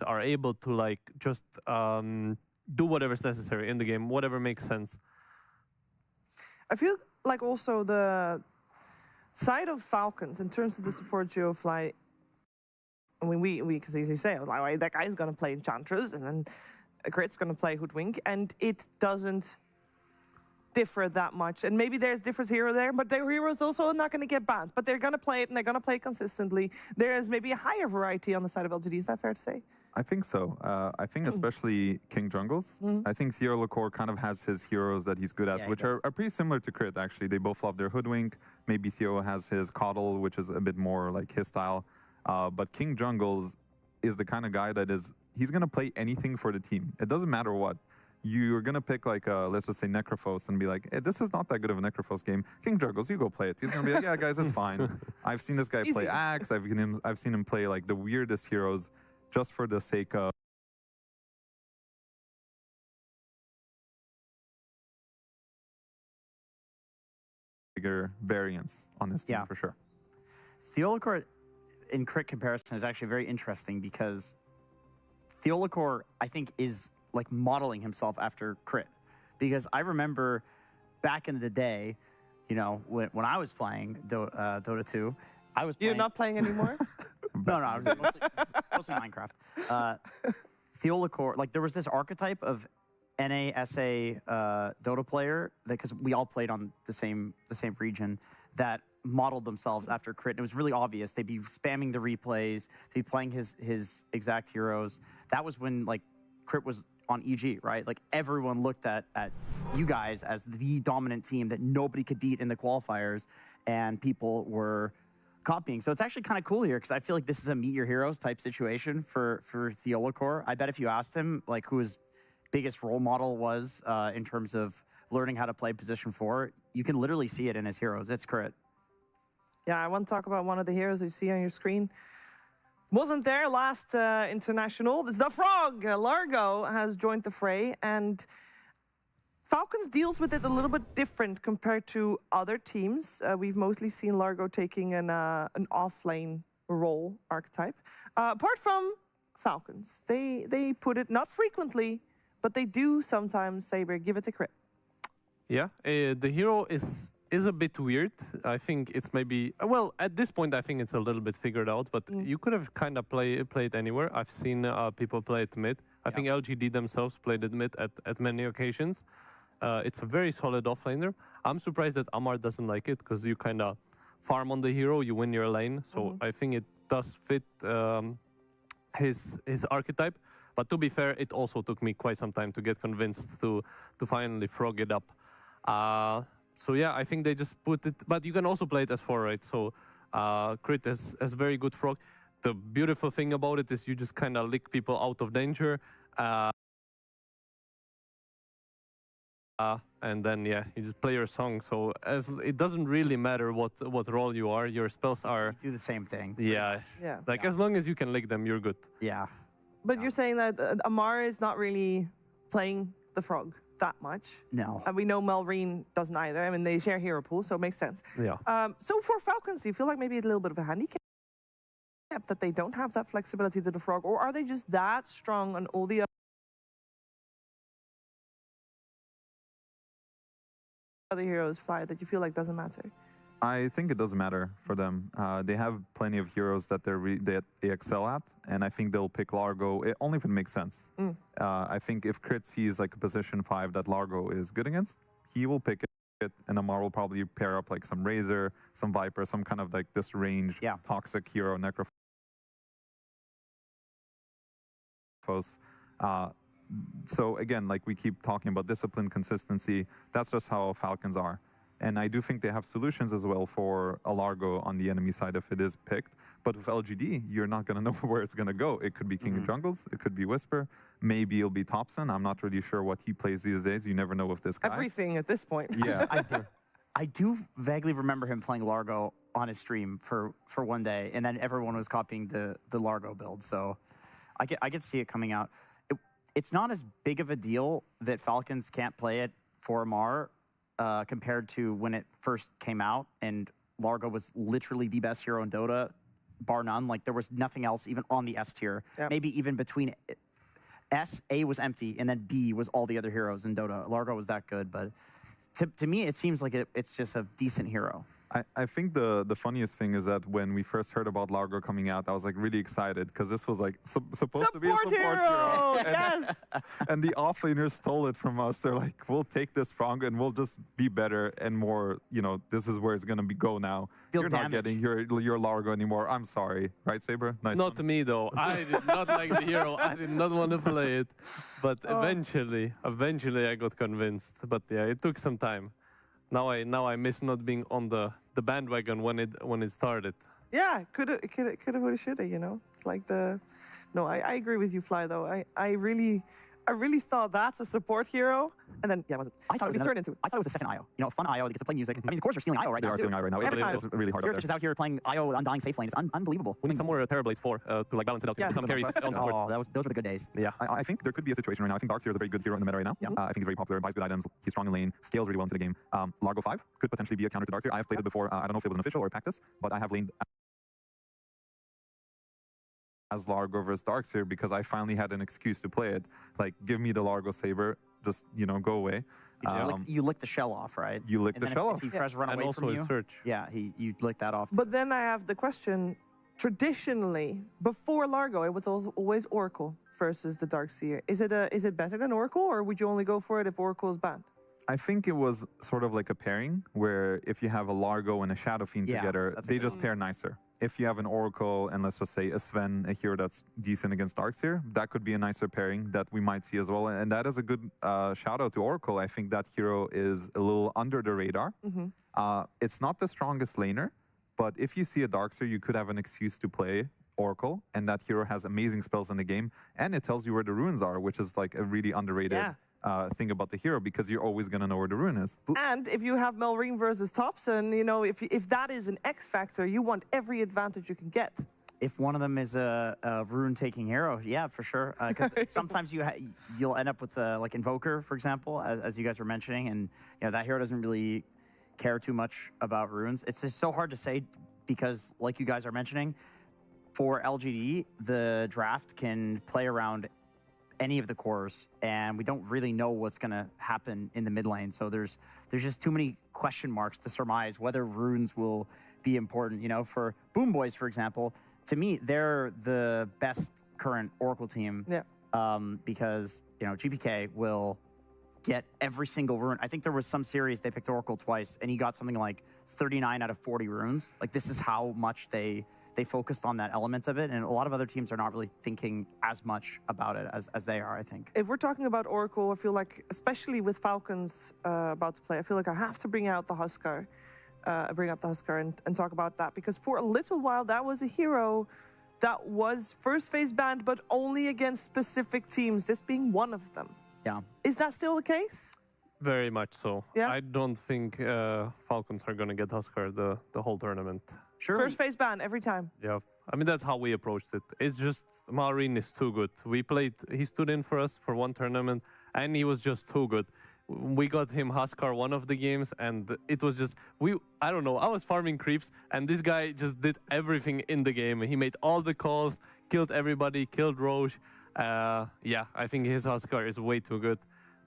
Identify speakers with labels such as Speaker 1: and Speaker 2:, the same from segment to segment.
Speaker 1: are able to like just do whatever's necessary in the game, whatever makes sense.
Speaker 2: I feel like also the side of Falcons in terms of the support Geofly. I mean, we can easily say, like, well, that guy's going to play Enchantress, and then Crit's going to play Hoodwink, and it doesn't differ that much. And maybe there's different hero there, but their heroes also are not going to get banned. But they're going to play it, and they're going to play it consistently. There's maybe a higher variety on the side of LGD. Is that fair to say?
Speaker 3: I think so. I think especially King Jungles. I think Theo Lecor kind of has his heroes that he's good at, which are pretty similar to Crit, actually. They both love their Hoodwink. Maybe Theo has his Coddle, which is a bit more like his style. But King Jungles is the kind of guy that he's going to play anything for the team. It doesn't matter what. You're going to pick like, let's just say Necrophos and be like, hey, this is not that good of a Necrophos game. King Jungles, you go play it. He's going to be like, yeah, guys, it's fine. I've seen this guy play Axe. I've seen him play like the weirdest heroes just for the sake of bigger variance on his team for sure.
Speaker 4: Theolacor in Crit comparison is actually very interesting because Theolacor, I think, is like modeling himself after Crit. Because I remember back in the day, you know, when I was playing Dota 2, I was playing...
Speaker 2: You're not playing anymore?
Speaker 4: No, mostly Minecraft. Theolacor, like there was this archetype of NA, SA Dota player, because we all played on the same region, that modeled themselves after Crit. And it was really obvious. They'd be spamming the replays, they'd be playing his exact heroes. That was when like Crit was on EG, right? Like everyone looked at you guys as the dominant team that nobody could beat in the qualifiers, and people were copying. So it's actually kind of cool here because I feel like this is a meet your heroes type situation for Theolacor. I bet if you asked him like who his biggest role model was in terms of learning how to play position 4, you can literally see it in his heroes. It's Crit.
Speaker 2: Yeah, I want to talk about one of the heroes you see on your screen. Wasn't there last international. It's the Frog. Largo has joined the fray, and Falcons deals with it a little bit different compared to other teams. We've mostly seen Largo taking an off-lane role archetype. Apart from Falcons, they put it not frequently, but they do sometimes say, "Give it to Crit."
Speaker 1: Yeah, the hero is a bit weird. I think it's maybe, well, at this point, I think it's a little bit figured out, but you could have kind of played anywhere. I've seen people play it mid. I think LGD themselves played it mid at many occasions. It's a very solid offlaner. I'm surprised that Amar doesn't like it, because you kind of farm on the hero, you win your lane. So I think it does fit his archetype. But to be fair, it also took me quite some time to get convinced to finally frog it up. So yeah, I think they just put it, but you can also play it as 4, right? So Crit has very good frog. The beautiful thing about it is you just kind of lick people out of danger. And then, yeah, you just play your song. So it doesn't really matter what role you are. Your spells are...
Speaker 4: You do the same thing.
Speaker 1: Yeah. Like, as long as you can lick them, you're good.
Speaker 4: Yeah.
Speaker 2: But you're saying that Amar is not really playing the Frog that much.
Speaker 4: No.
Speaker 2: And we know Melreen doesn't either. I mean, they share hero pool, so it makes sense.
Speaker 1: Yeah.
Speaker 2: So for Falcons, do you feel like maybe it's a little bit of a handicap that they don't have that flexibility to the Frog? Or are they just that strong on all the other heroes fly that you feel like doesn't matter?
Speaker 3: I think it doesn't matter for them. They have plenty of heroes that they excel at, and I think they'll pick Largo only if it makes sense. I think if Crit sees like a position 5 that Largo is good against, he will pick it, and Amar will probably pair up like some Razor, some Viper, some kind of like this range toxic hero, Necrophos. So again, like we keep talking about discipline, consistency, that's just how Falcons are. And I do think they have solutions as well for a Largo on the enemy side if it is picked. But with LGD, you're not going to know where it's going to go. It could be King of Jungles. It could be Whisper. Maybe it'll be Topson. I'm not really sure what he plays these days. You never know with this guy.
Speaker 2: Everything at this point.
Speaker 3: Yeah.
Speaker 4: I do vaguely remember him playing Largo on his stream for one day, and then everyone was copying the Largo build. So I could see it coming out. It's not as big of a deal that Falcons can't play it for Amar, compared to when it first came out and Largo was literally the best hero in Dota bar none. Like there was nothing else even on the S tier.
Speaker 2: Yep.
Speaker 4: Maybe even between S, A was empty, and then B was all the other heroes in Dota. Largo was that good, but to me, it seems like it's just a decent hero.
Speaker 3: I think the funniest thing is that when we first heard about Largo coming out, I was like really excited because this was like supposed to be a support hero.
Speaker 2: Yes.
Speaker 3: And the offlaners stole it from us. They're like, we'll take this Frog and we'll just be better and more, you know, this is where it's going to go now.
Speaker 4: Deal
Speaker 3: You're
Speaker 4: damage.
Speaker 3: not getting your Largo anymore. I'm sorry. Right, Saber? Nice
Speaker 1: Not
Speaker 3: one.
Speaker 1: me though. I did not like the hero. I did not want to play it. But eventually I got convinced. But yeah, it took some time. Now I miss not being on the bandwagon when it started.
Speaker 2: Yeah, could have, would have, should have. You know, like the. No, I agree with you, Fly. Though I really thought that's a support hero, and then yeah, it wasn't.
Speaker 4: I thought it was
Speaker 2: turned into it.
Speaker 4: I thought it was a second IO. You know, fun IO that gets to play music. I mean, of course, they're stealing IO right
Speaker 3: They
Speaker 4: now.
Speaker 3: are stealing IO right now.
Speaker 2: Every time.
Speaker 3: It's really hard
Speaker 4: You're
Speaker 3: up there.
Speaker 4: just out here playing IO Undying safe lane. It's unbelievable.
Speaker 1: We need some more Terrorblades 4 to like balance it out.
Speaker 2: Yeah.
Speaker 1: Some carries on support.
Speaker 4: Oh, those were the good days.
Speaker 1: Yeah.
Speaker 3: I think there could be a situation right now. I think Darkseer is a very good hero in the meta right now.
Speaker 4: Yeah.
Speaker 3: I think he's very popular, buys good items, he's strong in lane, scales really well into the game. Largo 5 could potentially be a counter to Darkseer. I have played it before. I don't know if it was an official or a practice, but I have laned as Largo versus Darkseer because I finally had an excuse to play it. Like, give me the Largo Saber, just, you know, go away.
Speaker 4: You lick the shell off, right?
Speaker 3: You lick
Speaker 4: And
Speaker 3: the
Speaker 4: then
Speaker 3: shell
Speaker 4: if
Speaker 3: off.
Speaker 4: he tries to run
Speaker 1: And
Speaker 4: away
Speaker 1: also
Speaker 4: from
Speaker 1: his
Speaker 4: you,
Speaker 1: search.
Speaker 4: yeah, you lick that off.
Speaker 2: But then I have the question. Traditionally, before Largo, it was always Oracle versus the Darkseer. Is it better than Oracle, or would you only go for it if Oracle is banned?
Speaker 3: I think it was sort of like a pairing where if you have a Largo and a Shadow Fiend
Speaker 4: Yeah,
Speaker 3: together,
Speaker 4: that's a
Speaker 3: they
Speaker 4: good
Speaker 3: just pair nicer. If you have an Oracle and let's just say a Sven, a hero that's decent against Darkseer, that could be a nicer pairing that we might see as well. And that is a good shout out to Oracle. I think that hero is a little under the radar. It's not the strongest laner, but if you see a Darkseer, you could have an excuse to play Oracle, and that hero has amazing spells in the game, and it tells you where the runes are, which is like a really underrated thing about the hero because you're always going to know where the rune is.
Speaker 2: And if you have Melrine versus Topson, you know, if that is an X factor, you want every advantage you can get.
Speaker 4: If one of them is a rune-taking hero, yeah, for sure. Because sometimes you'll end up with like Invoker, for example, as you guys were mentioning, and you know that hero doesn't really care too much about runes. It's just so hard to say because, like you guys are mentioning, for LGD, the draft can play around any of the cores, and we don't really know what's going to happen in the mid lane. So there's just too many question marks to surmise whether runes will be important. You know, for Boom Boys, for example, to me, they're the best current Oracle team.
Speaker 2: Yeah.
Speaker 4: Because, you know, GPK will get every single rune. I think there was some series they picked Oracle twice, and he got something like 39 out of 40 runes. Like, this is how much they focused on that element of it, and a lot of other teams are not really thinking as much about it as they are, I think.
Speaker 2: If we're talking about Oracle, I feel like, especially with Falcons about to play, I feel like I have to bring out the Huskar, and talk about that, because for a little while that was a hero that was first phase banned, but only against specific teams, this being one of them.
Speaker 4: Yeah.
Speaker 2: Is that still the case?
Speaker 1: Very much so.
Speaker 2: Yeah.
Speaker 1: I don't think Falcons are going to get Huskar the whole tournament.
Speaker 4: Sure.
Speaker 2: First phase ban every time.
Speaker 1: Yeah, I mean, that's how we approached it. It's just Malrine is too good. He stood in for us for one tournament, and he was just too good. We got him Huskar one of the games, and it was just, I don't know, I was farming creeps, and this guy just did everything in the game. He made all the calls, killed everybody, killed Roche. Yeah, I think his Huskar is way too good.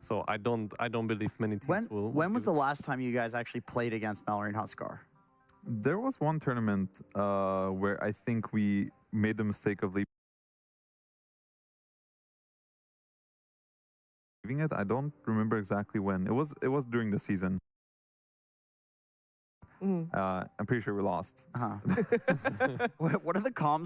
Speaker 1: So I don't believe many teams will.
Speaker 4: When was the last time you guys actually played against Malrine Huskar?
Speaker 3: There was one tournament where I think we made the mistake of leaving it. I don't remember exactly when. It was during the season. I'm pretty sure we lost.
Speaker 4: What are the comms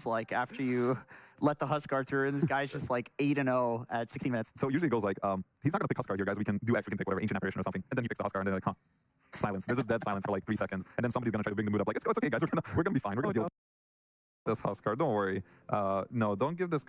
Speaker 4: like after you let the Huskar through and this guy's just like 8-0 at 16 minutes?
Speaker 3: So usually it goes like, he's not going to pick Huskar here, guys. We can do X, we can pick whatever, Ancient Apparition or something. And then he picks the Huskar and they're like, huh. Silence. There's just dead silence for like 3 seconds. And then somebody's going to try to bring the mood up like, it's okay, guys. We're gonna be fine. We're going to deal with this Huskar. Don't worry. No, don't give this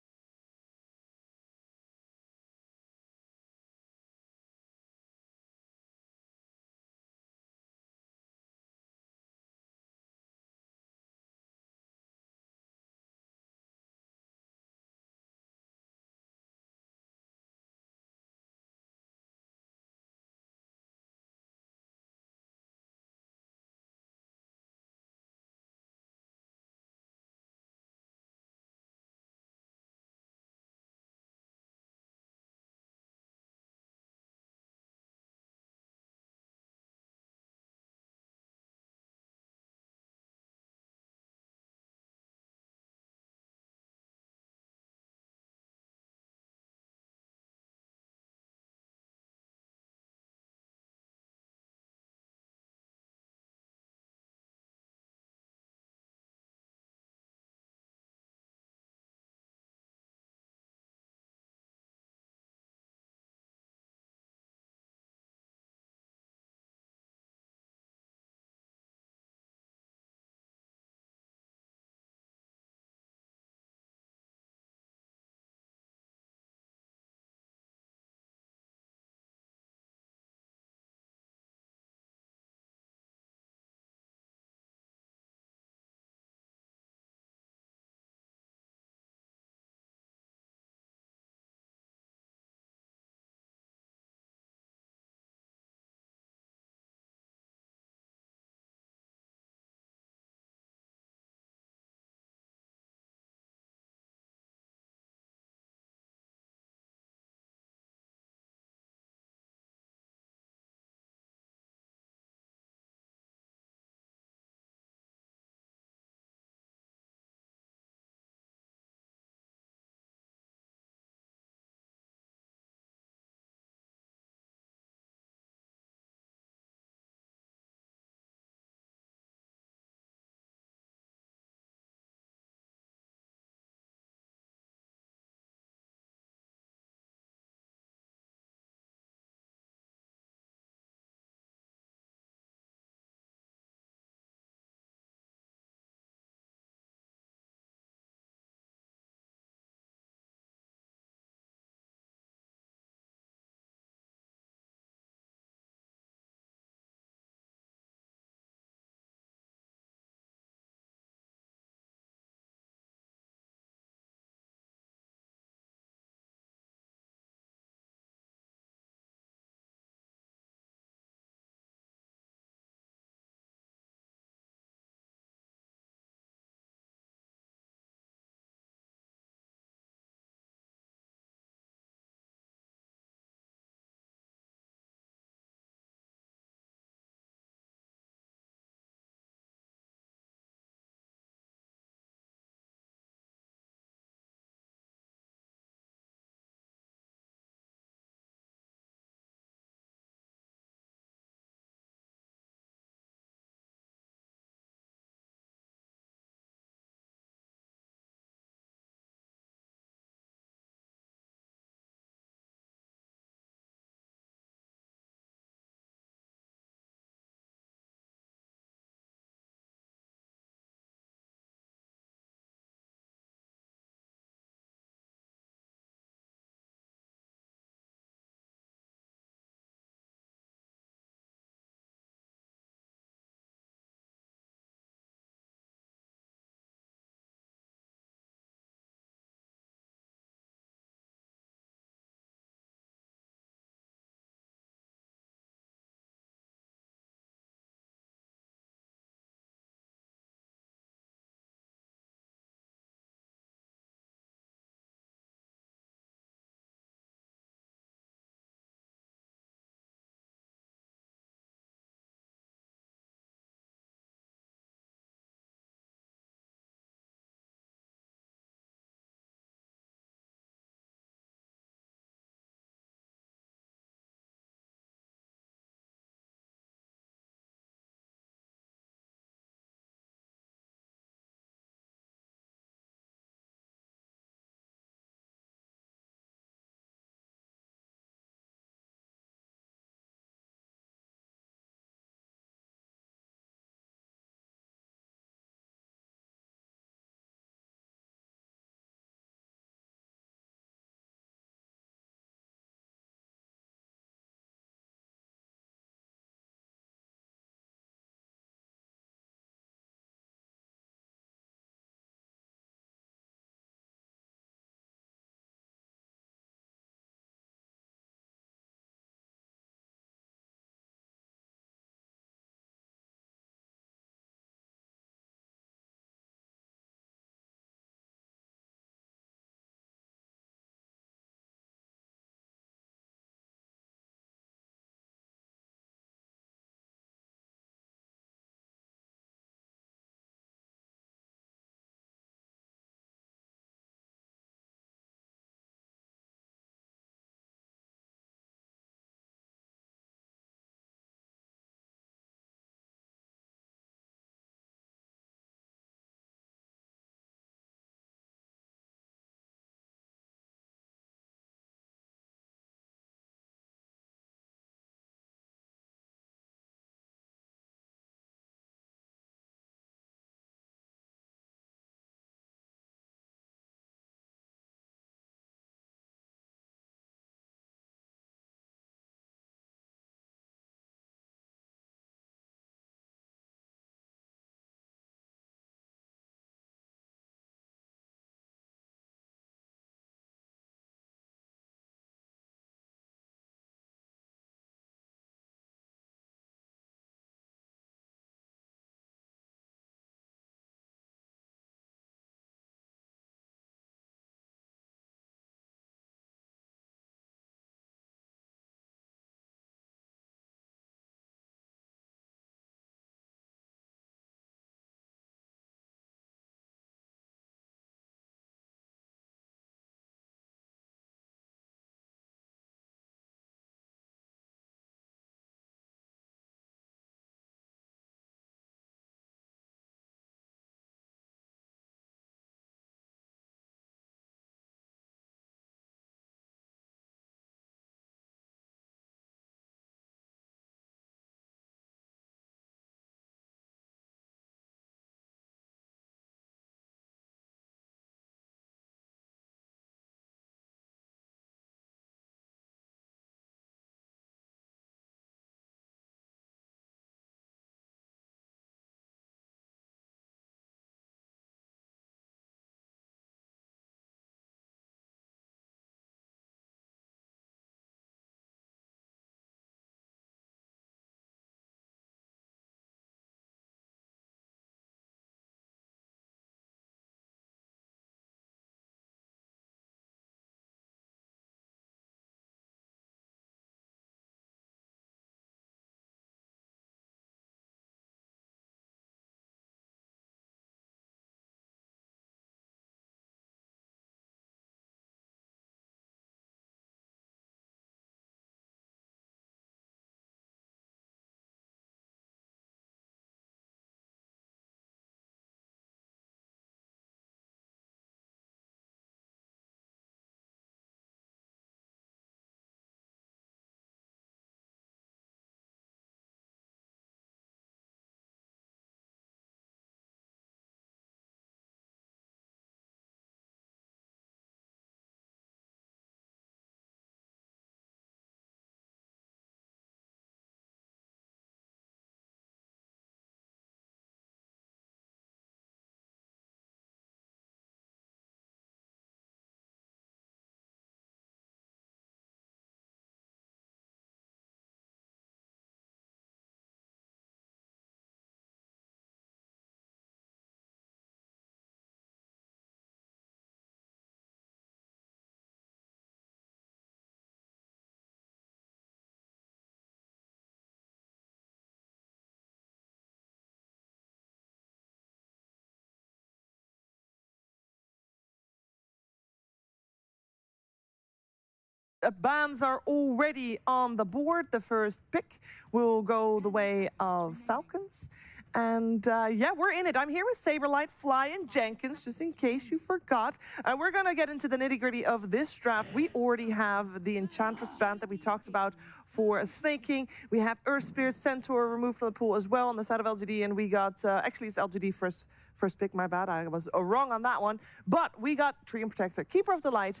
Speaker 2: bans are already on the board. The first pick will go the way of Falcons. And yeah, we're in it. I'm here with Saberlight, Fly, and Jenkins, just in case you forgot. And we're going to get into the nitty-gritty of this draft. We already have the Enchantress band that we talked about for Snaking. We have Earth Spirit Centaur removed from the pool as well on the side of LGD. And we got, actually, it's LGD first pick, my bad. I was wrong on that one. But we got Tree and Protector, Keeper of the Light,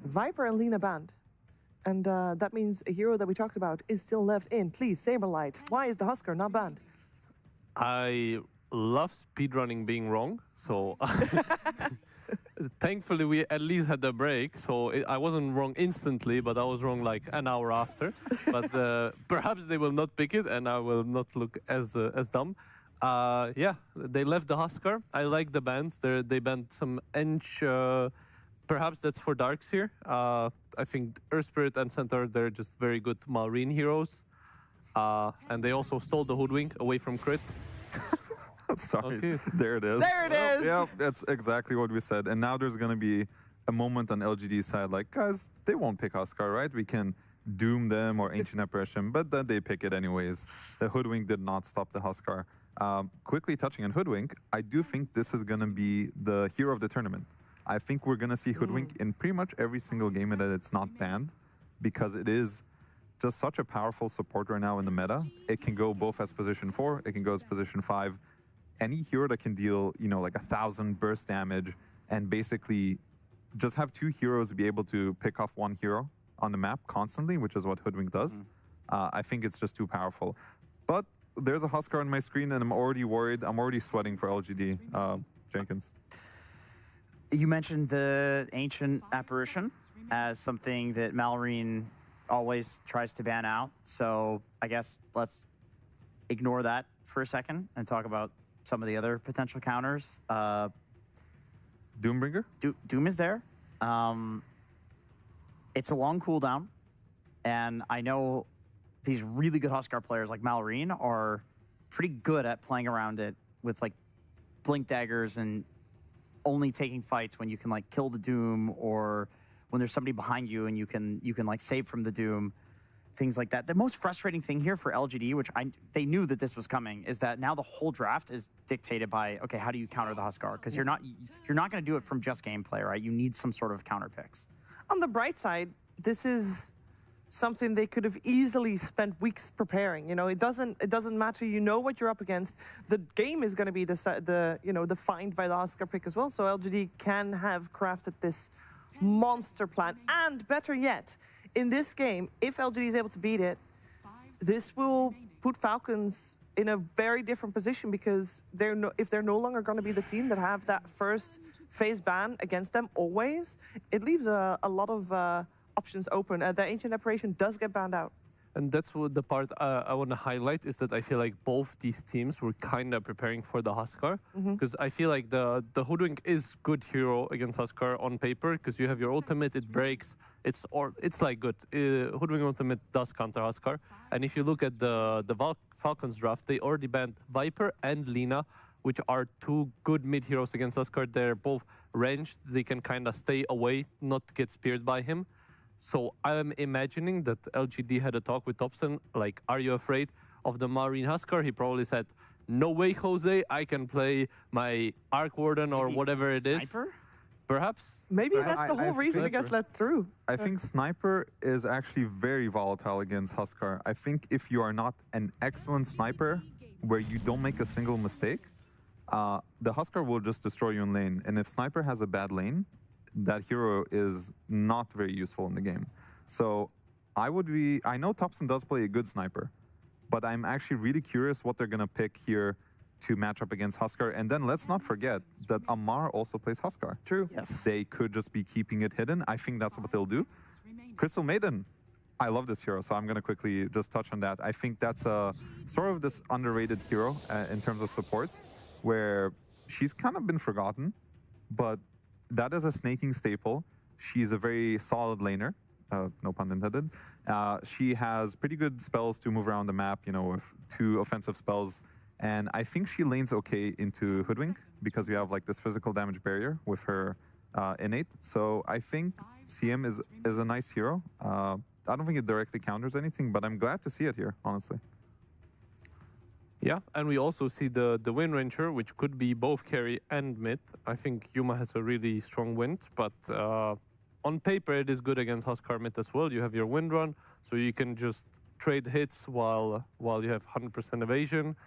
Speaker 2: Viper, and Lina banned. And that means a hero that we talked about is still left in. Please, Saberlight, why is the Husker not banned?
Speaker 1: I love speedrunning being wrong, so thankfully we at least had the break, so I wasn't wrong instantly, but I was wrong like an hour after. But perhaps they will not pick it, and I will not look as dumb. Yeah, they left the Husker. I like the bans. They banned some Ench. Perhaps that's for Darks here. I think Earth Spirit and Centaur, they're just very good Marine heroes. And they also stole the Hoodwink away from Crit.
Speaker 3: Sorry,
Speaker 1: Okay.
Speaker 3: there it is.
Speaker 2: There it is.
Speaker 3: Yeah, that's exactly what we said. And now there's going to be a moment on LGD's side like, guys, they won't pick Huskar, right? We can doom them or Ancient Apparition, but then they pick it anyways. The Hoodwink did not stop the Huskar. Quickly touching on Hoodwink, I do think this is going to be the hero of the tournament. I think we're going to see Hoodwink in pretty much every single game that it's not banned, because it is just such a powerful support right now in the meta. It can go both as position 4, it can go as position 5. Any hero that can deal, you know, like 1,000 burst damage and basically just have 2 heroes be able to pick off 1 hero on the map constantly, which is what Hoodwink does. I think it's just too powerful. But there's a Huskar on my screen and I'm already worried. I'm already sweating for LGD. Jenkins.
Speaker 4: You mentioned the Ancient Apparition as something that Malorine always tries to ban out. So I guess let's ignore that for a second and talk about some of the other potential counters.
Speaker 3: Doombringer?
Speaker 4: Doom is there. It's a long cooldown. And I know these really good Huskar players like Malorine are pretty good at playing around it with like blink daggers and only taking fights when you can like kill the Doom, or when there's somebody behind you and you can like save from the Doom, things like that. The most frustrating thing here for LGD, which they knew that this was coming, is that now the whole draft is dictated by, okay, how do you counter the Huskar? Because you're not going to do it from just gameplay, right? You need some sort of counter picks.
Speaker 2: On the bright side, this is something they could have easily spent weeks preparing. You know, it doesn't matter. You know what you're up against. The game is going to be defined by the Huskar pick as well. So LGD can have crafted this monster plan. And better yet, in this game, if LGD is able to beat it, this will put Falcons in a very different position, because if they're no longer going to be the team that have that first phase ban against them always, it leaves a lot of options open. The Ancient Apparition does get banned out.
Speaker 1: And that's what the part I want to highlight, is that I feel like both these teams were kind of preparing for the Huskar, because I feel like the Hoodwink is good hero against Huskar on paper, because you have your ultimate, it breaks, it's like good. Hoodwink ultimate does counter Huskar, and if you look at the Falcons draft, they already banned Viper and Lina, which are 2 good mid heroes against Huskar. They're both ranged, they can kind of stay away, not get speared by him. So I'm imagining that LGD had a talk with Topson, like, are you afraid of the Marine Huskar? He probably said, no way, Jose, I can play my Arc Warden or whatever it is.
Speaker 4: Sniper?
Speaker 1: Perhaps?
Speaker 2: Maybe that's the whole reason it gets let through.
Speaker 3: I think Sniper is actually very volatile against Huskar. I think if you are not an excellent sniper, where you don't make a single mistake, the Huskar will just destroy you in lane. And if Sniper has a bad lane, that hero is not very useful in the game. So I know Topson does play a good sniper, but I'm actually really curious what they're going to pick here to match up against Huskar. And then let's not forget that Amar also plays Huskar.
Speaker 2: True.
Speaker 4: Yes.
Speaker 3: They could just be keeping it hidden. I think that's what they'll do. Crystal Maiden. I love this hero, so I'm going to quickly just touch on that. I think that's a sort of this underrated hero in terms of supports, where she's kind of been forgotten, but that is a snaking staple. She's a very solid laner, no pun intended. She has pretty good spells to move around the map, you know, with 2 offensive spells. And I think she lanes okay into Hoodwink, because we have like this physical damage barrier with her innate. So I think CM is a nice hero. I don't think it directly counters anything, but I'm glad to see it here, honestly.
Speaker 1: Yeah, and we also see the Wind Ranger, which could be both carry and mid. I think Yuma has a really strong wind, but on paper it is good against Huskar mid as well. You have your wind run, so you can just trade hits while you have 100% evasion.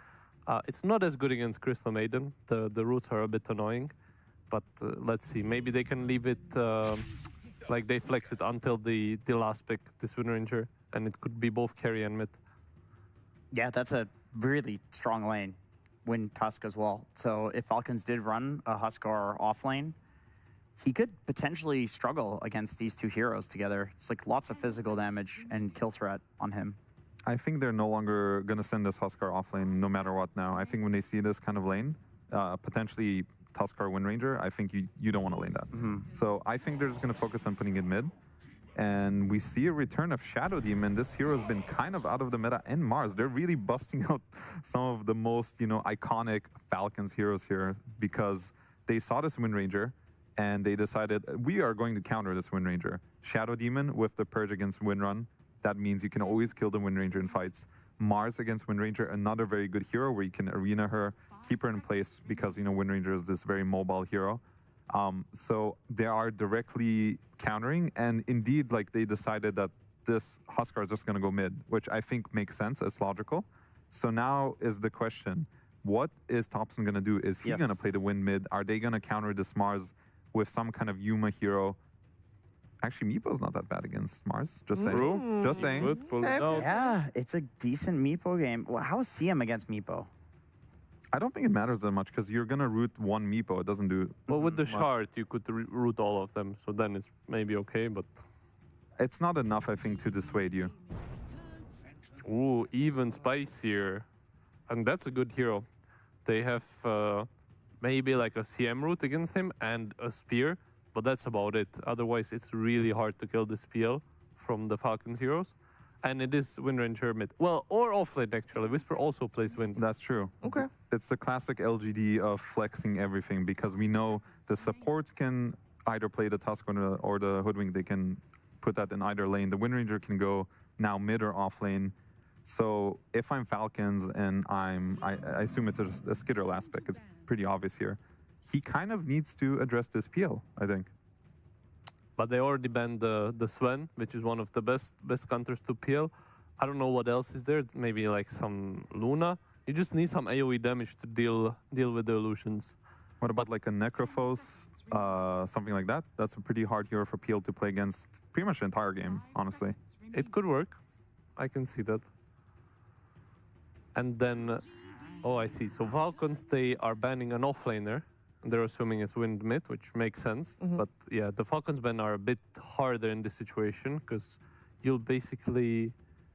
Speaker 1: It's not as good against Crystal Maiden. The roots are a bit annoying, but let's see. Maybe they can leave it like they flex it until the last pick, this Wind Ranger, and it could be both carry and mid.
Speaker 4: Yeah, that's a really strong lane. Win Tusk as well. So if Falcons did run a Huskar off lane, he could potentially struggle against these two heroes together. It's like lots of physical damage and kill threat on him.
Speaker 3: I think they're no longer going to send this Huskar off lane no matter what now. I think when they see this kind of lane, potentially Tuskar Wind Ranger, I think you don't want to lane that. So I think they're just going to focus on putting it mid. And we see a return of Shadow Demon. This hero has been kind of out of the meta, and Mars. They're really busting out some of the most, iconic Falcons heroes here because they saw this Wind Ranger and they decided, we are going to counter this Wind Ranger. Shadow Demon with the Purge against Wind Run. That means you can always kill the Wind Ranger in fights. Mars against Wind Ranger, another very good hero where you can arena her, keep her in place because, Wind Ranger is this very mobile hero. So they are directly countering, and indeed, they decided that this Huskar is just going to go mid, which I think makes sense, it's logical. So now is the question, what is Topson going to do? Is he going to play the wind mid? Are they going to counter this Mars with some kind of Yuma hero? Actually, Meepo's not that bad against Mars, just saying. Just saying.
Speaker 1: Good, pull it out.
Speaker 4: Yeah, it's a decent Meepo game. Well, how is CM against Meepo?
Speaker 3: I don't think it matters that much because you're going to root one Meepo. It doesn't do
Speaker 1: Well, with the
Speaker 3: much.
Speaker 1: shard, you could root all of them, so then it's maybe okay, but...
Speaker 3: It's not enough, I think, to dissuade you.
Speaker 1: Ooh, even spicier. And that's a good hero. They have maybe like a CM route against him and a spear, but that's about it. Otherwise, it's really hard to kill the PL from the Falcons heroes. And it is Wind Ranger mid. Well, or offlane actually. Whisper also plays Wind.
Speaker 3: That's true.
Speaker 2: Okay.
Speaker 3: It's the classic LGD of flexing everything because we know the supports can either play the Tusk or the Hoodwink. They can put that in either lane. The Wind Ranger can go now mid or off lane. So if I'm Falcons and I assume it's just a Skitter last pick, it's pretty obvious here. He kind of needs to address this PL, I think.
Speaker 1: But they already banned the Sven, which is one of the best counters to PL. I don't know what else is there. Maybe like some Luna. You just need some AoE damage to deal with the illusions.
Speaker 3: What about like a Necrophos, something like that? That's a pretty hard hero for PL to play against pretty much the entire game, honestly.
Speaker 1: It could work. I can see that. And then, oh, I see. So Falcons, they are banning an offlaner. They're assuming it's wind mid, which makes sense. But yeah, the Falcons ban are a bit harder in this situation because you'll basically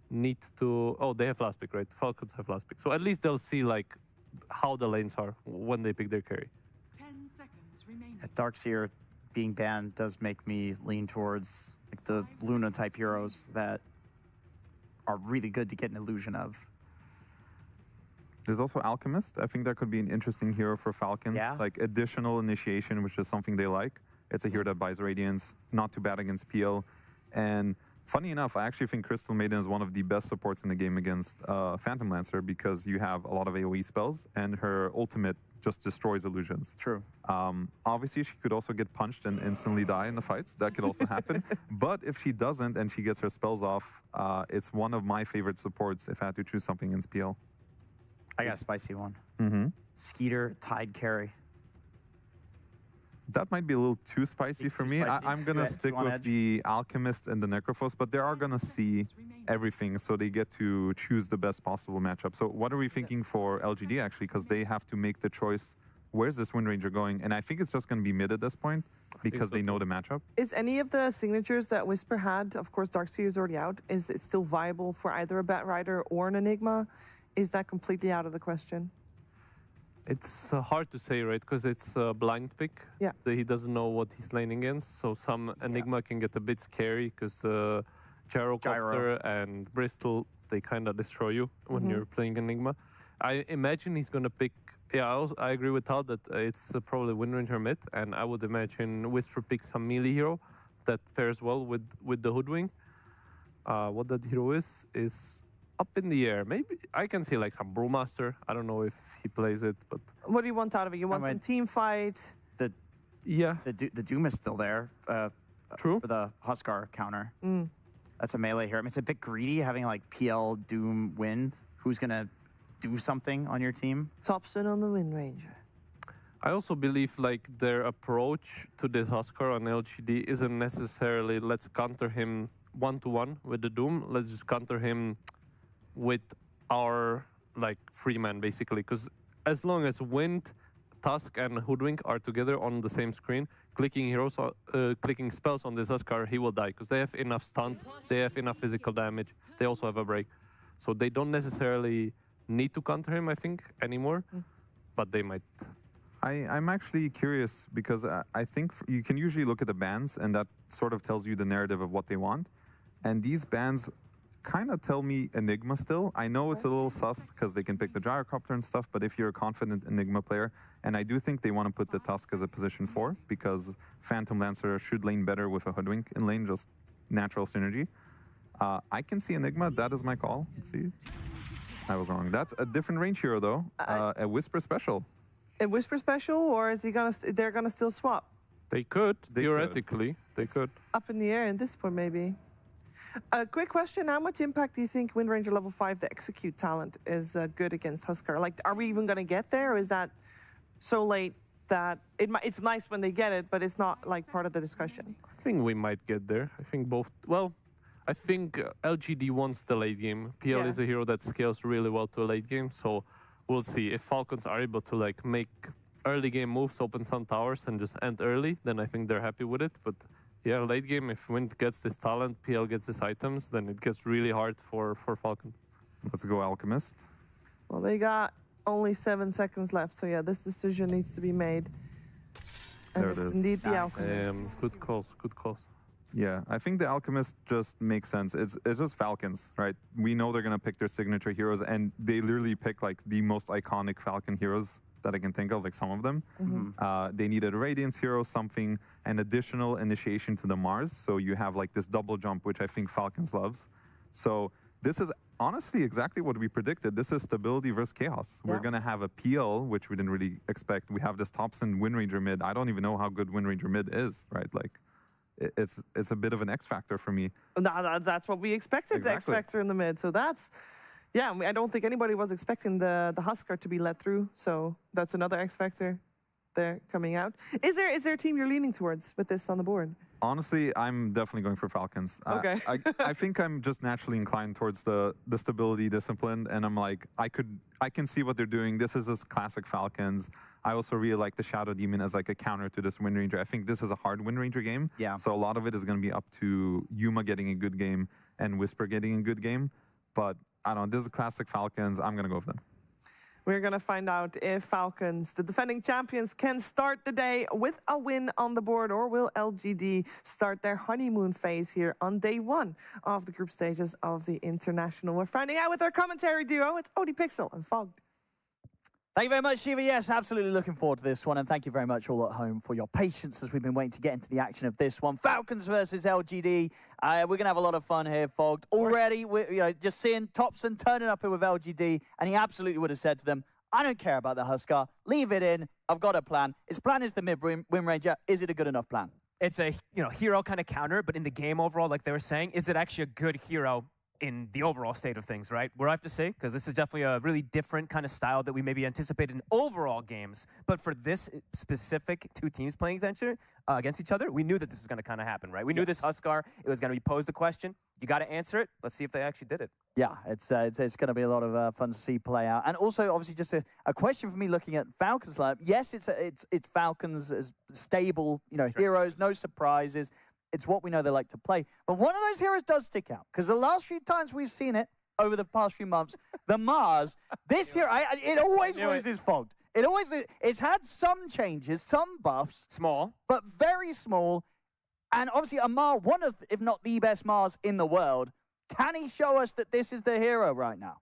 Speaker 1: need to... Oh, they have last pick, right? Falcons have last pick. So at least they'll see like how the lanes are when they pick their carry.
Speaker 5: 10 seconds remaining.
Speaker 4: Darkseer being banned does make me lean towards like the Luna type heroes that are really good to get an illusion of.
Speaker 3: There's also Alchemist. I think that could be an interesting hero for Falcons.
Speaker 4: Yeah.
Speaker 3: Like additional initiation, which is something they like. It's a hero that buys Radiance, not too bad against PL. And funny enough, I actually think Crystal Maiden is one of the best supports in the game against Phantom Lancer because you have a lot of AoE spells and her ultimate just destroys illusions.
Speaker 4: True.
Speaker 3: Obviously, she could also get punched and instantly die in the fights. That could also happen. But if she doesn't and she gets her spells off, it's one of my favorite supports if I had to choose something against PL.
Speaker 4: I got a spicy one.
Speaker 3: Mm-hmm.
Speaker 4: Skeeter Tide Carry.
Speaker 3: That might be a little too spicy
Speaker 4: It's
Speaker 3: for
Speaker 4: too
Speaker 3: me.
Speaker 4: spicy?
Speaker 3: I'm going to
Speaker 4: Too
Speaker 3: stick
Speaker 4: on
Speaker 3: with
Speaker 4: edge?
Speaker 3: the Alchemist and the Necrophos, but they are going to see everything, so they get to choose the best possible matchup. So what are we thinking for LGD, actually? Because they have to make the choice, where's this Wind Ranger going? And I think it's just going to be mid at this point because
Speaker 1: so
Speaker 3: they know
Speaker 1: too.
Speaker 3: the matchup.
Speaker 2: Is any of the signatures that Whisper had, of course, Darkseer is already out, is it still viable for either a Bat Rider or an Enigma? Is that completely out of the question?
Speaker 1: It's hard to say, right? Because it's a blind pick.
Speaker 2: Yeah.
Speaker 1: So he doesn't know what he's laning against. So some Enigma can get a bit scary because Gyrocopter and Bristol, they kind of destroy you when you're playing Enigma. I imagine he's gonna pick. Yeah, I agree with Todd that it's probably Wind Ranger mid, and I would imagine Whisper picks some melee hero that pairs well with the Hoodwink. What that hero is up in the air. Maybe I can see like some Brewmaster. I don't know if he plays it, but
Speaker 2: What do you want out of it? You want some team fight?
Speaker 1: yeah,
Speaker 4: The Doom is still there.
Speaker 1: true.
Speaker 4: For the Huskar counter. That's a melee here. I mean, it's a bit greedy having like PL, Doom, Wind. Who's gonna do something on your team?
Speaker 2: Topson on the Wind Ranger.
Speaker 1: I also believe like their approach to this Huskar on LGD isn't necessarily let's counter him 1-to-1 with the Doom. Let's just counter him with our like free man basically. Because as long as Wind, Tusk, and Hoodwink are together on the same screen, clicking heroes, clicking spells on this Huskar, he will die because they have enough stunt, they have enough physical damage, they also have a break, so they don't necessarily need to counter him, I think, anymore. But they might.
Speaker 3: I'm actually curious because I think you can usually look at the bans and that sort of tells you the narrative of what they want. And these bans kind of tell me Enigma still. I know it's a little sus because they can pick the Gyrocopter and stuff, but if you're a confident Enigma player, and I do think they want to put the Tusk as a position 4 because Phantom Lancer should lane better with a Hoodwink in lane, just natural synergy. I can see Enigma, that is my call. Let's see. I was wrong. That's a different range hero though, a Whisper special.
Speaker 2: A Whisper special, or is he gonna? They're gonna still swap
Speaker 1: They could, theoretically, they could.
Speaker 2: up in the air in this point, maybe. A quick question: how much impact do you think Wind Ranger level 5, the execute talent, is good against Huskar? Like, are we even gonna get there, or is that so late that it's nice when they get it, but it's not like part of the discussion?
Speaker 1: I think we might get there. I think both. Well, I think LGD wants the late game. PL is a hero that scales really well to a late game, so we'll see. If Falcons are able to like make early game moves, open some towers, and just end early, then I think they're happy with it. But yeah, late game, if Wind gets this talent, PL gets his items, then it gets really hard for Falcon.
Speaker 3: Let's go Alchemist.
Speaker 2: Well, they got only 7 seconds left, so yeah, this decision needs to be made. And
Speaker 3: There it
Speaker 2: it's
Speaker 3: is.
Speaker 2: indeed the Alchemist.
Speaker 1: Good calls, good calls.
Speaker 3: Yeah, I think the Alchemist just makes sense. It's just Falcons, right? We know they're going to pick their signature heroes, and they literally pick like the most iconic Falcon heroes that I can think of, like some of them. They needed a Radiance hero, something, an additional initiation to the Mars. So you have like this double jump, which I think Falcons loves. So this is honestly exactly what we predicted. This is stability versus chaos. We're going to have a PL, which we didn't really expect. We have this Topson Wind Ranger mid. I don't even know how good Wind Ranger mid is, right? Like, it's a bit of an X factor for me.
Speaker 2: No, that's what we expected, the X factor in the mid. So that's, yeah, I don't think anybody was expecting the Huskar to be let through. So that's another X factor there coming out. Is there a team you're leaning towards with this on the board?
Speaker 3: Honestly, I'm definitely going for Falcons.
Speaker 2: Okay.
Speaker 3: I think I'm just naturally inclined towards the stability discipline, and I'm like, I can see what they're doing. This is just classic Falcons. I also really like the Shadow Demon as like a counter to this Wind Ranger. I think this is a hard Wind Ranger game.
Speaker 4: Yeah.
Speaker 3: So a lot of it is going to be up to Yuma getting a good game and Whisper getting a good game. But I don't know, this is classic Falcons. I'm going to go with them.
Speaker 2: We're going to find out if Falcons, the defending champions, can start the day with a win on the board, or will LGD start their honeymoon phase here on day 1 of the group stages of the International. We're finding out with our commentary duo. It's ODPixel and Fogged.
Speaker 6: Thank you very much, Shiva. Yes, absolutely looking forward to this one. And thank you very much all at home for your patience as we've been waiting to get into the action of this one. Falcons versus LGD. We're going to have a lot of fun here, Fogged. Already, we're just seeing Topson turning up here with LGD, and he absolutely would have said to them, I don't care about the Huskar. Leave it in. I've got a plan. His plan is the mid-Wind Ranger. Is it a good enough plan?
Speaker 7: It's a hero kind of counter, but in the game overall, like they were saying, is it actually a good hero in the overall state of things, right? Where I have to say, because this is definitely a really different kind of style that we maybe anticipated in overall games. But for this specific 2 teams playing against each other, we knew that this was going to kind of happen, right? We knew this Huskar, it was going to be posed the question. You got to answer it. Let's see if they actually did it.
Speaker 6: Yeah, it's going to be a lot of fun to see play out. And also, obviously, just a question for me looking at Falcons lineup. Yes, it's Falcons as stable, heroes, no surprises. It's what we know they like to play. But one of those heroes does stick out, because the last few times we've seen it over the past few months, the Mars, this hero, it always loses Fogged. It's had some changes, some buffs.
Speaker 7: Small.
Speaker 6: But very small. And obviously, Amar, one of, if not the best Mars in the world. Can he show us that this is the hero right now?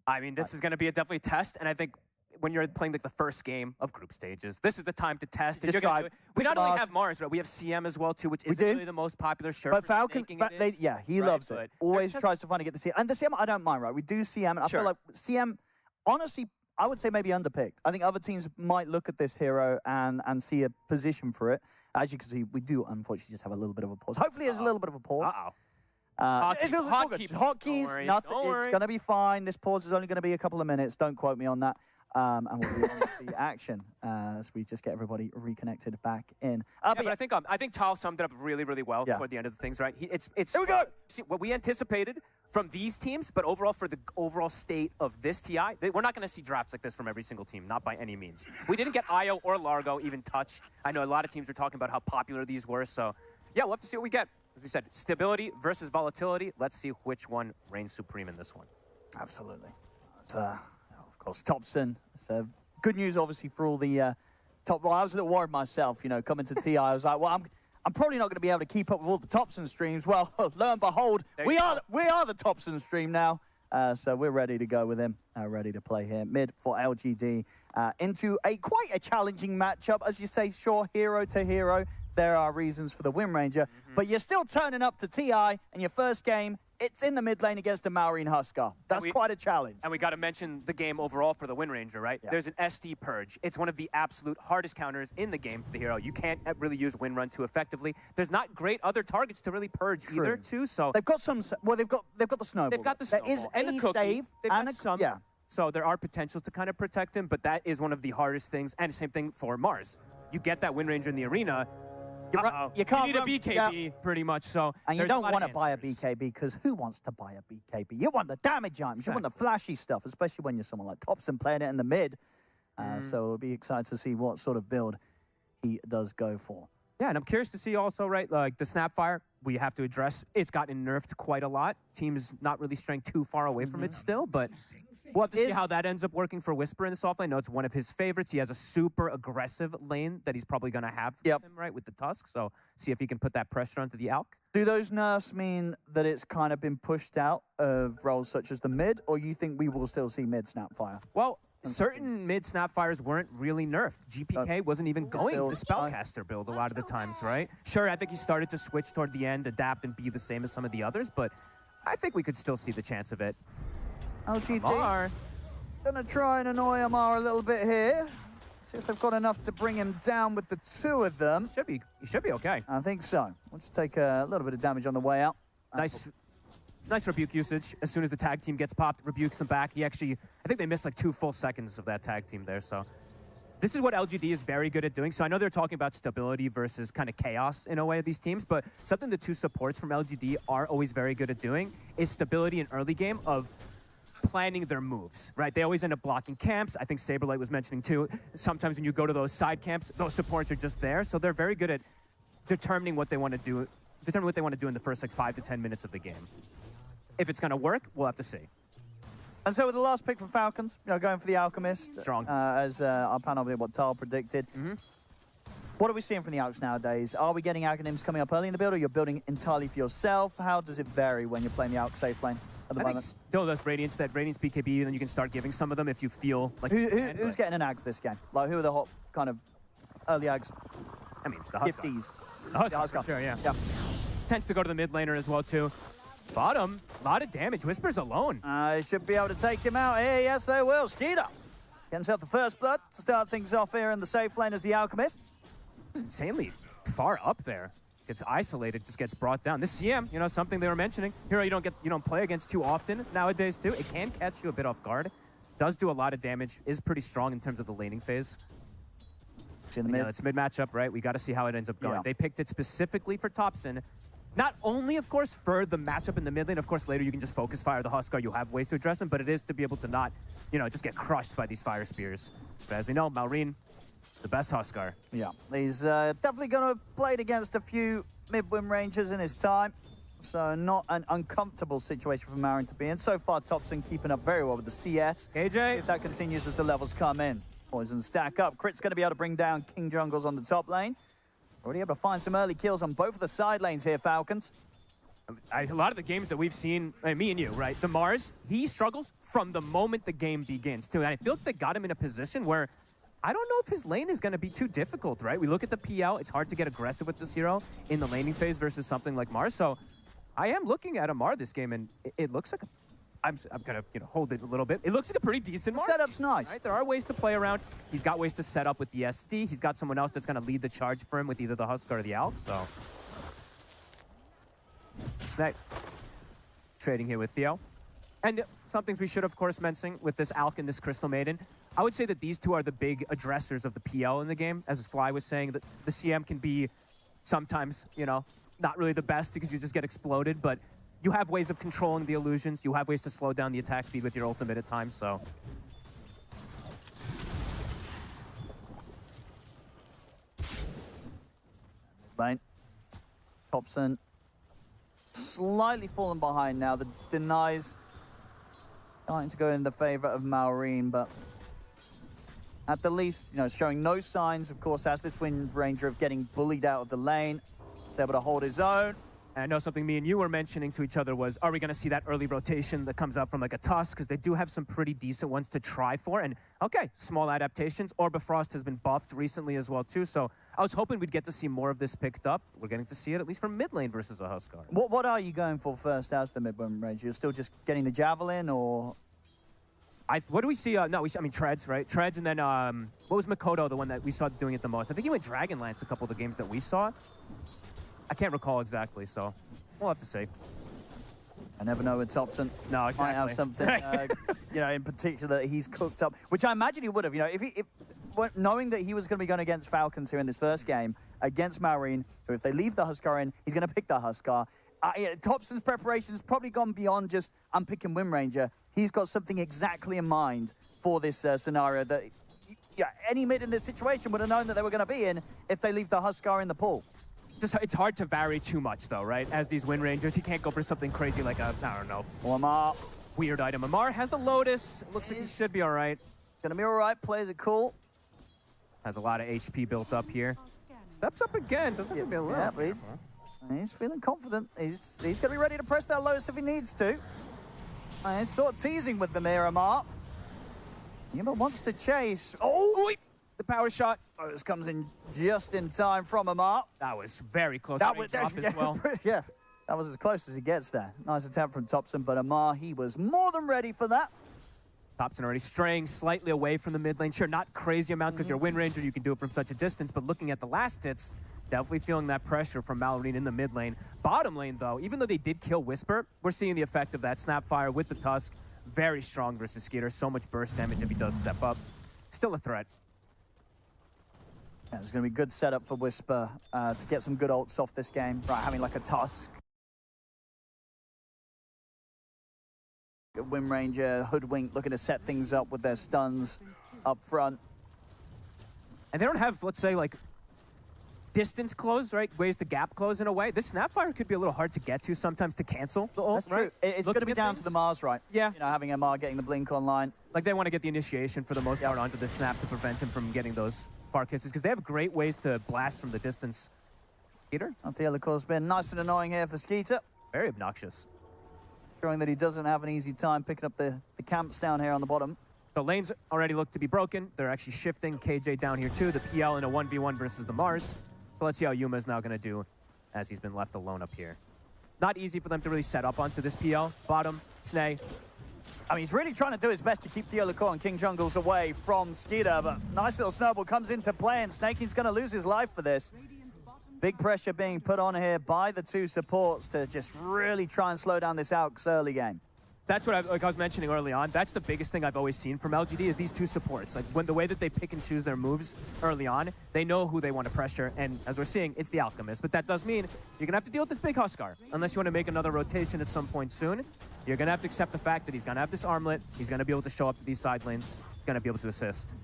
Speaker 7: I mean, this is going to be a definitely test, and I think when you're playing like the first game of group stages, this is the time to test.
Speaker 6: Just
Speaker 7: You're gonna do it. We
Speaker 6: pick
Speaker 7: not only
Speaker 6: Mars.
Speaker 7: have Mars, right? We have CM as well too, which isn't
Speaker 6: do.
Speaker 7: really the most popular. Sure,
Speaker 6: But
Speaker 7: for
Speaker 6: Falcon,
Speaker 7: snaking it is,
Speaker 6: yeah, he
Speaker 7: right,
Speaker 6: loves it.
Speaker 7: but
Speaker 6: Always
Speaker 7: there's
Speaker 6: tries to find to get the CM. And the CM, I don't mind, right? We do CM, and I
Speaker 7: Sure.
Speaker 6: feel like CM, honestly, I would say maybe underpicked. I think other teams might look at this hero and see a position for it. As you can see, we do unfortunately just have a little bit of a pause. Hopefully, there's a little bit of a pause. It feels all good. Hotkeys,
Speaker 7: Don't worry,
Speaker 6: nothing.
Speaker 7: don't
Speaker 6: It's
Speaker 7: worry.
Speaker 6: going to be fine. This pause is only going to be a couple of minutes. Don't quote me on that. And we'll be on with the action as we just get everybody reconnected back in.
Speaker 7: Yeah, but I think Tal summed it up really, really well
Speaker 6: Yeah.
Speaker 7: toward the end of the things, right? It's
Speaker 6: Here we go.
Speaker 7: see, what we anticipated from these teams, but overall for the overall state of this TI, we're not going to see drafts like this from every single team, not by any means. We didn't get IO or Largo even touched. I know a lot of teams are talking about how popular these were, so yeah, we'll have to see what we get. As we said, stability versus volatility. Let's see which one reigns supreme in this one.
Speaker 6: Absolutely. It's, of course, Topson. It's good news, obviously, for all the top. Well, I was a little worried myself, you know, coming to TI. I was like, well, I'm probably not going to be able to keep up with all the Topson streams. Well, lo and behold, we are the Topson stream now. So we're ready to go with him, ready to play here. Mid for LGD into quite a challenging matchup. As you say, sure, hero to hero. There are reasons for the Wind Ranger, but you're still turning up to TI, and your first game, it's in the mid lane against a Marine Huskar. That's quite a challenge.
Speaker 7: And we got to mention the game overall for the Wind Ranger, right?
Speaker 6: Yeah.
Speaker 7: There's an SD purge. It's one of the absolute hardest counters in the game to the hero. You can't really use Wind Run too effectively. There's not great other targets to really purge either, too. So
Speaker 6: They've got some. Well, they've got the snowball.
Speaker 7: they've got the snowball
Speaker 6: There is
Speaker 7: and
Speaker 6: a
Speaker 7: the cookie.
Speaker 6: save
Speaker 7: They've
Speaker 6: and
Speaker 7: got some.
Speaker 6: yeah.
Speaker 7: So there are potentials to kind of protect him, but that is one of the hardest things. And the same thing for Mars. You get that Wind Ranger in the arena.
Speaker 6: You can't
Speaker 7: need a
Speaker 6: run-
Speaker 7: BKB pretty much. So
Speaker 6: And you
Speaker 7: there's a
Speaker 6: don't
Speaker 7: lot
Speaker 6: want
Speaker 7: of
Speaker 6: to buy a
Speaker 7: answers.
Speaker 6: BKB because who wants to buy a BKB? You want the damage items. You want the flashy stuff, especially when you're someone like Topson playing it in the mid. So it'll be exciting to see what sort of build he does go for.
Speaker 7: Yeah, and I'm curious to see also, right, like the Snapfire, we have to address, it's gotten nerfed quite a lot. Teams not really straying too far away from it still, but we'll have to see how that ends up working for Whisper in the soft lane. I know it's one of his favorites. He has a super aggressive lane that he's probably going to have with him, right, with the Tusk. So see if he can put that pressure onto the Alk.
Speaker 6: Do those nerfs mean that it's kind of been pushed out of roles such as the mid, or you think we will still see mid Snapfire?
Speaker 7: Well, certain mid Snapfires weren't really nerfed. GPK wasn't even going the Spellcaster build a lot of the times, right? Sure, I think he started to switch toward the end, adapt, and be the same as some of the others, but I think we could still see the chance of it.
Speaker 6: LGD
Speaker 7: Amar.
Speaker 6: gonna try and annoy Amar a little bit here. See if they've got enough to bring him down with the two of them.
Speaker 7: He should be okay.
Speaker 6: I think so. We'll just take a little bit of damage on the way out.
Speaker 7: Nice rebuke usage. As soon as the tag team gets popped, rebukes them back. He actually, I think they missed like 2 full seconds of that tag team there. So this is what LGD is very good at doing. So I know they're talking about stability versus kind of chaos in a way of these teams, but something the two supports from LGD are always very good at doing is stability in early game of planning their moves, right? They always end up blocking camps. I think Saberlight was mentioning too, sometimes when you go to those side camps, those supports are just there. So they're very good at determining what they want to do, in the first like 5 to 10 minutes of the game. If it's going to work, we'll have to see.
Speaker 6: And so with the last pick from Falcons, you know, going for the Alchemist.
Speaker 7: Strong.
Speaker 6: As our panel did what Tal predicted. What are we seeing from the Alcs nowadays? Are we getting Aghanims coming up early in the build, or you're building entirely for yourself? How does it vary when you're playing the Alc safe lane at the
Speaker 7: I think
Speaker 6: moment?
Speaker 7: still that Radiance BKB, and then you can start giving some of them if you feel like you can,
Speaker 6: Who's
Speaker 7: but-
Speaker 6: getting an Aghs this game? Like, who are the hot kind of early Aghs
Speaker 7: I mean, the Huskar.
Speaker 6: gifties?
Speaker 7: The Huskar,
Speaker 6: Huskar.
Speaker 7: for sure, yeah. Tends to go to the mid laner as well, too. Bottom, a lot of damage. Whisper's alone.
Speaker 6: They should be able to take him out here. Yes, they will. Skeeter getting himself the first blood to start things off here in the safe lane as the Alchemist.
Speaker 7: Insanely far up there. Gets isolated, just gets brought down. This CM, you know, something they were mentioning. Hero you don't play against too often nowadays, too. It can catch you a bit off guard. Does do a lot of damage. Is pretty strong in terms of the laning phase.
Speaker 6: See in the mid.
Speaker 7: It's mid matchup, right? We got to see how it ends up going.
Speaker 6: Yeah.
Speaker 7: They picked it specifically for Topson. Not only, of course, for the matchup in the mid lane. Of course, later you can just focus fire the Huskar. You have ways to address him, but it is to be able to not, you know, just get crushed by these fire spears. But as we know, Malrine, the best Huskar.
Speaker 6: Yeah, he's definitely going to have played against a few mid-win rangers in his time. So not an uncomfortable situation for Marin to be in. So far, Topson keeping up very well with the CS.
Speaker 7: KJ.
Speaker 6: If that continues as the levels come in. Poison stack up. Crit's going to be able to bring down King Jungles on the top lane. Already able to find some early kills on both of the side lanes here, Falcons.
Speaker 7: A lot of the games that we've seen, me and you, right? The Mars, he struggles from the moment the game begins, too. And I feel like they got him in a position where I don't know if his lane is going to be too difficult, right? We look at the PL, it's hard to get aggressive with this hero in the laning phase versus something like Mars. So I am looking at Amar this game, and it looks like I'm going to hold it a little bit. It looks like a pretty decent Mars
Speaker 6: Setup's
Speaker 7: game,
Speaker 6: nice.
Speaker 7: Right? There are ways to play around. He's got ways to set up with the SD. He's got someone else that's going to lead the charge for him with either the Huskar or the Alk. So Snake trading here with Theo. And some things we should, of course, mention with this Alk and this Crystal Maiden. I would say that these two are the big addressers of the PL in the game. As Fly was saying, that the CM can be sometimes, you know, not really the best because you just get exploded, but you have ways of controlling the illusions. You have ways to slow down the attack speed with your ultimate at times, so.
Speaker 6: Lane. Topson slightly fallen behind now. The denies starting to go in the favor of Maureen, but at the least, you know, showing no signs, of course, as this Wind Ranger of getting bullied out of the lane. He's able to hold his own.
Speaker 7: And I know something me and you were mentioning to each other was, are we going to see that early rotation that comes out from like a Tusk? Because they do have some pretty decent ones to try for. And okay, small adaptations. Orb of Frost has been buffed recently as well too. So I was hoping we'd get to see more of this picked up. We're getting to see it at least from mid lane versus a Huskar.
Speaker 6: What are you going for first as the mid-wind Ranger? You're still just getting the Javelin, or?
Speaker 7: What do we see? I mean, Treads, right? Treads, and then what was Makoto, the one that we saw doing it the most? I think he went Dragonlance a couple of the games that we saw. I can't recall exactly, so we'll have to see.
Speaker 6: I never know with Topson.
Speaker 7: No, exactly.
Speaker 6: Might have something, you know, in particular that he's cooked up, which I imagine he would have. You know, if knowing that he was going to be going against Falcons here in this first game against Maureen, who if they leave the Huskar in, he's going to pick the Huskar. Topson's preparation has probably gone beyond just I'm picking Wind Ranger. He's got something exactly in mind for this scenario that any mid in this situation would have known that they were going to be in if they leave the Huskar in the pool.
Speaker 7: It's hard to vary too much, though, right? As these Wind Rangers, you can't go for something crazy like a, I don't know,
Speaker 6: Amar.
Speaker 7: Weird item. Amar has the Lotus. Looks like he should be all right.
Speaker 6: Gonna be all right. Plays it cool.
Speaker 7: Has a lot of HP built up here. Steps up again. Doesn't have to be a little.
Speaker 6: Yeah, but he's feeling confident. He's gonna be ready to press that Lotus if he needs to. He's sort of teasing with the mirror, Amar. Yuma wants to chase. Oh!
Speaker 7: The power shot.
Speaker 6: Oh, this comes in just in time from Amar.
Speaker 7: That was very close.
Speaker 6: That was
Speaker 7: drop as well.
Speaker 6: Yeah, that was as close as he gets there. Nice attempt from Topson, but Amar, he was more than ready for that.
Speaker 7: Topson already straying slightly away from the mid lane. Sure, not crazy amounts because you're a Wind Ranger, you can do it from such a distance, but looking at the last hits, definitely feeling that pressure from Maureen in the mid lane. Bottom lane, though, even though they did kill Whisper, we're seeing the effect of that Snapfire with the Tusk. Very strong versus Skeeter. So much burst damage if he does step up. Still a threat.
Speaker 6: Yeah, there's going to be good setup for Whisper to get some good ults off this game. Right, having like a Tusk. Wind Ranger, Hoodwink looking to set things up with their stuns up front.
Speaker 7: And they don't have, let's say, like, distance close, right? Ways to gap close in a way. This Snapfire could be a little hard to get to sometimes to cancel the ult,
Speaker 6: That's
Speaker 7: right?
Speaker 6: true. It's going to be down to the Mars, right?
Speaker 7: Yeah.
Speaker 6: You know, having Amar getting the blink online.
Speaker 7: Like, they want to get the initiation for the most part onto the Snap to prevent him from getting those far kisses, because they have great ways to blast from the distance. Skeeter?
Speaker 6: The course been nice and annoying here for Skeeter.
Speaker 7: Very obnoxious.
Speaker 6: Showing that he doesn't have an easy time picking up the camps down here on the bottom.
Speaker 7: The lanes already look to be broken. They're actually shifting KJ down here too. The PL in a 1v1 versus the Mars. So let's see how Yuma is now going to do as he's been left alone up here. Not easy for them to really set up onto this PL. Bottom, Snay.
Speaker 6: I mean, he's really trying to do his best to keep Theo LaCour and King Jungles away from Skeeter, but nice little snowball comes into play, and Snaking's going to lose his life for this. Big pressure being put on here by the two supports to just really try and slow down this Alks early game.
Speaker 7: That's what I was mentioning early on. That's the biggest thing I've always seen from LGD is these two supports. Like, when the way that they pick and choose their moves early on, they know who they want to pressure, and as we're seeing, it's the Alchemist. But that does mean you're going to have to deal with this big Huskar. Unless you want to make another rotation at some point soon, you're going to have to accept the fact that he's going to have this armlet, he's going to be able to show up to these side lanes, he's going to be able to assist.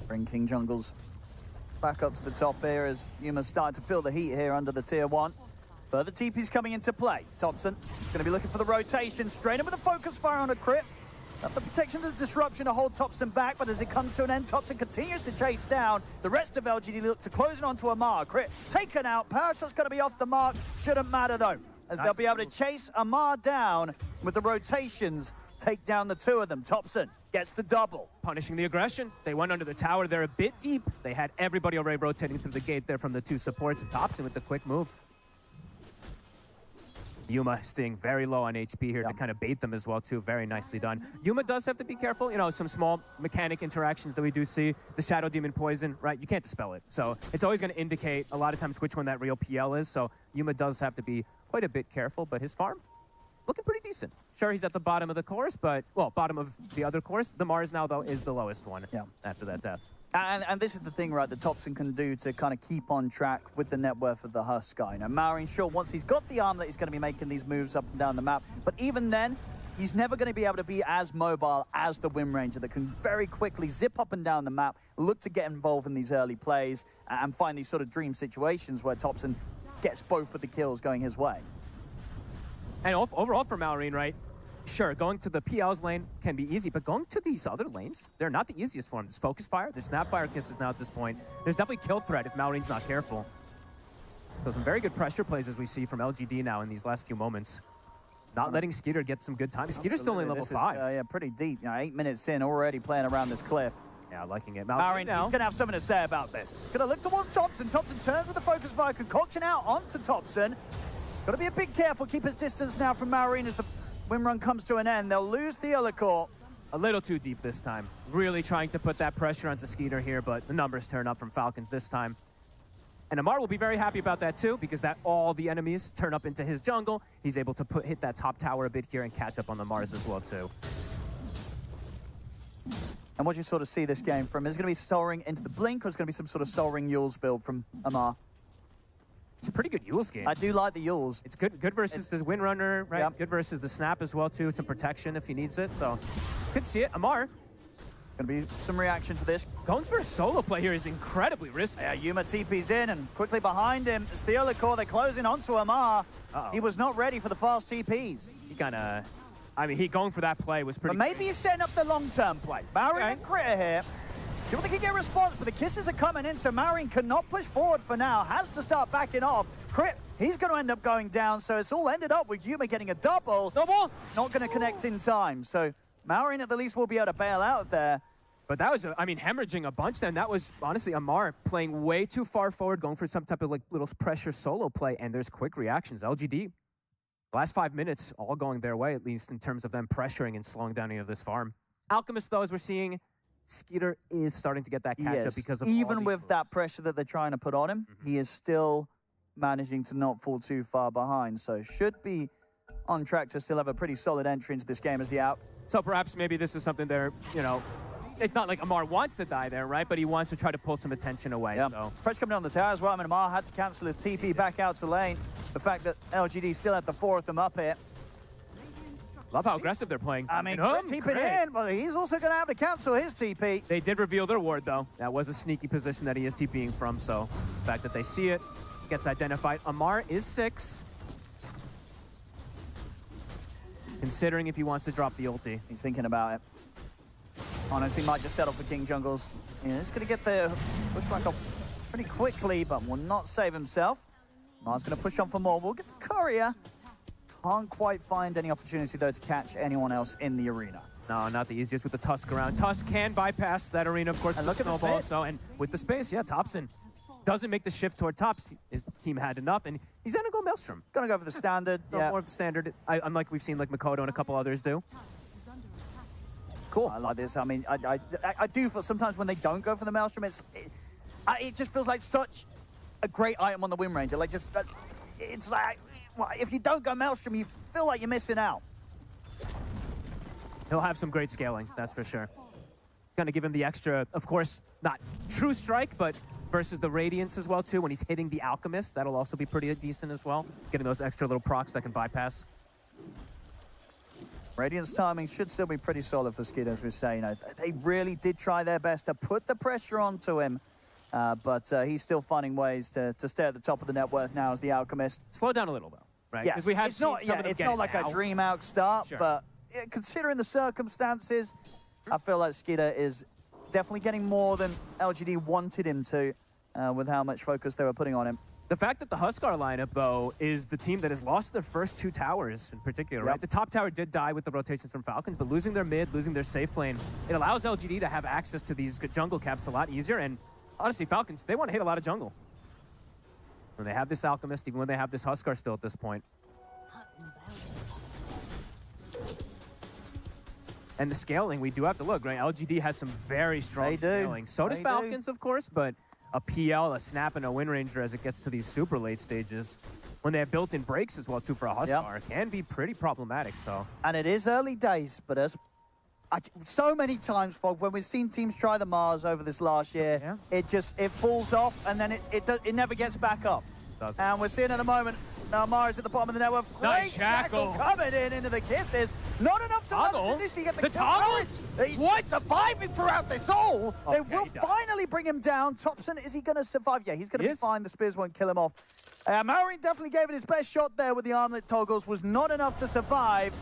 Speaker 6: Bring King Jungles back up to the top here as Yuma's starting to feel the heat here under the tier 1. Further TP's coming into play. Topson is going to be looking for the rotation. Straight in with a focus fire on a crit. The protection of the disruption to hold Topson back, but as it comes to an end, Topson continues to chase down. The rest of LGD look to close it onto Amar. Crit taken out. Power shot's going to be off the mark. Shouldn't matter, though, as they'll be able to chase Amar down with the rotations. Take down the two of them. Topson gets the double.
Speaker 7: Punishing the aggression. They went under the tower. They're a bit deep. They had everybody already rotating through the gate there from the two supports, and Topson with the quick move. Yuma staying very low on HP here to kind of bait them as well, too. Very nicely done. Yuma does have to be careful. You know, some small mechanic interactions that we do see. The Shadow Demon Poison, right? You can't dispel it. So it's always going to indicate a lot of times which one that real PL is. So Yuma does have to be quite a bit careful, but his farm looking pretty decent. Sure, he's at the bottom of the course, but, well, bottom of the other course. The Mars now, though, is the lowest one after that death.
Speaker 6: And this is the thing, right, that Topson can do to kind of keep on track with the net worth of the Husk guy. Now, Marin, sure, once he's got the arm that he's going to be making these moves up and down the map, but even then, he's never going to be able to be as mobile as the Wind Ranger that can very quickly zip up and down the map, look to get involved in these early plays, and find these sort of dream situations where Topson gets both of the kills going his way.
Speaker 7: And overall for Malrine, right, sure, going to the PL's lane can be easy, but going to these other lanes, they're not the easiest for him. There's Focus Fire, there's Snapfire Kisses now at this point. There's definitely kill threat if Malrine's not careful. So some very good pressure plays as we see from LGD now in these last few moments. Not letting Skeeter get some good time. Skeeter's still only level 5.
Speaker 6: Yeah, pretty deep. You know, 8 minutes in, already playing around this cliff.
Speaker 7: Yeah, liking it.
Speaker 6: Marin,
Speaker 7: now,
Speaker 6: he's going to have something to say about this. He's going to look towards Topson. Topson turns with the Focus Fire concoction out onto Topson. Got to be a bit careful, keep his distance now from Marin as the win run comes to an end. They'll lose the Theolicore.
Speaker 7: a little too deep this time. Really trying to put that pressure onto Skeeter here, but the numbers turn up from Falcons this time. And Amar will be very happy about that too, because that all the enemies turn up into his jungle. He's able to hit that top tower a bit here and catch up on the Mars as well too.
Speaker 6: And what do you sort of see this game from? Is it going to be Soul Ring into the Blink, or is it going to be some sort of Soul Ring Yules build from Amar?
Speaker 7: It's a pretty good Yules game.
Speaker 6: I do like the Yules.
Speaker 7: It's good versus the Windrunner, right?
Speaker 6: Yep.
Speaker 7: Good versus the Snap as well too. Some protection if he needs it. So could see it. Amar
Speaker 6: Going to be some reaction to this.
Speaker 7: going for a solo play here is incredibly risky.
Speaker 6: Yeah, Yuma TP's in, and quickly behind him, it's the Theolicore. They're closing onto Amar. He was not ready for the fast TPs.
Speaker 7: He kind of, I mean, he going for that play was pretty.
Speaker 6: But maybe he's setting up the long-term play. Marin and Critter here. See what they can get a response, but the kisses are coming in, so Marin cannot push forward for now. Has to start backing off. Crit, he's going to end up going down, so it's all ended up with Yuma getting a double.
Speaker 7: Double.
Speaker 6: Not going to connect in time, so Marin at the least will be able to bail out there.
Speaker 7: But that was, I mean, hemorrhaging a bunch then. That was, honestly, Amar playing way too far forward, going for some type of, like, little pressure solo play, and there's quick reactions. LGD, last 5 minutes, all going their way, at least in terms of them pressuring and slowing down any of this farm. Alchemist, though, as we're seeing, Skeeter is starting to get that catch-up because of
Speaker 6: even
Speaker 7: all
Speaker 6: with
Speaker 7: these
Speaker 6: that
Speaker 7: moves.
Speaker 6: pressure that they're trying to put on him, he is still managing to not fall too far behind, so should be on track to still have a pretty solid entry into this game as the out.
Speaker 7: So perhaps maybe this is something they're, you know, it's not like Amar wants to die there, right? But he wants to try to pull some attention away.
Speaker 6: Yeah.
Speaker 7: So
Speaker 6: Pressure coming on the tower as well. I mean, Amar had to cancel his TP back out to lane. The fact that LGD still had the four of them up here.
Speaker 7: love how aggressive they're playing.
Speaker 6: I mean,
Speaker 7: And,
Speaker 6: TP
Speaker 7: great.
Speaker 6: in, but he's also going to have to cancel his TP.
Speaker 7: They did reveal their ward, though. That was a sneaky position that he is TPing from, so the fact that they see it gets identified. Amar is 6. Considering if he wants to drop the ulti.
Speaker 6: He's thinking about it. Honestly, might just settle for King Jungles. Yeah, he's going to get the pushback off pretty quickly, but will not save himself. Mar's going to push on for more. We'll get the courier. Can't quite find any opportunity, though, to catch anyone else in the arena.
Speaker 7: No, not the easiest with the Tusk around. Tusk can bypass that arena, of course,
Speaker 6: And
Speaker 7: with the
Speaker 6: look at the
Speaker 7: snowball.
Speaker 6: space.
Speaker 7: So, and with the space, yeah, Topson doesn't make the shift toward tops. His team had enough, and he's going to go Maelstrom.
Speaker 6: Going to go for the standard.
Speaker 7: So
Speaker 6: Yeah,
Speaker 7: more of the standard, unlike we've seen like Makoto and a couple others do. Cool.
Speaker 6: I like this. I mean, I do feel sometimes when they don't go for the Maelstrom, it just feels like such a great item on the Wind Ranger. Like, just, it's like, well, if you don't go Maelstrom, you feel like you're missing out.
Speaker 7: He'll have some great scaling, that's for sure. It's going to give him the extra, of course, not true strike, but versus the Radiance as well, too. When he's hitting the Alchemist, that'll also be pretty decent as well. Getting those extra little procs that can bypass.
Speaker 6: Radiant's timing should still be pretty solid for Skid, as we're saying. They really did try their best to put the pressure onto him, but he's still finding ways to stay at the top of the net worth now as the Alchemist.
Speaker 7: Slow down a little, though, right?
Speaker 6: Yes,
Speaker 7: Because we have
Speaker 6: it's
Speaker 7: seen
Speaker 6: not,
Speaker 7: some of them
Speaker 6: it's
Speaker 7: get
Speaker 6: not
Speaker 7: it
Speaker 6: like
Speaker 7: now.
Speaker 6: a dream out start,
Speaker 7: Sure.
Speaker 6: but considering the circumstances, I feel like Skeeter is definitely getting more than LGD wanted him to with how much focus they were putting on him.
Speaker 7: The fact that the Huskar lineup, though, is the team that has lost their first 2 towers in particular, right? The top tower did die with the rotations from Falcons, but losing their mid, losing their safe lane, it allows LGD to have access to these jungle caps a lot easier. And honestly, Falcons, they want to hit a lot of jungle. When they have this Alchemist, even when they have this Huskar still at this point. And the scaling, we do have to look, right? LGD has some very strong scaling. So does Falcons, of course, but a PL, a Snap, and a Wind Ranger as it gets to these super late stages, when they have built-in breaks as well, too, for a Huskar, can be pretty problematic, so.
Speaker 6: And it is early days, but as so many times, Fog, when we've seen teams try the Mars over this last year, it falls off, and then it never gets back up. And we're seeing at the moment, now Mars at the bottom of the network. Great shackle coming into the kisses. Not enough to initially get the
Speaker 7: toggles.
Speaker 6: He's surviving throughout this all. They will finally bring him down. Topson, is he going to survive? Yeah, he's going to be fine. The spears won't kill him off. Maureen definitely gave it his best shot there with the armlet toggles. Was not enough to survive.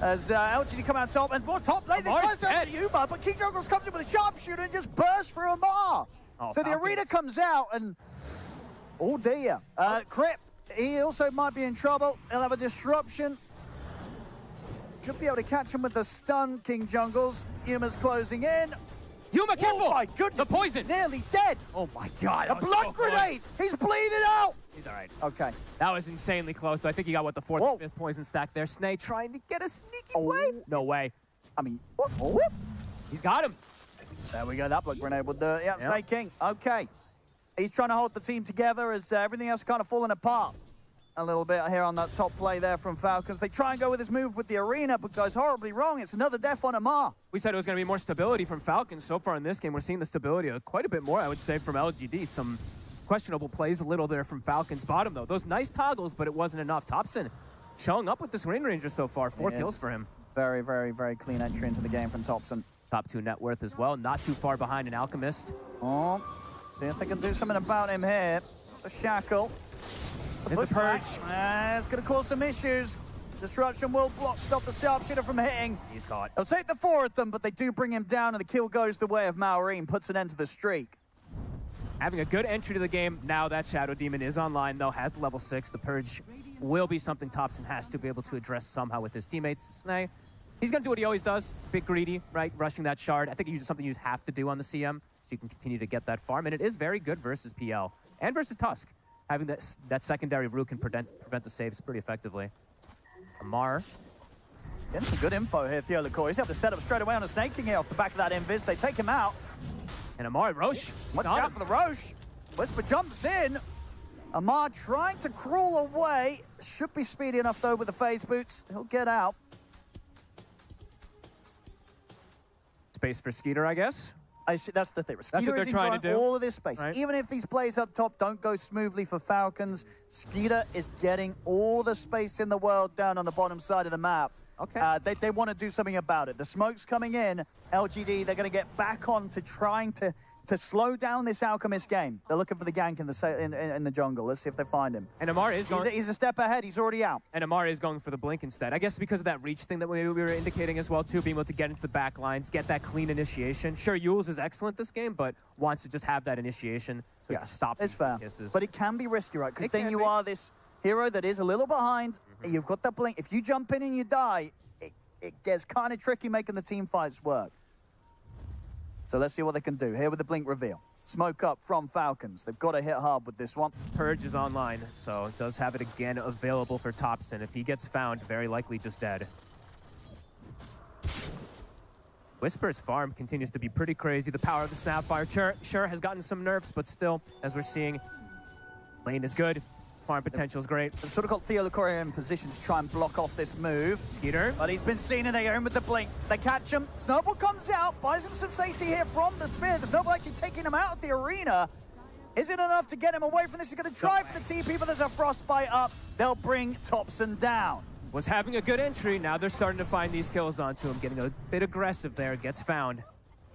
Speaker 6: As LGD come out top, and more top lane, they try to Yuma, but King Juggles comes in with a sharpshooter and just bursts through Amar. So the arena comes out, and oh dear. Crip, he also might be in trouble. He'll have a disruption. Should be able to catch him with the stun, King Jungles. Yuma's closing in.
Speaker 7: Yuma, careful!
Speaker 6: Oh my goodness,
Speaker 7: the poison!
Speaker 6: Nearly dead!
Speaker 7: Oh my god,
Speaker 6: a blood grenade! He's bleeding out!
Speaker 7: He's alright.
Speaker 6: Okay.
Speaker 7: That was insanely close, so I think he got, what, the 4th or 5th poison stack there. Snay trying to get a sneaky play. No way.
Speaker 6: I mean,
Speaker 7: he's got him.
Speaker 6: There we go, that blood grenade with the Snake King. Okay. He's trying to hold the team together as everything else kind of falling apart a little bit here on that top play there from Falcons. They try and go with this move with the arena, but goes horribly wrong. It's another death on Amar.
Speaker 7: We said it was going to be more stability from Falcons. So far in this game, we're seeing the stability quite a bit more, I would say, from LGD. Some questionable plays a little there from Falcons bottom, though. Those nice toggles, but it wasn't enough. Topson showing up with this Wind Ranger so far. 4 kills for him.
Speaker 6: Very, very, very clean entry into the game from Topson.
Speaker 7: Top 2 net worth as well. Not too far behind an Alchemist.
Speaker 6: Oh, see if they can do something about him here. The shackle.
Speaker 7: There's a purge.
Speaker 6: It's going to cause some issues. Disruption will stop the sharpshooter from hitting.
Speaker 7: He's caught.
Speaker 6: They'll take the 4 of them, but they do bring him down, and the kill goes the way of Maureen. Puts an end to the streak.
Speaker 7: Having a good entry to the game. Now that Shadow Demon is online, though, has the level 6. The purge will be something Topson has to be able to address somehow with his teammates. Snay, he's going to do what he always does. Bit greedy, right? Rushing that shard. I think it's something you have to do on the CM, so you can continue to get that farm. And it is very good versus PL and versus Tusk. Having that secondary root can prevent the saves pretty effectively. Amar.
Speaker 6: Getting some good info here, Theo Lecor. He's able to set up straight away on a Snake King here off the back of that invis. They take him out.
Speaker 7: And Amar, Roche.
Speaker 6: Watch out for the Roche. Whisper jumps in. Amar trying to crawl away. Should be speedy enough, though, with the phase boots. He'll get out.
Speaker 7: Space for Skeeter, I guess.
Speaker 6: I see, that's the thing. Skeeter
Speaker 7: they're
Speaker 6: is
Speaker 7: trying to do.
Speaker 6: All of this space.
Speaker 7: Right.
Speaker 6: Even if these plays up top don't go smoothly for Falcons, Skeeter is getting all the space in the world down on the bottom side of the map.
Speaker 7: Okay.
Speaker 6: They want to do something about it. The smoke's coming in. LGD, they're going to get back on to trying to slow down this Alchemist game. They're looking for the gank in the jungle. Let's see if they find him.
Speaker 7: And Amar is going...
Speaker 6: He's a step ahead. He's already out.
Speaker 7: And Amar is going for the blink instead. I guess because of that reach thing that we were indicating as well, too, being able to get into the back lines, get that clean initiation. Sure, Yules is excellent this game, but wants to just have that initiation so to stop
Speaker 6: it's fair.
Speaker 7: Kisses.
Speaker 6: But it can be risky, right? Because then you are this hero that is a little behind. You've got that blink. If you jump in and you die, it gets kind of tricky making the team fights work. So let's see what they can do here with the blink reveal. Smoke up from Falcons. They've got to hit hard with this one.
Speaker 7: Purge is online, so it does have it again available for Topson. If he gets found, very likely just dead. Whisper's farm continues to be pretty crazy. The power of the Snapfire sure has gotten some nerfs, but still, as we're seeing, lane is good. Farm potential is great.
Speaker 6: They've sort of got Theo Lecor in position to try and block off this move.
Speaker 7: Skeeter.
Speaker 6: But he's been seen and they go in with the blink. They catch him. Snowball comes out, buys him some safety here from the spear. The Snowball actually taking him out of the arena. Isn't enough to get him away from this. He's going to try for the TP, but there's a frostbite up. They'll bring Topson down.
Speaker 7: Was having a good entry. Now they're starting to find these kills onto him. Getting a bit aggressive there. Gets found.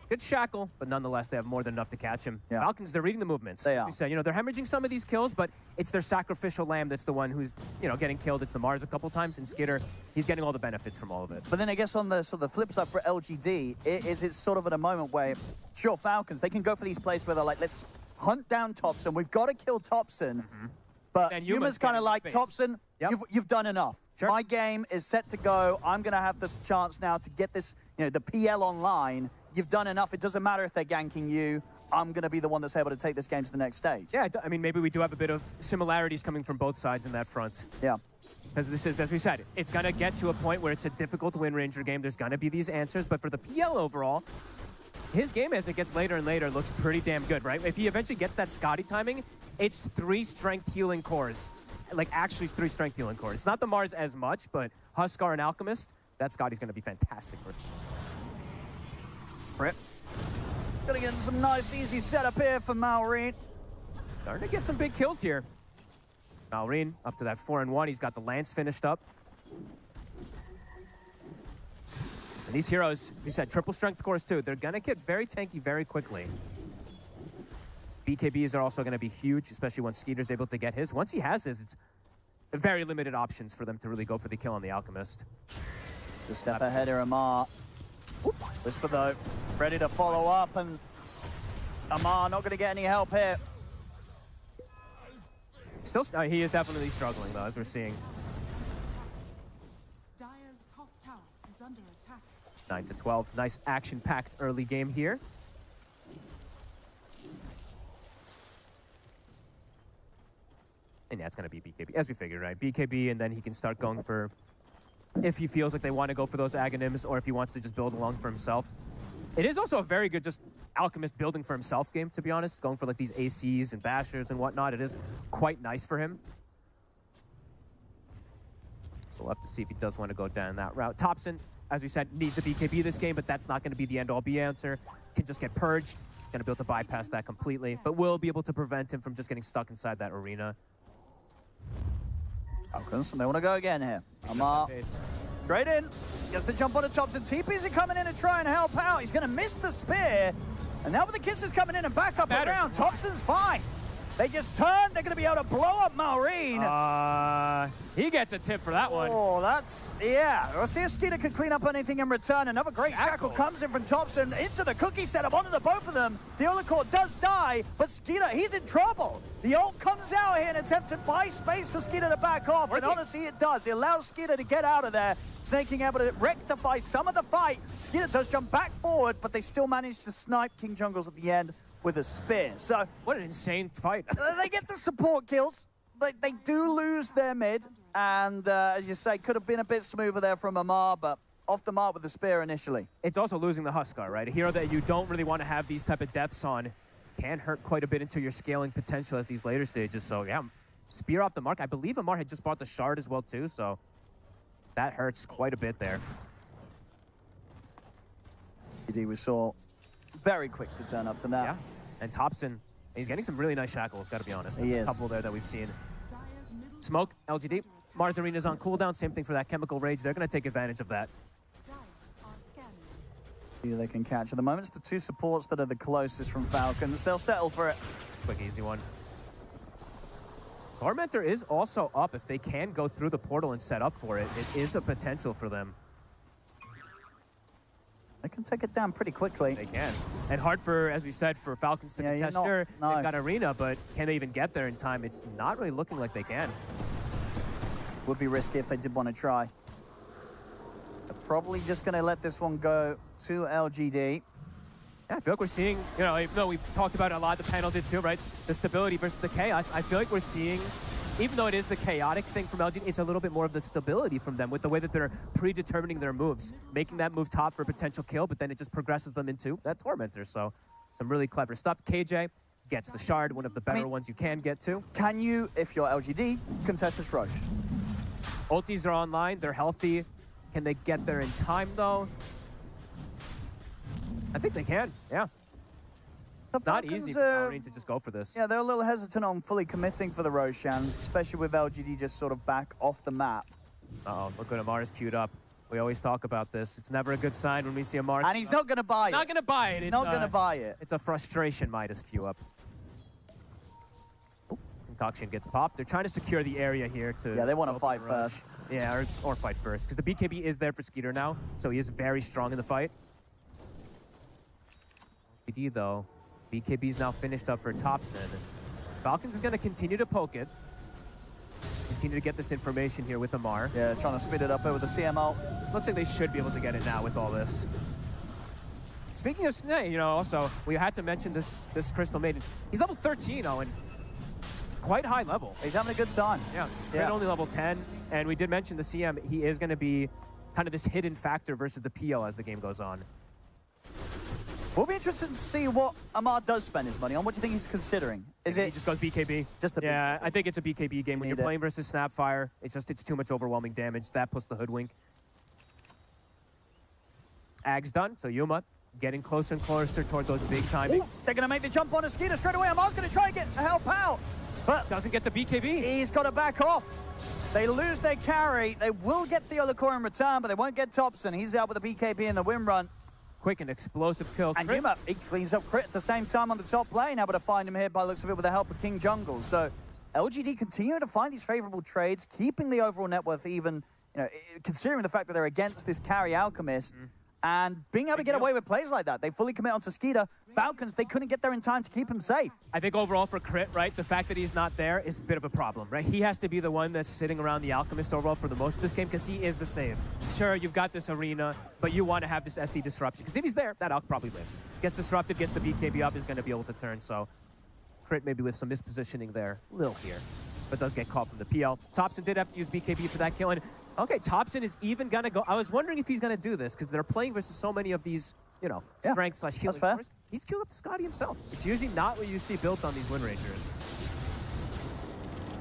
Speaker 7: Good shackle, but nonetheless, they have more than enough to catch him.
Speaker 6: Yeah.
Speaker 7: Falcons, they're reading the movements.
Speaker 6: They
Speaker 7: As
Speaker 6: are.
Speaker 7: you said, they're hemorrhaging some of these kills, but it's their sacrificial lamb that's the one who's, getting killed. It's the Mars a couple times, and Skitter, he's getting all the benefits from all of it.
Speaker 6: But then I guess on the sort of flip side for LGD, it's sort of at a moment where, sure, Falcons, they can go for these plays where they're like, let's hunt down Topson. We've got to kill Topson. But
Speaker 7: And
Speaker 6: Yuma's
Speaker 7: Yuma's
Speaker 6: kind of
Speaker 7: getting
Speaker 6: like,
Speaker 7: space.
Speaker 6: Topson,
Speaker 7: Yep.
Speaker 6: you've done enough.
Speaker 7: Sure.
Speaker 6: My game is set to go. I'm going to have the chance now to get this, the PL online. You've done enough. It doesn't matter if they're ganking you. I'm going to be the one that's able to take this game to the next stage.
Speaker 7: Yeah, I mean, maybe we do have a bit of similarities coming from both sides in that front.
Speaker 6: Yeah.
Speaker 7: Because this is, as we said, it's going to get to a point where it's a difficult win Ranger game. There's going to be these answers. But for the PL overall, his game as it gets later and later looks pretty damn good, right? If he eventually gets that Scotty timing, it's 3 strength healing cores. Like, actually, 3 strength healing cores. It's not the Mars as much, but Huskar and Alchemist, that Scotty's going to be fantastic for us.
Speaker 6: Rip. Gonna get some nice, easy setup here for Malrine.
Speaker 7: Starting to get some big kills here. Malrine up to that 4-1. He's got the Lance finished up. And these heroes, as you said, triple strength cores too. They're gonna get very tanky very quickly. BKBs are also gonna be huge, especially once Skeeter's able to get his. Once he has his, it's very limited options for them to really go for the kill on the Alchemist.
Speaker 6: Just a step ahead here, Amar. Whisper though, ready to follow up, and Amar not gonna get any help here.
Speaker 7: Still, he is definitely struggling though, as we're seeing.
Speaker 5: Dire's top tower is under attack.
Speaker 7: 9-12, nice action-packed early game here. And yeah, it's gonna be BKB, as we figured, right? BKB, and then he can start going for, if he feels like they want to go for those Aghanims, or if he wants to just build along for himself. It is also a very good just Alchemist building for himself game, to be honest. Going for like these ACs and Bashers and whatnot. It is quite nice for him. So we'll have to see if he does want to go down that route. Topson, as we said, needs a BKB this game, but that's not going to be the end-all be answer. Can just get purged. Going to be able to bypass that completely, but will be able to prevent him from just getting stuck inside that arena.
Speaker 6: Falcons, they want to go again here. Amar, straight in. Gets to jump on the Topson. TPs are coming in to try and help out. He's going to miss the spear. And now with the kisses coming in and back up around, Topson's fine. They just turn. They're going to be able to blow up Malrine.
Speaker 7: He gets a tip for that one.
Speaker 6: Oh, that's, yeah. We'll see if Skeeter can clean up anything in return. Another great shackle comes in from Topson into the cookie setup, onto the both of them. The Olacore does die, but Skeeter, he's in trouble. The ult comes out here and attempts to buy space for Skeeter to back off, and honestly it does. It allows Skeeter to get out of there. Snaking able to rectify some of the fight. Skeeter does jump back forward, but they still manage to snipe King Jungles at the end with a spear. So
Speaker 7: what an insane fight.
Speaker 6: they get the support kills. They do lose their mid, and as you say, could have been a bit smoother there from Amar, but off the mark with the spear initially.
Speaker 7: It's also losing the Huskar, right? A hero that you don't really want to have these type of deaths on. Can hurt quite a bit into your scaling potential as these later stages. So yeah, spear off the mark. I believe Amar had just bought the shard as well too, so that hurts quite a bit there.
Speaker 6: LGD we saw very quick to turn up to that.
Speaker 7: Yeah, and Topson, he's getting some really nice shackles, gotta be honest. There's a couple there that we've seen. Smoke, LGD, Mars Arena's on cooldown, same thing for that Chemical Rage. They're gonna take advantage of that.
Speaker 6: See who they can catch. At the moment, it's the 2 supports that are the closest from Falcons. They'll settle for it.
Speaker 7: Quick, easy one. Tormentor is also up. If they can go through the portal and set up for it, it is a potential for them.
Speaker 6: They can take it down pretty quickly.
Speaker 7: They can. And hard for, as we said, for Falcons to contest. Sure, they've got Arena, but can they even get there in time? It's not really looking like they can.
Speaker 6: Would be risky if they did want to try. They're probably just going to let this one go to LGD.
Speaker 7: Yeah, I feel like we're seeing, even though we talked about it a lot, the panel did too, right? The stability versus the chaos. I feel like we're seeing, even though it is the chaotic thing from LGD, it's a little bit more of the stability from them with the way that they're predetermining their moves, making that move top for a potential kill, but then it just progresses them into that Tormentor. So some really clever stuff. KJ gets the shard, one of the better ones you can get to.
Speaker 6: Can you, if you're LGD, contest this rush?
Speaker 7: Ultis are online, they're healthy. Can they get there in time though? I think they can, yeah.
Speaker 6: So
Speaker 7: Not easy for Malrine to just go for this.
Speaker 6: Yeah, they're a little hesitant on fully committing for the Roshan, especially with LGD just sort of back off the map.
Speaker 7: Uh-oh, look at Amar's queued up. We always talk about this. It's never a good sign when we see a mark.
Speaker 6: And he's not going to buy it.
Speaker 7: Not going to buy it.
Speaker 6: He's not going to buy it.
Speaker 7: It's a frustration Midas queue up. Ooh, Concoction gets popped. They're trying to secure the area here to...
Speaker 6: Yeah, they want to
Speaker 7: open
Speaker 6: fight
Speaker 7: the rush.
Speaker 6: first.
Speaker 7: Yeah, or fight first. Because the BKB is there for Skeeter now, so he is very strong in the fight. LGD, though. BKB's now finished up for Topson. Falcons is going to continue to poke it. Continue to get this information here with Amar.
Speaker 6: Yeah, trying to speed it up over the CMO.
Speaker 7: Looks like they should be able to get it now with all this. Speaking of Snake, you know, also, we had to mention this Crystal Maiden. He's level 13, Owen. Quite high level.
Speaker 6: He's having a good time.
Speaker 7: Yeah, Crit only level 10. And we did mention the CM, he is going to be kind of this hidden factor versus the PL as the game goes on.
Speaker 6: We'll be interested to see what Amar does spend his money on. What do you think he's considering? Is
Speaker 7: He
Speaker 6: it
Speaker 7: just goes BKB.
Speaker 6: just the
Speaker 7: Yeah, I think it's a BKB game. When you're
Speaker 6: Need it.
Speaker 7: playing versus Snapfire, it's too much overwhelming damage. That plus the Hoodwink. Ag's done, so Yuma getting closer and closer toward those big timings.
Speaker 6: They're going to make the jump on a Skeeter straight away. Amar's going to try and help out. But
Speaker 7: Doesn't get the BKB.
Speaker 6: he's got to back off. They lose their carry. They will get the Olakor in return, but they won't get Topson. He's out with the BKB in the win run.
Speaker 7: Quick and explosive kill.
Speaker 6: And
Speaker 7: Crit.
Speaker 6: Yuma, he cleans up Crit at the same time on the top lane. Able to find him here by the looks of it with the help of King Jungle. So LGD continue to find these favorable trades, keeping the overall net worth even, you know, considering the fact that they're against this carry Alchemist. And being able to get away with plays like that. They fully commit onto Skeeter. Falcons, they couldn't get there in time to keep him safe.
Speaker 7: I think overall for Crit, right, the fact that he's not there is a bit of a problem, right? He has to be the one that's sitting around the Alchemist overall for the most of this game because he is the save. Sure, you've got this arena, but you want to have this SD disruption because if he's there, that Alch probably lives. Gets disrupted, gets the BKB up, is going to be able to turn. So Crit maybe with some mispositioning there, little here, but does get caught from the PL. Topson did have to use BKB for that kill. And okay, Topson is even going to go. I was wondering if he's going to do this because they're playing versus so many of these, you know, strength slash healing
Speaker 6: fair.
Speaker 7: cores. He's killed up the Scotty himself. It's usually not what you see built on these Wind Rangers.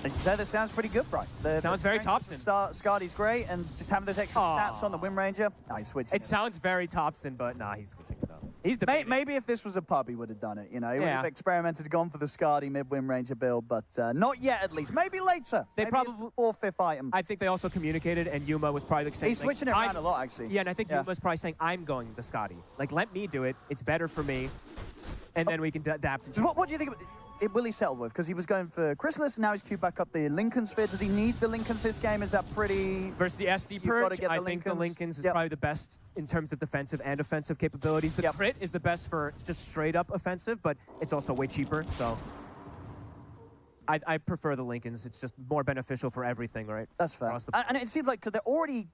Speaker 6: As you said, that sounds pretty good, Brian.
Speaker 7: Sounds very Topson.
Speaker 6: Scotty's great, and just having those extra
Speaker 7: Aw.
Speaker 6: stats on the Wind Ranger. Nah, he's switching.
Speaker 7: It sounds very Topson, but nah, he's switching it up. He's debating.
Speaker 6: Maybe if this was a pub, he would have done it. You know, he would
Speaker 7: Yeah.
Speaker 6: have experimented, gone for the Scotty mid-Wind Ranger build, but not yet, at least. Maybe later.
Speaker 7: They
Speaker 6: Maybe
Speaker 7: probably-
Speaker 6: it's 4th, 5th item.
Speaker 7: I think they also communicated, and Yuma was probably like saying...
Speaker 6: He's switching it
Speaker 7: like,
Speaker 6: around a lot, actually.
Speaker 7: Yeah, and I think Yuma's probably saying, I'm going the Scotty. Like, let me do it. It's better for me. And then we can adapt. And
Speaker 6: So what do you think of it? Will he settle with? Because he was going for Chrysalis, and now he's queued back up the Lincoln Sphere. Does he need the Lincolns this game? Is that pretty...
Speaker 7: Versus the SD
Speaker 6: You've gotta
Speaker 7: Purge,
Speaker 6: get the
Speaker 7: I think the
Speaker 6: Lincolns.
Speaker 7: Lincolns is
Speaker 6: Yep.
Speaker 7: probably the best in terms of defensive and offensive capabilities. The
Speaker 6: Yep.
Speaker 7: Crit is the best for just straight up offensive, but it's also way cheaper, so... I prefer the Lincolns. It's just more beneficial for everything, right?
Speaker 6: That's fair.
Speaker 7: Across the
Speaker 6: And it seems like because they're already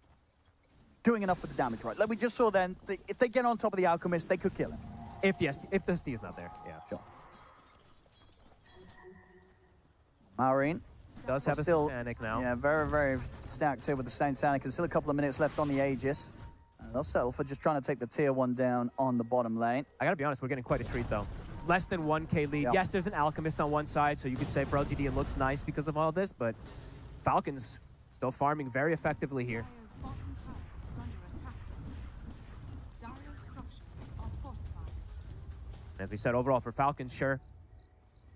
Speaker 6: doing enough with the damage, right? Like we just saw then, if they get on top of the Alchemist, they could kill him.
Speaker 7: If the SD is not there, yeah.
Speaker 6: Sure. Maureen.
Speaker 7: Does have a Satanic now.
Speaker 6: Yeah, very, very stacked here with the Satanic. There's still a couple of minutes left on the Aegis. They'll settle for just trying to take the tier 1 down on the bottom lane.
Speaker 7: I gotta be honest, we're getting quite a treat though. Less than 1K lead.
Speaker 6: Yeah.
Speaker 7: Yes, there's an Alchemist on one side, so you could say for LGD it looks nice because of all this, but Falcons still farming very effectively here.
Speaker 5: Dire's bottom tower is under attack. Dire's structures are fortified.
Speaker 7: As I said, overall for Falcons, sure,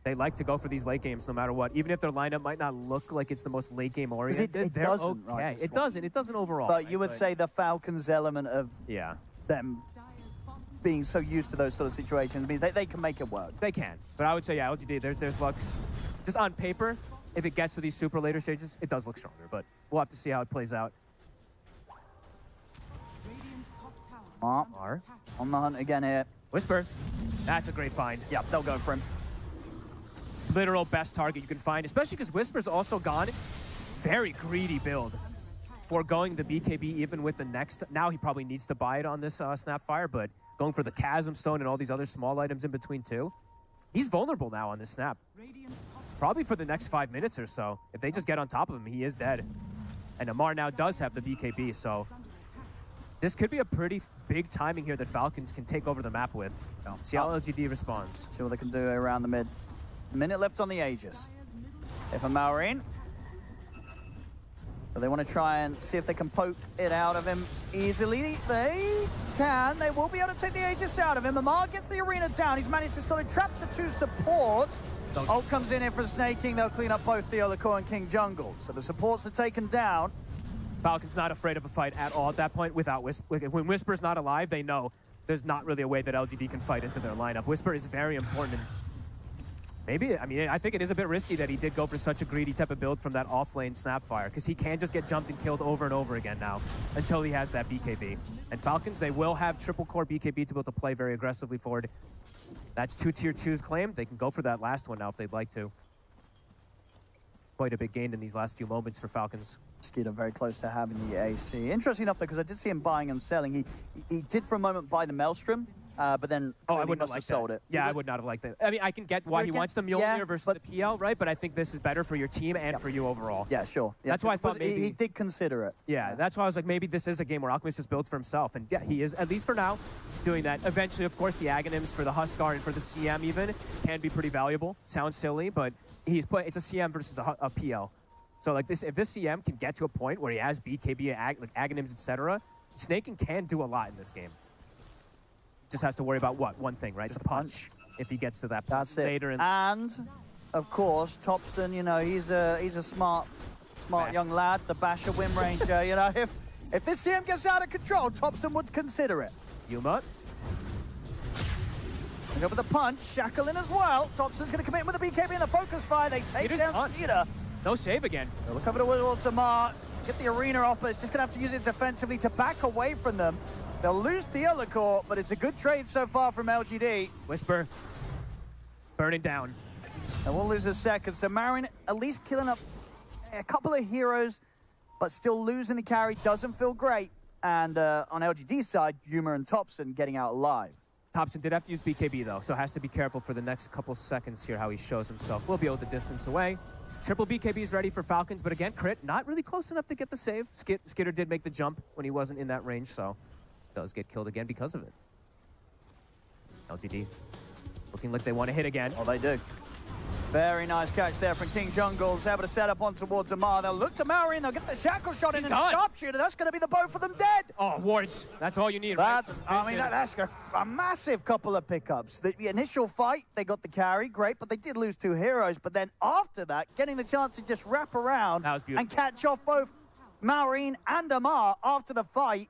Speaker 7: they like to go for these late games no matter what. Even if their lineup might not look like it's the most late game oriented,
Speaker 6: it
Speaker 7: they're
Speaker 6: doesn't,
Speaker 7: okay.
Speaker 6: right, this
Speaker 7: It
Speaker 6: one.
Speaker 7: doesn't. It doesn't overall.
Speaker 6: But
Speaker 7: right?
Speaker 6: you would say the Falcons element of
Speaker 7: yeah,
Speaker 6: them
Speaker 5: Dire's bottom
Speaker 6: being so used to those sort of situations, I mean, they can make it work.
Speaker 7: they can. But I would say, yeah, LGD, there's looks, just on paper, if it gets to these super later stages, it does look stronger. But we'll have to see how it plays out.
Speaker 5: Radiant's top tower is
Speaker 7: Are.
Speaker 5: under attack.
Speaker 6: On the hunt again here.
Speaker 7: Whisper, that's a great find.
Speaker 6: Yep, they'll go for him.
Speaker 7: Literal best target you can find, especially because Whisper's also gone. Very greedy build. Foregoing the BKB even with the next. Now he probably needs to buy it on this Snapfire, but going for the Chasm Stone and all these other small items in between too. He's vulnerable now on this Snap.
Speaker 5: Radiant's top
Speaker 7: Probably for the next 5 minutes or so. If they just get on top of him, he is dead. And Amar now does have the BKB, so
Speaker 5: under attack.
Speaker 7: this could be a pretty big timing here that Falcons can take over the map with. See how LGD responds.
Speaker 6: See what they can do around the mid. A minute left on the Aegis.
Speaker 5: Dire's middle
Speaker 6: If a Maureen. So they want to try and see if they can poke it out of him easily. They can. They will be able to take the Aegis out of him. Amar gets the arena down. He's managed to sort of trap the two supports. Ult comes in here for Snake King. They'll clean up both the Olakor and King Jungle. So the supports are taken down.
Speaker 7: Falcon's not afraid of a fight at all at that point without Whisper. When Whisper's not alive, they know there's not really a way that LGD can fight into their lineup. Whisper is very important. Maybe, I mean, I think it is a bit risky that he did go for such a greedy type of build from that off-lane Snapfire, because he can just get jumped and killed over and over again now until he has that BKB. And Falcons, they will have triple core BKB to be able to play very aggressively forward. That's 2 tier 2s claimed. They can go for that last one now if they'd like to. Quite a big gain in these last few moments for Falcons.
Speaker 6: Skeeter very close to having the AC. Interesting enough, though, because I did see him buying and selling. He did for a moment buy the Maelstrom, but then
Speaker 7: I wouldn't
Speaker 6: must
Speaker 7: have
Speaker 6: have sold it.
Speaker 7: Yeah, I would not have liked that. I mean, I can get why he wants the Mjolnir versus
Speaker 6: but-
Speaker 7: the PL, right? But I think this is better for your team and for you overall.
Speaker 6: Yeah, sure. Yeah,
Speaker 7: That's why I thought
Speaker 6: because
Speaker 7: maybe
Speaker 6: he did consider it.
Speaker 7: Yeah, that's why I was like, maybe this is a game where Alchemist is built for himself. And yeah, he is, at least for now, doing that. Eventually, of course, the Aghanims for the Huskar and for the CM even can be pretty valuable. Sounds silly, but it's a CM versus a PL. So like this, if this CM can get to a point where he has BKB, like Aghanims, etc., Snaking can do a lot in this game. Just has to worry about one thing, right? Just a punch. If he gets to that point
Speaker 6: That's it.
Speaker 7: later.
Speaker 6: And of course, Topson, you know, he's a smart young lad, the Basher Wind Ranger. You know, if this CM gets out of control, Topson would consider it.
Speaker 7: Yuma.
Speaker 6: And go with the punch, Shackle in as well. Topson's going to commit with the BKB and the focus fire. They take
Speaker 7: Skeeter's
Speaker 6: down
Speaker 7: on.
Speaker 6: Skeeter.
Speaker 7: No save again.
Speaker 6: They'll look over towards Amar, get the arena off, but it's just going to have to use it defensively to back away from them. They'll lose the Theolacor, but it's a good trade so far from LGD.
Speaker 7: Whisper. Burning down.
Speaker 6: And we'll lose a second. So Marin at least killing up a couple of heroes, but still losing the carry doesn't feel great. And on LGD's side, Yuma and Topson getting out alive.
Speaker 7: Topson did have to use BKB though, so has to be careful for the next couple seconds here how he shows himself. We'll be able to distance away. Triple BKB is ready for Falcons, but again, crit, not really close enough to get the save. Skitter did make the jump when he wasn't in that range, so does get killed again because of it. LGD looking like they want to hit again.
Speaker 6: Oh, they do. Very nice catch there from King Jungles. Able to set up on towards Amar. They'll look to Marin. They'll get the shackle shot in and
Speaker 7: gone.
Speaker 6: sharpshooter. That's going to be the both of them dead.
Speaker 7: Oh, wards. That's all you need,
Speaker 6: That's,
Speaker 7: right?
Speaker 6: I mean, that's a massive couple of pickups. The initial fight, they got the carry, great, but they did lose 2 heroes. But then after that, getting the chance to just wrap around
Speaker 7: That was beautiful.
Speaker 6: and catch off both Marin and Amar after the fight.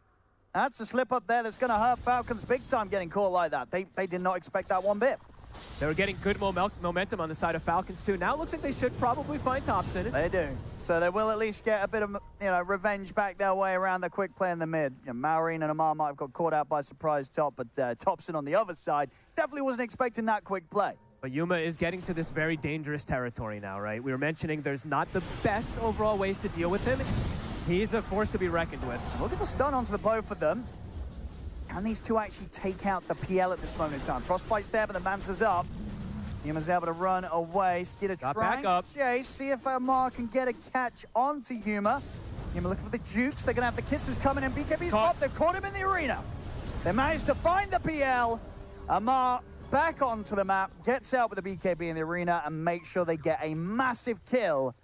Speaker 6: That's a slip up there that's going to hurt Falcons big time getting caught like that. They did not expect that one bit.
Speaker 7: They were getting good momentum on the side of Falcons too. Now it looks like they should probably find Topson.
Speaker 6: They do. So they will at least get a bit of, revenge back their way around the quick play in the mid. Maureen and Amar might have got caught out by surprise top, but Topson on the other side definitely wasn't expecting that quick play.
Speaker 7: But Yuma is getting to this very dangerous territory now, right? We were mentioning there's not the best overall ways to deal with him. He's a force to be reckoned with.
Speaker 6: Look at the stun onto the both of them. Can these two actually take out the PL at this moment in time? Frostbite's there, but the Manta's up. Yuma's able to run away. Skitter
Speaker 7: Got
Speaker 6: trying
Speaker 7: back up.
Speaker 6: to chase, see if Amar can get a catch onto Yuma. Yuma looking for the jukes. They're going to have the kisses coming in. BKB's pop. They've caught him in the arena. They managed to find the PL. Amar back onto the map, gets out with the BKB in the arena and makes sure they get a massive kill,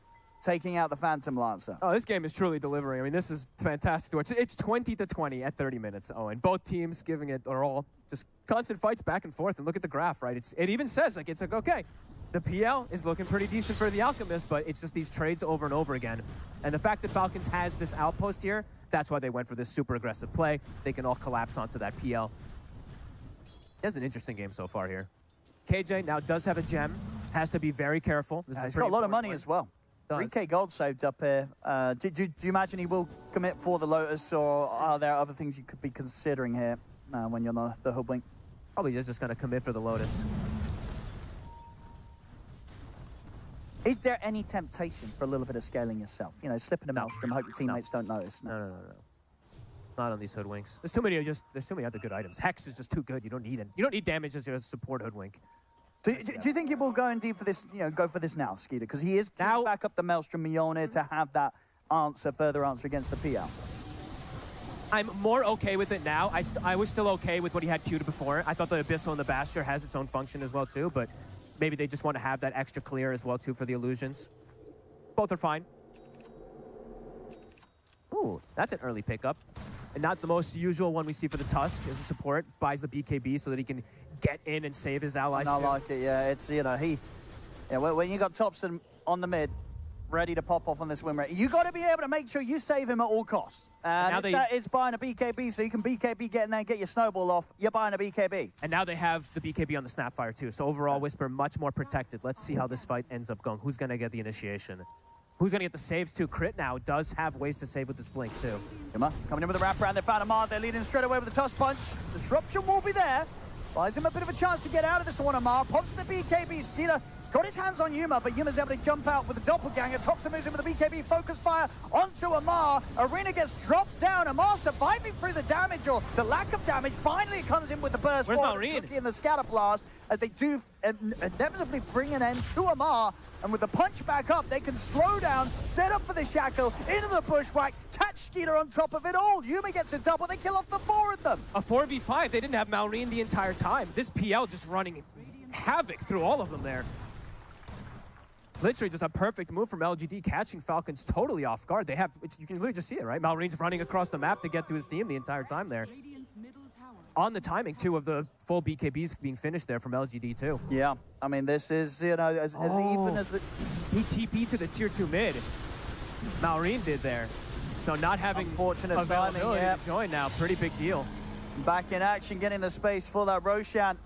Speaker 6: taking out the Phantom Lancer.
Speaker 7: Oh, this game is truly delivering. I mean, this is fantastic to watch. It's 20-20 at 30 minutes, Owen. Both teams giving it their all. Just constant fights back and forth. And look at the graph, right? It even says, it's like, okay, the PL is looking pretty decent for the Alchemist, but it's just these trades over and over again. And the fact that Falcons has this outpost here, that's why they went for this super aggressive play. They can all collapse onto that PL. It's an interesting game so far here. KJ now does have a gem. Has to be very careful. This is
Speaker 6: He's got a lot of money as well.
Speaker 7: Does.
Speaker 6: 3K gold saved up here. Do you imagine he will commit for the Lotus, or are there other things you could be considering here when you're on the hoodwink?
Speaker 7: Probably just going to commit for the Lotus.
Speaker 6: Is there any temptation for a little bit of scaling yourself? Slipping a Maelstrom, hope your teammates don't notice.
Speaker 7: No. Not on these hoodwinks. There's too many other good items. Hex is just too good. You don't need it. You don't need damage as your support hoodwink.
Speaker 6: So, do you think he will go in deep for this? Go for this now, Skeeter, because he is now back up the Maelstrom Mjolnir to have that further answer against the PL.
Speaker 7: I'm more okay with it now. I was still okay with what he had queued before. I thought the Abyssal and the Bastion has its own function as well too, but maybe they just want to have that extra clear as well too for the illusions. Both are fine. Ooh, that's an early pickup. And not the most usual one we see for the Tusk as a support. Buys the BKB so that he can get in and save his allies.
Speaker 6: I like it, yeah. It's, when you got Topson on the mid, ready to pop off on this win rate. You got to be able to make sure you save him at all costs. And if that is buying a BKB, so you can BKB get in there and get your snowball off, you're buying a BKB.
Speaker 7: And now they have the BKB on the Snapfire too. So overall, Whisper much more protected. Let's see how this fight ends up going. Who's going to get the initiation? Who's going to get the saves too? Crit now does have ways to save with this blink too.
Speaker 6: Yuma coming in with a wraparound. They found Amar. They're leading straight away with a toss punch. Disruption will be there. Buys him a bit of a chance to get out of this one, Amar. Pops the BKB. Skeeter has got his hands on Yuma, but Yuma's able to jump out with the doppelganger. Topson moves in with the BKB. Focus fire onto Amar. Arena gets dropped down. Amar surviving through the damage, or the lack of damage. Finally comes in with the burst.
Speaker 7: Where's Maureen?
Speaker 6: In the scatter blast, as they do inevitably bring an end to Amar. And with the punch back up, they can slow down, set up for the shackle, into the bushwhack, catch Skeeter on top of it all. Yuma gets a double, they kill off the 4 of them.
Speaker 7: A 4v5, they didn't have Maureen the entire time. This PL just running havoc through all of them there. Literally just a perfect move from LGD, catching Falcons totally off guard. They have, you can literally just see it, right? Maureen's running across the map to get to his team the entire time there. On the timing, too, of the full BKBs being finished there from LGD, too.
Speaker 6: Yeah, I mean, this is, you know, as even as the...
Speaker 7: He TP'd to the tier 2 mid. Maureen did there. So not having
Speaker 6: unfortunate
Speaker 7: availability
Speaker 6: timing, yeah.
Speaker 7: to join now, pretty big deal.
Speaker 6: Back in action, getting the space for that Roshan.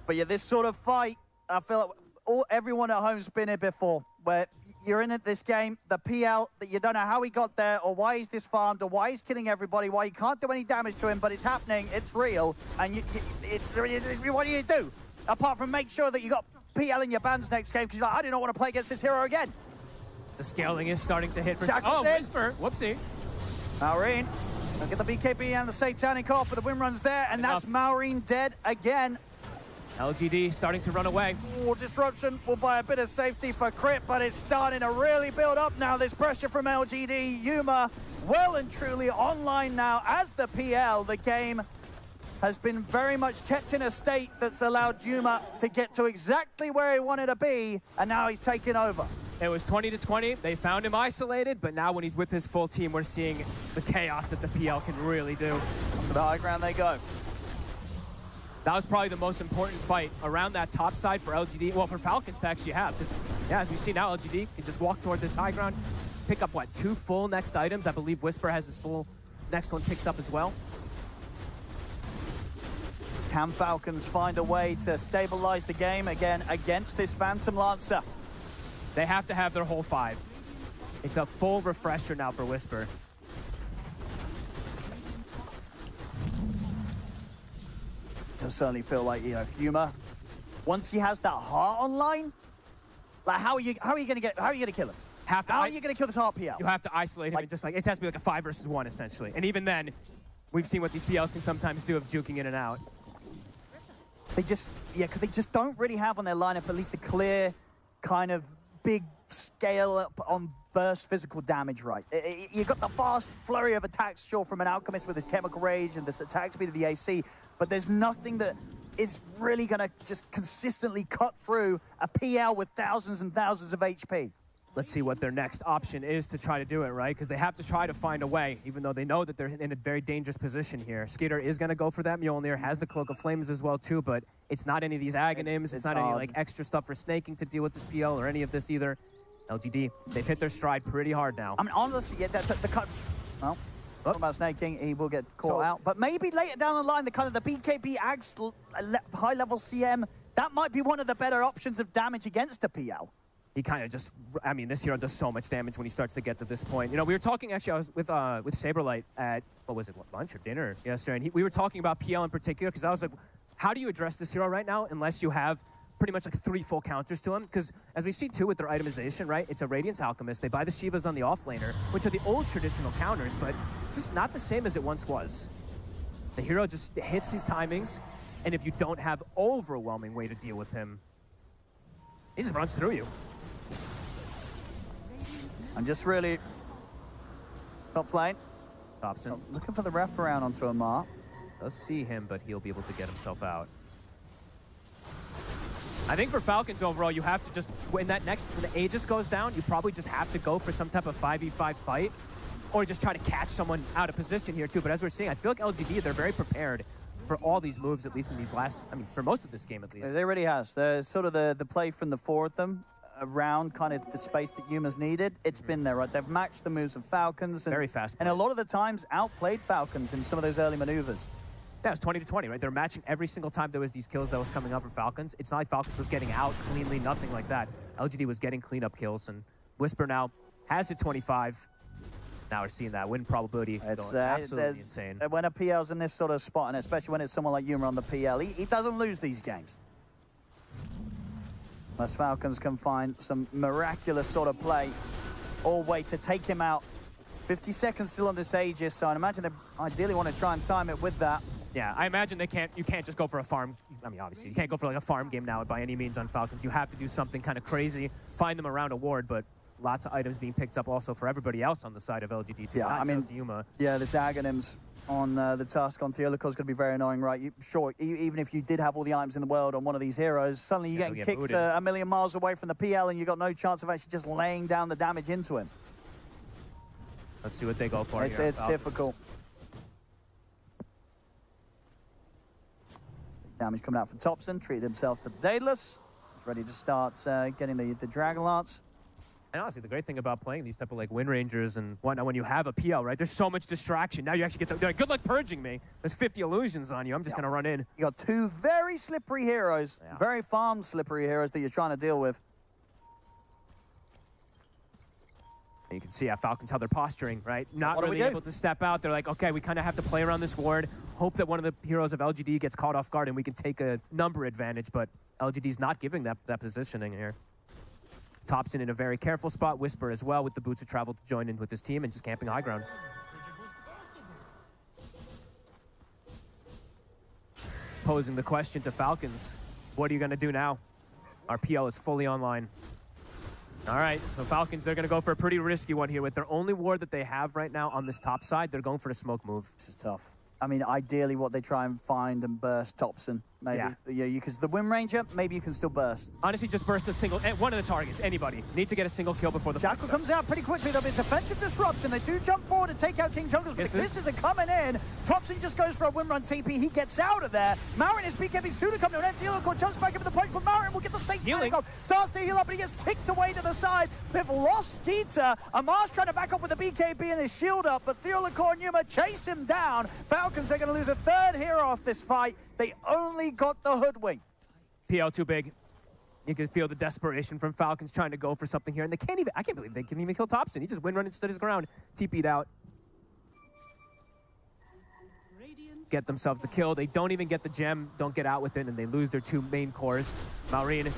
Speaker 6: But yeah, this sort of fight, I feel like everyone at home's been here before, where you're in this game, the PL, that you don't know how he got there, or why he's disfarmed, or why he's killing everybody, why you can't do any damage to him, but it's happening, it's real, and what do you do? Apart from make sure that you got PL in your bands next game, because you're like, I do not want to play against this hero again.
Speaker 7: The scaling is starting to hit for...
Speaker 6: Shackles in.
Speaker 7: Whisper, whoopsie.
Speaker 6: Maureen, get the BKB and the Satanic off, but the win run's there, and that's Maureen dead again.
Speaker 7: LGD starting to run away.
Speaker 6: Oh, disruption will buy a bit of safety for Crit, but it's starting to really build up now. There's pressure from LGD. Yuma well and truly online now as the PL. The game has been very much kept in a state that's allowed Yuma to get to exactly where he wanted to be, and now he's taking over.
Speaker 7: It was 20-20. They found him isolated, but now when he's with his full team, we're seeing the chaos that the PL can really do.
Speaker 6: Up to the high ground they go.
Speaker 7: That was probably the most important fight around that top side for LGD, well, for Falcons to actually have. Because, yeah, as we see now, LGD can just walk toward this high ground, pick up, what, 2 full next items? I believe Whisper has his full next one picked up as well.
Speaker 6: Can Falcons find a way to stabilize the game again against this Phantom Lancer?
Speaker 7: They have to have their whole 5. It's a full refresher now for Whisper.
Speaker 6: Does certainly feel like, you know, Yuma, once he has that heart online, like how are you gonna kill him? How are you gonna kill this heart PL?
Speaker 7: You have to isolate him, and just like it has to be like a 5 versus 1 essentially. And even then, we've seen what these PLs can sometimes do of juking in and out.
Speaker 6: They just, yeah, because they just don't really have on their lineup at least a clear kind of big scale up on burst physical damage, right? You got the fast flurry of attacks, sure, from an Alchemist with his Chemical Rage and this attack speed of the AC, but there's nothing that is really going to just consistently cut through a PL with thousands and thousands of HP.
Speaker 7: Let's see what their next option is to try to do it, right? Because they have to try to find a way, even though they know that they're in a very dangerous position here. Skeeter is going to go for that. Mjolnir has the Cloak of Flames as well, too, but it's not any of these Aghanims. It's not any like extra stuff for snaking to deal with this PL or any of this either. LGD, they've hit their stride pretty hard now.
Speaker 6: I mean, honestly, yeah, the cut... Well, talking about snaking, he will get caught out. But maybe later down the line, the BKB Ags high-level CM, that might be one of the better options of damage against a PL.
Speaker 7: He kind of just, I mean, this hero does so much damage when he starts to get to this point. You know, we were talking, actually, I was with Saberlight at, what was it, lunch or dinner yesterday, and we were talking about PL in particular, because I was like, how do you address this hero right now unless you have pretty much like 3 full counters to him? Because as we see, too, with their itemization, right, it's a Radiance Alchemist. They buy the Shivas on the offlaner, which are the old traditional counters, but just not the same as it once was. The hero just hits these timings, and if you don't have overwhelming way to deal with him, he just runs through you.
Speaker 6: I'm just really not playing.
Speaker 7: Topson
Speaker 6: Looking for the wraparound onto Amar.
Speaker 7: does see him, but he'll be able to get himself out. I think for Falcons overall, you have to just, when the Aegis goes down, you probably just have to go for some type of 5v5 fight, or just try to catch someone out of position here too. But as we're seeing, I feel like LGD, they're very prepared for all these moves, at least in these last, I mean, for most of this game at least.
Speaker 6: It really has. There's sort of the play from the 4 of them. around kind of the space that Yuma's needed, it's been there, right? They've matched the moves of Falcons. And,
Speaker 7: Very fast
Speaker 6: And a
Speaker 7: plays.
Speaker 6: lot of the times outplayed Falcons in some of those early maneuvers.
Speaker 7: Yeah, it's 20-20, right? They're matching every single time there was these kills that was coming up from Falcons. It's not like Falcons was getting out cleanly, nothing like that. LGD was getting cleanup kills, and Whisper now has it 25. Now we're seeing that win probability going absolutely insane.
Speaker 6: When a PL's in this sort of spot, and especially when it's someone like Yuma on the PL, he doesn't lose these games. Unless Falcons can find some miraculous sort of play or way to take him out. 50 seconds still on this Aegis, so I imagine they ideally want to try and time it with that.
Speaker 7: Yeah, I imagine you can't just go for a farm. I mean, obviously, you can't go for like a farm game now by any means on Falcons. You have to do something kind of crazy, find them around a ward, but lots of items being picked up also for everybody else on the side of LGD too, not just Yuma.
Speaker 6: Yeah, this Aghanims on the task on Theolokor is going to be very annoying, right? Even if you did have all the items in the world on one of these heroes, suddenly you're getting kicked a million miles away from the PL and you've got no chance of actually just laying down the damage into him.
Speaker 7: Let's see what they go for.
Speaker 6: It's difficult. Damage coming out from Topson, treated himself to the Daedalus. He's ready to start getting the Dragon Lance.
Speaker 7: And honestly, the great thing about playing these type of like Wind Rangers and whatnot, when you have a PL, right? There's so much distraction. Now you actually get like, good luck purging me. There's 50 illusions on you. I'm just gonna run in.
Speaker 6: You got two very slippery heroes, very farm slippery heroes that you're trying to deal with.
Speaker 7: And you can see Falcons how they're posturing, right? Not really able to step out. They're like, okay, we kind of have to play around this ward, hope that one of the heroes of LGD gets caught off guard and we can take a number advantage, but LGD's not giving that positioning here. Topson in a very careful spot, Whisper as well with the boots of travel to join in with his team and just camping high ground. Posing the question to Falcons, what are you going to do now? Our PL is fully online. All right, so Falcons, they're going to go for a pretty risky one here with their only ward that they have right now on this top side. They're going for the smoke move.
Speaker 6: This is tough. I mean, ideally what they try and find and burst Topson, maybe. Yeah, because the Wind Ranger, maybe you can still burst.
Speaker 7: Honestly, just burst a single, one of the targets, anybody. Need to get a single kill before the
Speaker 6: Jackal comes out pretty quickly. There'll be defensive disruption. They do jump forward to take out King Jungles, but Kisses are coming in. Topson just goes for a Wind Run TP. He gets out of there. Marin is BKB soon to come to an end. Theolokor jumps back into the point, but Marin will get the safe timing off. Starts to heal up, but he gets kicked away to the side. They've lost Skeeter. Amar's trying to back up with the BKB and his shield up, but Theolokor and Yuma chase him down. Falcons, they're going to lose a third hero off this fight. They only got the hoodwink.
Speaker 7: PL too big. You can feel the desperation from Falcons trying to go for something here, and they can't even, I can't believe they can even kill Topson. He just Wind Run and stood his ground, TP'd out. Get themselves the kill. They don't even get the gem, don't get out with it, and they lose their two main cores. Maureen,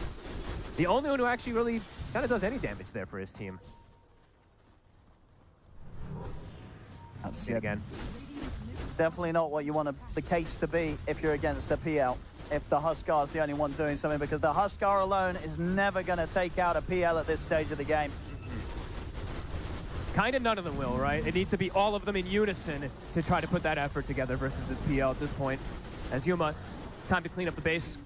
Speaker 7: the only one who actually really kind of does any damage there for his team.
Speaker 6: That's
Speaker 7: it again.
Speaker 6: Definitely not what you want the case to be if you're against the PL. If the Huskar's the only one doing something, because the Huskar alone is never going to take out a PL at this stage of the game.
Speaker 7: Kind of none of them will, right? It needs to be all of them in unison to try to put that effort together versus this PL at this point. As Yuma, time to clean up the base.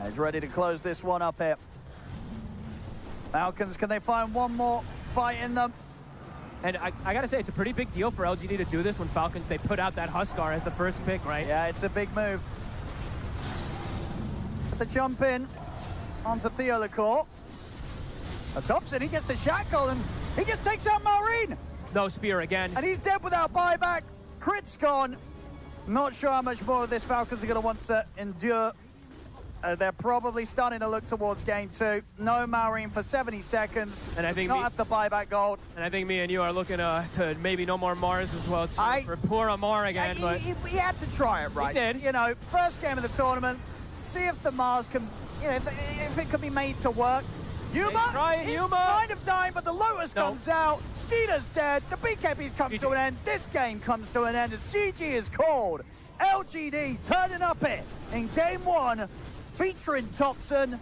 Speaker 6: He's ready to close this one up here. Falcons, can they find one more fight in them?
Speaker 7: And I gotta say, it's a pretty big deal for LGD to do this when Falcons, they put out that Huskar as the first pick, right?
Speaker 6: Yeah, it's a big move. The jump in onto Theolokor. Topson, he gets the shackle and he just takes out Maureen.
Speaker 7: No spear again.
Speaker 6: And he's dead without buyback. Crit's gone. Not sure how much more of this Falcons are going to want to endure. They're probably starting to look towards game 2. No Maureen for 70 seconds.
Speaker 7: And I think
Speaker 6: not have the buyback gold.
Speaker 7: And I think me and you are looking to maybe no more Mars as well. For poor Amar again. But
Speaker 6: he had to try it, right?
Speaker 7: He did.
Speaker 6: You know, first game of the tournament. See if the Mars can, you know, if it can be made to work. Yuma is kind of dying, but the Lotus comes out. Skeeter's dead. The BKB's come to an end. This game comes to an end. It's GG is called. LGD turning up here in game 1, featuring Topson.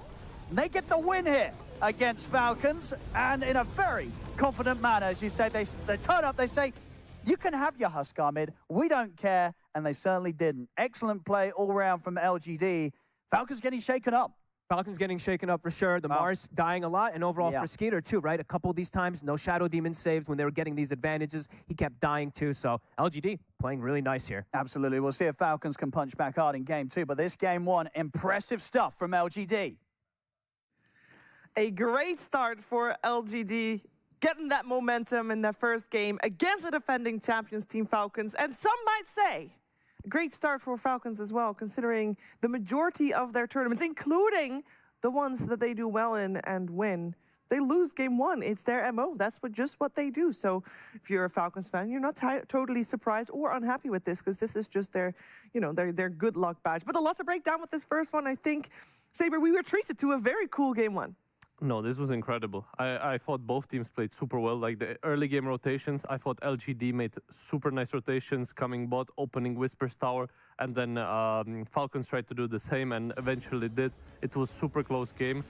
Speaker 6: They get the win here against Falcons, and in a very confident manner, as you say, they turn up, they say, you can have your Huskar mid, we don't care, and they certainly didn't. Excellent play all round from LGD. Falcons getting shaken up.
Speaker 7: Falcons getting shaken up for sure. The Mars dying a lot, and overall for Skeeter too, right? A couple of these times, no Shadow Demon saved when they were getting these advantages. He kept dying too, so LGD playing really nice here.
Speaker 6: Absolutely. We'll see if Falcons can punch back hard in game 2, but this game 1, impressive stuff from LGD.
Speaker 2: A great start for LGD, getting that momentum in their first game against the defending champions Team Falcons. And some might say, a great start for Falcons as well, considering the majority of their tournaments, including the ones that they do well in and win, they lose game one. It's their MO. That's just what they do. So if you're a Falcons fan, you're not totally surprised or unhappy with this, because this is just their, their good luck badge. But a lot to break down with this first one. I think, Saber, we were treated to a very cool game one.
Speaker 1: No, this was incredible. I thought both teams played super well. Like the early game rotations, I thought LGD made super nice rotations, coming bot, opening Whisper's tower, and then Falcons tried to do the same and eventually did. It was super close game.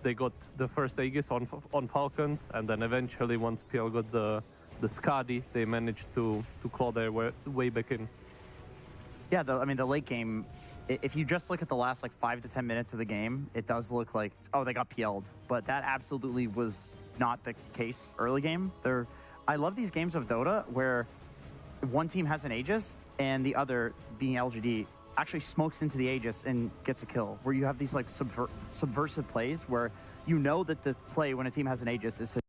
Speaker 1: They got the first Aegis on Falcons, and then eventually once PL got the Skadi, they managed to claw their way back in.
Speaker 4: Yeah, the late game, if you just look at the last like 5 to 10 minutes of the game, it does look like, oh, they got PL'd. But that absolutely was not the case early game. I love these games of Dota where one team has an Aegis and the other, being LGD, actually smokes into the Aegis and gets a kill, where you have these like subversive plays where you know that the play when a team has an Aegis is to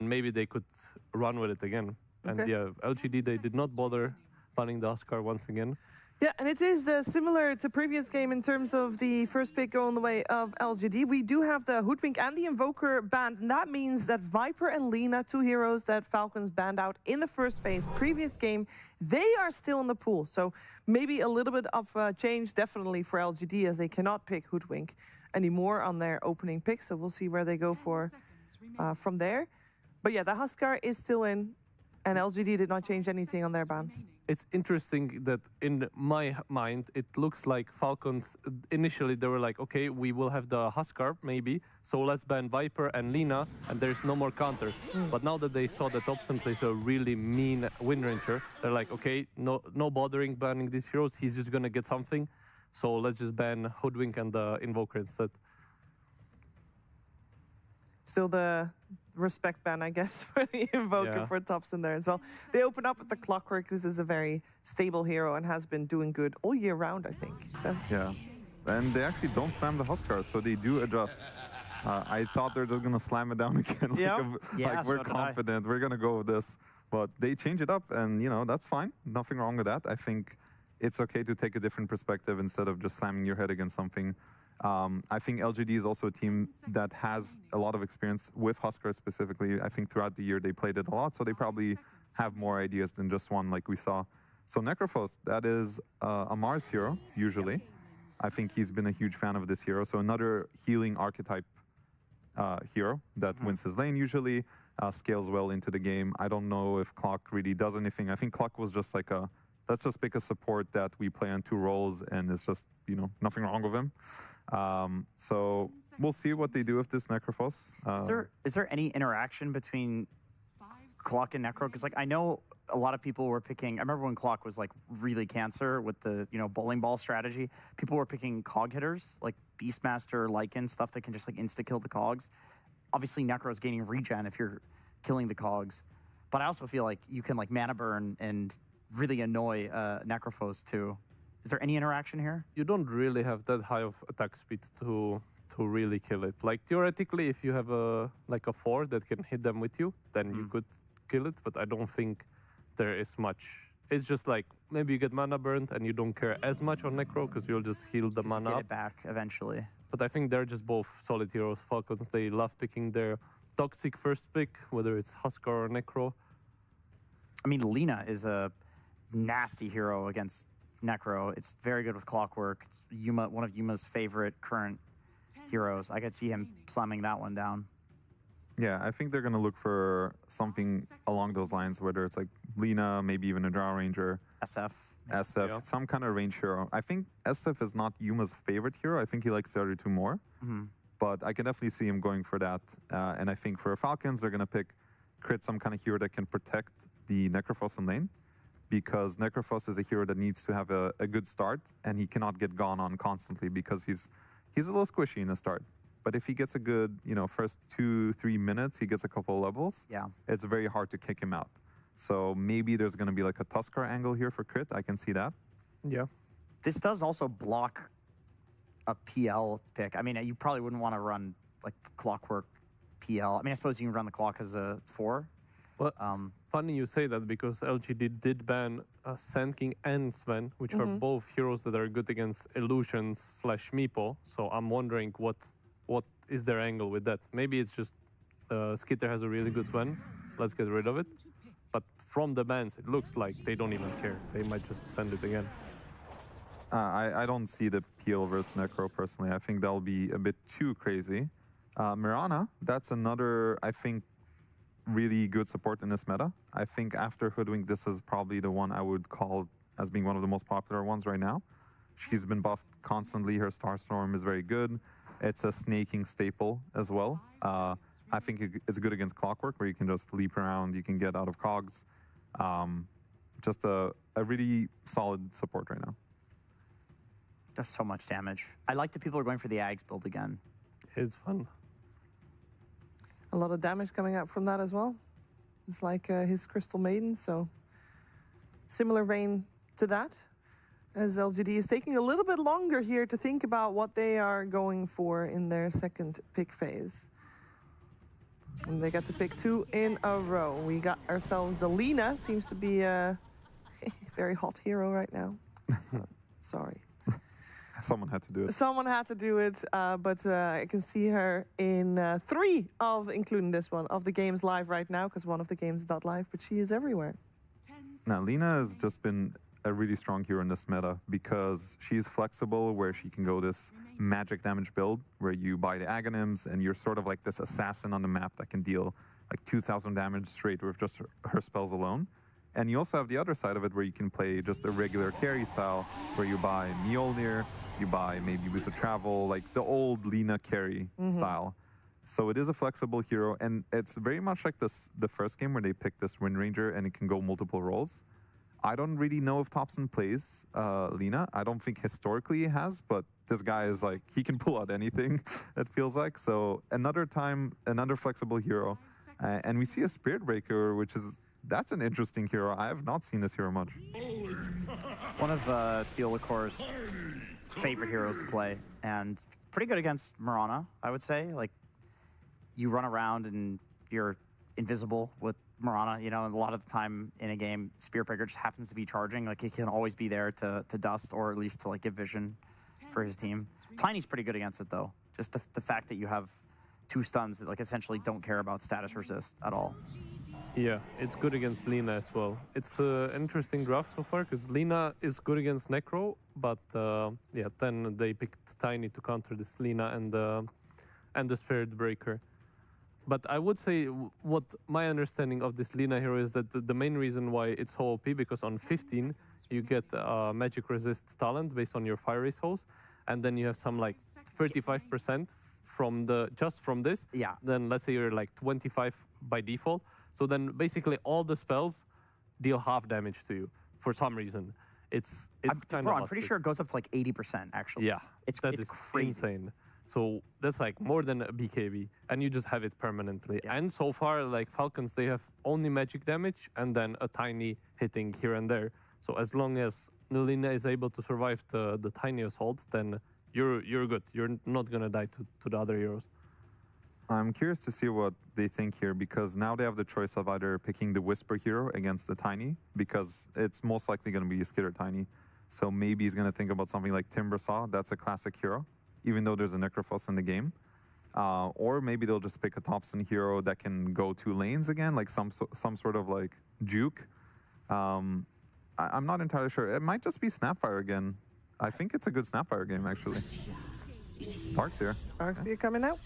Speaker 1: maybe they could run with it again. And
Speaker 2: Okay.
Speaker 1: yeah, LGD, they did not bother banning the Huskar once again.
Speaker 2: Yeah, and it is similar to previous game in terms of the first pick going the way of LGD. We do have the Hoodwink and the Invoker banned, and that means that Viper and Lina, two heroes that Falcons banned out in the first phase previous game, they are still in the pool. So maybe a little bit of change definitely for LGD, as they cannot pick Hoodwink anymore on their opening pick. So we'll see where they go for from there. But yeah, the Huskar is still in, and LGD did not change anything on their bans.
Speaker 1: It's interesting that in my mind, it looks like Falcons, initially they were like, okay, we will have the Huskar maybe, so let's ban Viper and Lina, and there's no more counters. But now that they saw that Topson plays a really mean Wind Ranger, they're like, okay, no bothering banning these heroes, he's just gonna get something, so let's just ban Hoodwink and the Invoker instead.
Speaker 2: Still the respect ban, I guess, for the Invoker
Speaker 1: Yeah.
Speaker 2: for Topson there as well. They open up with the Clockwork. This is a very stable hero and has been doing good all year round, I think. So,
Speaker 3: Yeah, and they actually don't slam the Huskar, so they do adjust. I thought they're just gonna slam it down again.
Speaker 2: Yeah.
Speaker 4: Yeah,
Speaker 3: We're
Speaker 4: so did I.
Speaker 3: confident, we're gonna go with this. But they change it up, and that's fine. Nothing wrong with that. I think it's okay to take a different perspective instead of just slamming your head against something. I think LGD is also a team that has a lot of experience with Huskar specifically. I think throughout the year they played it a lot, so they probably have more ideas than just one like we saw. So Necrophos, that is a Mars hero, usually. I think he's been a huge fan of this hero. So another healing archetype hero that wins his lane usually, scales well into the game. I don't know if Clock really does anything. I think Clock was just like let's just pick a support that we play on 2 roles, and it's just, nothing wrong with him. So we'll see what they do with this Necrophos.
Speaker 4: Is there any interaction between Clock and Necro? Because I know a lot of people were picking. I remember when Clock was really cancer with the bowling ball strategy. People were picking cog hitters like Beastmaster, Lycan, stuff that can just insta kill the cogs. Obviously, Necro is gaining regen if you're killing the cogs, but I also feel like you can mana burn and really annoy Necrophos too. Is there any interaction here?
Speaker 1: You don't really have that high of attack speed to really kill it. Like theoretically, if you have a 4 that can hit them with you, then you could kill it. But I don't think there is much. It's just maybe you get mana burned and you don't care as much on Necro because you'll just heal the mana
Speaker 4: Get
Speaker 1: up.
Speaker 4: it back eventually.
Speaker 1: But I think they're just both solid heroes. Falcons, they love picking their toxic first pick, whether it's Huskar or Necro.
Speaker 4: I mean, Lina is a nasty hero against Necro. It's very good with Clockwork. It's one of Yuma's favorite current heroes. I could see him slamming that one down.
Speaker 3: Yeah, I think they're going to look for something along those lines, whether it's Lina, maybe even a Drow Ranger,
Speaker 4: SF.
Speaker 3: SF,
Speaker 1: Yeah.
Speaker 3: some kind of range hero. I think SF is not Yuma's favorite hero. I think he likes the other 2 more. But I can definitely see him going for that. And I think for Falcons, they're going to pick Crit, some kind of hero that can protect the Necrophos in lane. Because Necrophos is a hero that needs to have a good start, and he cannot get gone on constantly because he's a little squishy in the start. But if he gets a good, first 2-3 minutes, he gets a couple of levels.
Speaker 4: Yeah.
Speaker 3: It's very hard to kick him out. So maybe there's going to be a Tuskar angle here for Crit. I can see that.
Speaker 1: Yeah.
Speaker 4: This does also block a PL pick. I mean, you probably wouldn't want to run Clockwork PL. I mean, I suppose you can run the Clock as a 4.
Speaker 1: Well, funny you say that because LGD did ban Sand King and Sven, which are both heroes that are good against Illusions / Meepo. So I'm wondering what is their angle with that. Maybe it's just Skitter has a really good Sven. Let's get rid of it. But from the bans, it looks like they don't even care. They might just send it again.
Speaker 3: I don't see the PL versus Necro personally. I think that'll be a bit too crazy. Mirana, that's another, I think, really good support in this meta. I think after Hoodwink, this is probably the one I would call as being one of the most popular ones right now. She's been buffed constantly. Her Starstorm is very good. It's a snaking staple as well. I think it's good against Clockwork, where you can just leap around, you can get out of cogs. Just a really solid support right now.
Speaker 4: Does so much damage. I like that people are going for the Ags build again.
Speaker 1: It's fun.
Speaker 2: a lot of damage coming out from that as well. It's like his Crystal Maiden, so similar vein to that. As LGD is taking a little bit longer here to think about what they are going for in their second pick phase. And they get to pick 2 in a row. We got ourselves the Lina. Seems to be a very hot hero right now. Sorry.
Speaker 3: Someone had to do it.
Speaker 2: Someone had to do it, but I can see her in 3 of, including this one, of the games live right now, because one of the games is not live, but she is everywhere.
Speaker 3: Now, Lina has just been a really strong hero in this meta because she's flexible, where she can go this magic damage build, where you buy the Aghanims, and you're sort of like this assassin on the map that can deal like 2,000 damage straight with just her spells alone. And you also have the other side of it, where you can play just a regular carry style, where you buy Mjolnir, you buy maybe Boost of Travel, like the old Lina carry style. So it is a flexible hero, and it's very much like the first game where they picked this Wind Ranger and it can go multiple roles. I don't really know if Topson plays Lina. I don't think historically he has, but this guy is like, he can pull out anything, it feels like. So another time, another flexible hero. And we see a Spirit Breaker, which is, that's an interesting hero. I have not seen this hero much.
Speaker 4: One of Theo Lacour's favorite heroes to play, and pretty good against Mirana, I would say. Like, you run around and you're invisible with Mirana, you know, and a lot of the time in a game, Spirit Breaker just happens to be charging. Like, he can always be there to dust, or at least to like give vision for his team. Tiny's pretty good against it though. Just the fact that you have 2 stuns that like essentially don't care about status resist at all.
Speaker 1: Yeah, it's good against Lina as well. It's an interesting draft so far, because Lina is good against Necro, but yeah, then they picked Tiny to counter this Lina and the Spirit Breaker. But I would say what my understanding of this Lina hero is that the main reason why it's so OP, because on 15 you get magic resist talent based on your Fire Race hose, and then you have some like 35% from just from this.
Speaker 4: Yeah.
Speaker 1: Then let's say you're like 25 by default. So then basically all the spells deal half damage to you for some reason. It's kind of
Speaker 4: I'm pretty sure it goes up to like 80% actually.
Speaker 1: Yeah,
Speaker 4: it's
Speaker 1: is
Speaker 4: crazy.
Speaker 1: insane. So that's like more than a BKB, and you just have it permanently.
Speaker 4: Yeah.
Speaker 1: And so far, like Falcons, they have only magic damage and then a tiny hitting here and there. So as long as Lina is able to survive the tiny assault, then you're good. You're not gonna die to the other heroes.
Speaker 3: I'm curious to see what they think here, because now they have the choice of either picking the Whisper hero against the Tiny, because it's most likely going to be a Skitter Tiny. So maybe he's going to think about something like Timbersaw. That's a classic hero, even though there's a Necrophos in the game. Or maybe they'll just pick a Topson hero that can go 2 lanes again, like some sort of like juke. I'm not entirely sure. It might just be Snapfire again. I think it's a good Snapfire game, actually. Dark's here.
Speaker 2: Darkseer coming out.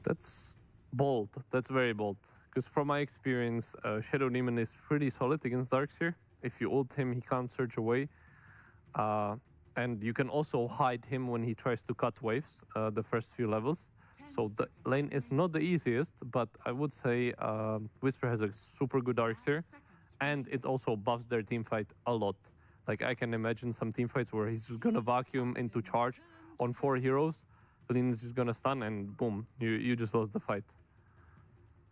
Speaker 1: That's bold. That's very bold. Because from my experience, Shadow Demon is pretty solid against Darkseer. If you ult him, he can't surge away. And you can also hide him when he tries to cut waves the first few levels. So the lane is not the easiest, but I would say Whisper has a super good Darkseer. And it also buffs their teamfight a lot. Like, I can imagine some teamfights where he's just gonna vacuum into charge on 4 heroes. Lina's just gonna stun and boom, you just lost the fight.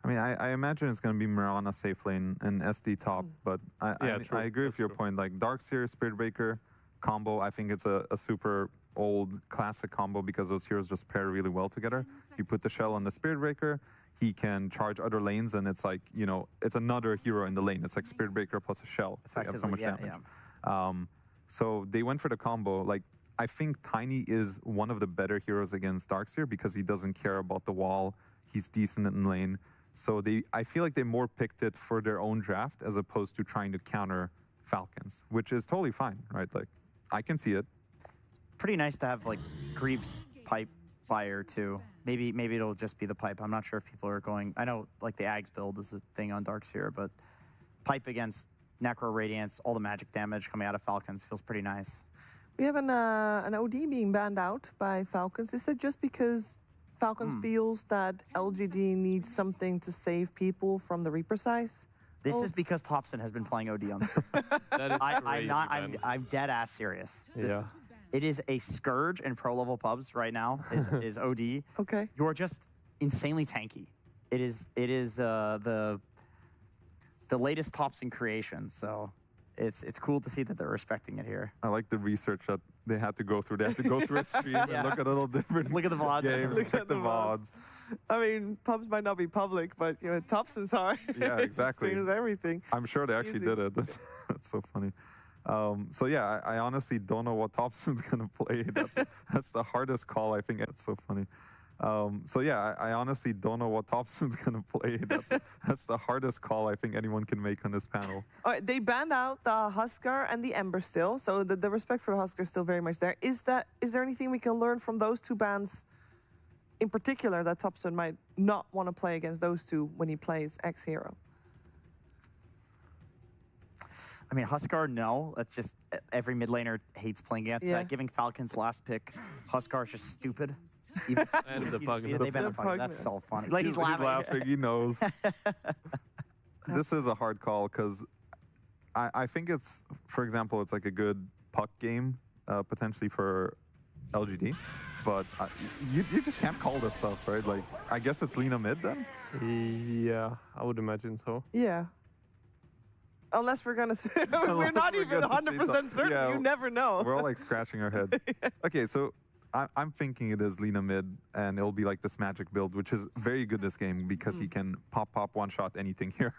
Speaker 3: I mean, I imagine it's going to be Mirana safe lane and SD top, but
Speaker 1: Yeah, true.
Speaker 3: I agree with your
Speaker 1: True.
Speaker 3: point. Like Darkseer, Spirit Breaker combo, I think it's a super old classic combo, because those heroes just pair really well together. You put the shell on the Spirit Breaker, he can charge other lanes, and it's like, you know, it's another hero in the lane. It's like Spirit Breaker plus a shell. So you have so much
Speaker 4: Effectively,
Speaker 3: damage.
Speaker 4: yeah.
Speaker 3: So they went for the combo. Like, I think Tiny is one of the better heroes against Darkseer, because he doesn't care about the wall. He's decent in lane. So I feel like they more picked it for their own draft as opposed to trying to counter Falcons, which is totally fine, right? Like, I can see it.
Speaker 4: Pretty nice to have like Greaves pipe fire too. Maybe it'll just be the pipe. I'm not sure if people are going. I know like the Ags build is a thing on Darkseer, but pipe against Necro Radiance, all the magic damage coming out of Falcons feels pretty nice.
Speaker 2: We have an OD being banned out by Falcons. Is that just because Falcons feels that LGD needs something to save people from the Reaper Scythe?
Speaker 4: This is because Topson has been playing OD on the
Speaker 1: That is
Speaker 4: I'm
Speaker 1: crazy,
Speaker 4: not.
Speaker 1: man.
Speaker 4: I'm dead ass serious.
Speaker 1: Yeah.
Speaker 4: It is a scourge in pro level pubs right now. Is OD.
Speaker 2: Okay.
Speaker 4: You're just insanely tanky. It is the latest Topson creation. So it's cool to see that they're respecting it here.
Speaker 3: I like the research that they had to go through. They had to go through a stream and look at a little different
Speaker 4: Look at the VODs.
Speaker 3: games,
Speaker 2: Look
Speaker 3: check
Speaker 2: at
Speaker 3: the
Speaker 2: the
Speaker 3: VODs.
Speaker 2: I mean, pubs might not be public, but you know, Topson's are.
Speaker 3: Yeah, exactly.
Speaker 2: Streams everything.
Speaker 3: I'm sure they actually
Speaker 2: Easy.
Speaker 3: did it. That's so funny. So yeah, I honestly don't know what Topson's gonna play. That's the hardest call, I think. It's so funny. So yeah, I honestly don't know what Topson's gonna play. That's the hardest call I think anyone can make on this panel.
Speaker 2: All right, they banned out the Huskar and the Ember still, so the respect for the Huskar is still very much there. Is there anything we can learn from those two bans in particular that Topson might not want to play against those two when he plays X-Hero?
Speaker 4: I mean, Huskar, no. That's just every mid laner hates playing against
Speaker 2: Yeah.
Speaker 4: that. Giving Falcon's last pick, Huskar is just stupid. Even,
Speaker 1: And the Pug.
Speaker 4: yeah, they banned
Speaker 2: The
Speaker 4: the Pug.
Speaker 2: Pug,
Speaker 4: That's
Speaker 2: yeah.
Speaker 4: so funny. Like he's laughing.
Speaker 3: He knows. This is a hard call because I think it's, for example, it's like a good puck game potentially for LGD, but you just can't call this stuff, right? Like, I guess it's Lina mid then?
Speaker 1: Yeah, I would imagine so.
Speaker 2: Yeah. Unless we're gonna say we're not
Speaker 3: we're
Speaker 2: even
Speaker 3: gonna see
Speaker 2: 100% certain.
Speaker 3: yeah,
Speaker 2: You never know.
Speaker 3: We're all like scratching our heads. Okay, so I'm thinking it is Lina mid, and it'll be like this magic build, which is very good this game because he can pop, one shot anything here,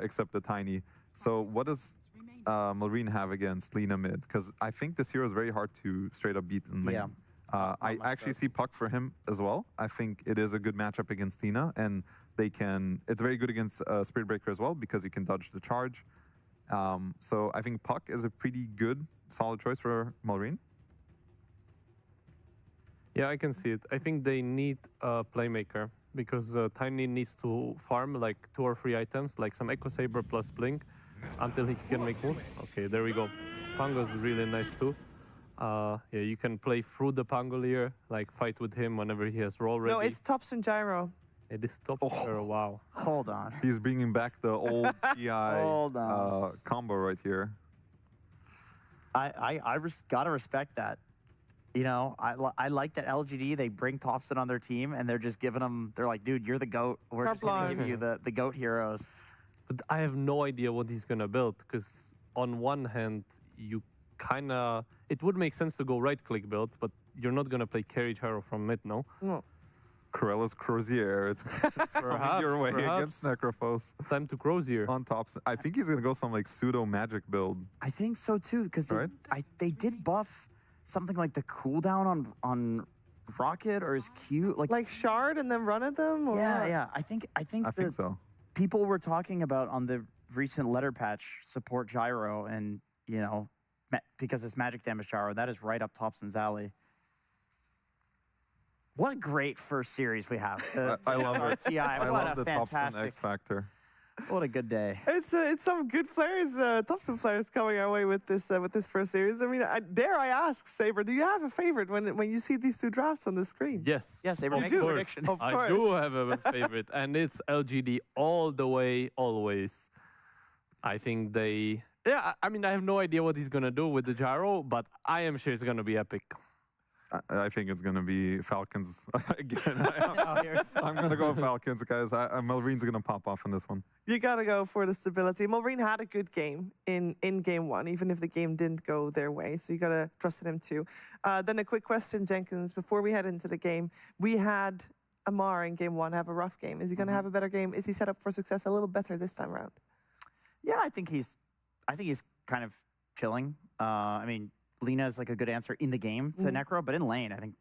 Speaker 3: except the tiny. So what does Malrine have against Lina mid? Because I think this hero is very hard to straight up beat in lane.
Speaker 4: Yeah.
Speaker 3: I actually see Puck for him as well. I think it is a good matchup against Lina, and they can. It's very good against Spirit Breaker as well because you can dodge the charge. So I think Puck is a pretty good, solid choice for Malrine.
Speaker 1: Yeah, I can see it. I think they need a playmaker because Tiny needs to farm like 2 or 3 items, like some Echo Saber plus Blink, until he can make moves. Okay, there we go. Pango's really nice too. Yeah, you can play through the Pangolier, like fight with him whenever he has roll ready.
Speaker 2: No, it's Topson Gyro.
Speaker 1: It is top tier, wow.
Speaker 4: Hold on.
Speaker 3: He's bringing back the old PI
Speaker 6: Hold on.
Speaker 3: combo right here.
Speaker 4: I gotta respect that. You know, I like that LGD, they bring Topson on their team and they're just giving them, they're like, dude, you're the GOAT. We're
Speaker 2: Carte
Speaker 4: just gonna give
Speaker 2: blanche.
Speaker 4: you the GOAT heroes.
Speaker 1: But I have no idea what he's gonna build, because on one hand, you kinda, it would make sense to go right-click build, but you're not gonna play carriage hero from mid, no?
Speaker 2: No.
Speaker 3: Corella's Crozier. It's coming your way against Necrophos
Speaker 1: It's time to Crozier.
Speaker 3: on top. I think he's gonna go some like pseudo magic build.
Speaker 4: I think so too, because
Speaker 3: Right.
Speaker 4: they did buff something like the cooldown on Rocket or his Q.
Speaker 2: Like shard and then run at them? Or
Speaker 4: yeah,
Speaker 2: what?
Speaker 4: yeah. I think
Speaker 3: I think
Speaker 4: the
Speaker 3: so.
Speaker 4: people were talking about on the recent letter patch support Gyro, and you know, because it's magic damage Gyro, that is right up Topson's alley. What a great first series we have.
Speaker 3: I love it.
Speaker 4: TI.
Speaker 3: I
Speaker 4: What
Speaker 3: love
Speaker 4: a
Speaker 3: the Topson
Speaker 4: fantastic.
Speaker 3: X Factor.
Speaker 4: What a good day.
Speaker 2: It's some good players, Topson players coming our way with this first series. I mean, dare I ask, Saber, do you have a favorite when you see these two drafts on the screen?
Speaker 1: Yes.
Speaker 4: Yes, they were
Speaker 1: of
Speaker 4: making a
Speaker 1: course.
Speaker 4: prediction.
Speaker 2: Of
Speaker 1: I
Speaker 2: course.
Speaker 1: do have a favorite, and it's LGD all the way, always. I think they... Yeah, I mean, I have no idea what he's going to do with the gyro, but I am sure it's going to be epic.
Speaker 3: I think it's gonna be Falcons again.
Speaker 4: Oh, here.
Speaker 3: I'm gonna go Falcons, guys. Malrine's gonna pop off on this one.
Speaker 2: You gotta go for the stability. Malrine had a good game in game one, even if the game didn't go their way. So you gotta trust in him too. Then a quick question, Jenkins. Before we head into the game, we had Amar in game one have a rough game. Is he gonna have a better game? Is he set up for success a little better this time around?
Speaker 4: Yeah, I think he's kind of chilling. I mean, Lina is like a good answer in the game to Necro, but in lane, I think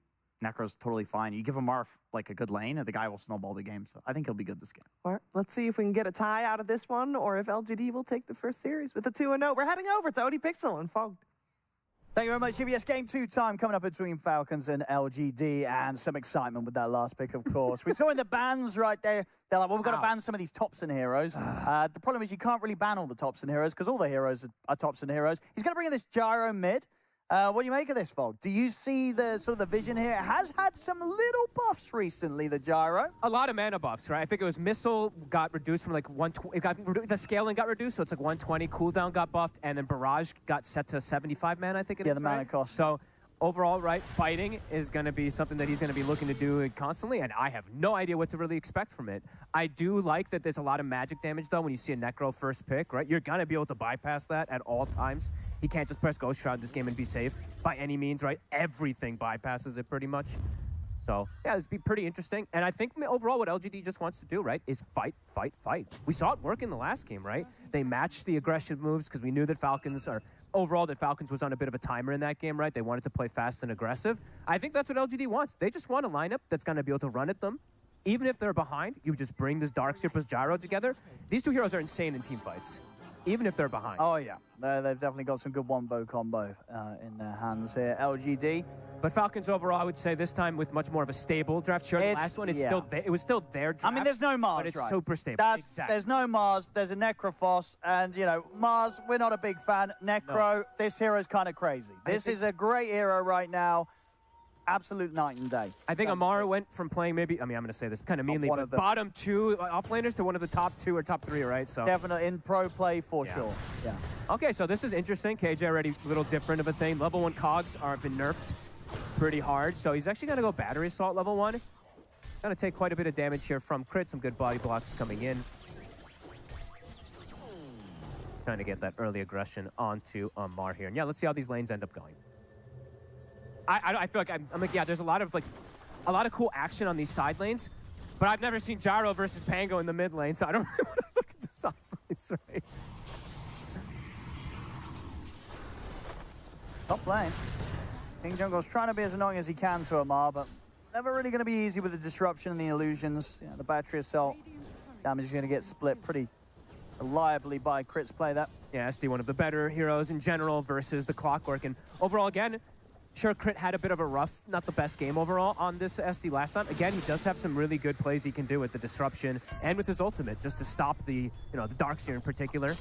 Speaker 4: Necro's totally fine. You give him Marf like a good lane, and the guy will snowball the game. So I think he'll be good this game.
Speaker 2: All right, let's see if we can get a tie out of this one, or if LGD will take the first series with a 2-0. We're heading over to Odie Pixel and Fogged.
Speaker 6: Thank you very much, CBS. Game 2 time coming up between Falcons and LGD, and some excitement with that last pick, of course. We saw in the bans right there, they're like, well, we've got to ban some of these Topson heroes. The problem is you can't really ban all the Topson heroes because all the heroes are Topson heroes. He's going to bring in this Gyro mid. What do you make of this, Fog? Do you see the sort of the vision here? It has had some little buffs recently, the Gyro.
Speaker 7: A lot of mana buffs, right? I think it was Missile got reduced from like 120. The scaling got reduced, so it's like 120. Cooldown got buffed, and then Barrage got set to 75 mana, I think it is.
Speaker 6: Yeah, the mana
Speaker 7: right?
Speaker 6: cost.
Speaker 7: So overall, right, fighting is going to be something that he's going to be looking to do constantly, and I have no idea what to really expect from it. I do like that there's a lot of magic damage, though, when you see a Necro first pick, right? You're going to be able to bypass that at all times. He can't just press Ghost Shroud this game and be safe by any means, right? Everything bypasses it pretty much. So, yeah, it's be pretty interesting. And I think overall what LGD just wants to do, right, is fight, fight, fight. We saw it work in the last game, right? They matched the aggression moves because we knew that Falcons was on a bit of a timer in that game, right? They wanted to play fast and aggressive. I think that's what LGD wants. They just want a lineup that's going to be able to run at them. Even if they're behind, you just bring this Darkseer plus Gyro together. These two heroes are insane in team fights, even if they're behind.
Speaker 6: Oh, yeah. They've definitely got some good one-bow combo in their hands here. LGD.
Speaker 7: But Falcons overall, I would say this time with much more of a stable draft. Sure, the last one, it was still their draft.
Speaker 6: I mean, there's no Mars,
Speaker 7: but it's
Speaker 6: right?
Speaker 7: super stable. Exactly.
Speaker 6: There's no Mars. There's a Necrophos. And, you know, Mars, we're not a big fan. Necro, this hero's kind of crazy. This is a great hero right now. Absolute night and day.
Speaker 7: I think Amara went from playing maybe, I mean, I'm going to say this kind of meanly, but bottom 2 offlaners to one of the top 2 or top 3, right? So
Speaker 6: definitely in pro play for sure. Yeah.
Speaker 7: Okay, so this is interesting. KJ already a little different of a thing. Level 1 cogs have been nerfed pretty hard, so he's actually going to go Battery Assault level 1. Going to take quite a bit of damage here from crit, some good body blocks coming in. Trying to get that early aggression onto Amar here. And yeah, let's see how these lanes end up going. I feel like I'm like, yeah, there's a lot of cool action on these side lanes, but I've never seen Gyro versus Pango in the mid lane, so I don't really want to look at the side lanes, right?
Speaker 6: Top lane. King Jungle's trying to be as annoying as he can to Amar, but never really going to be easy with the disruption and the illusions. Yeah, the Battery Assault damage is going to get split pretty reliably by Crit's play that.
Speaker 7: Yeah, SD, one of the better heroes in general versus the Clockwork. And overall, again, sure, Crit had a bit of a rough, not the best game overall on this SD last time. Again, he does have some really good plays he can do with the disruption and with his ultimate, just to stop the, the Darkseer in particular.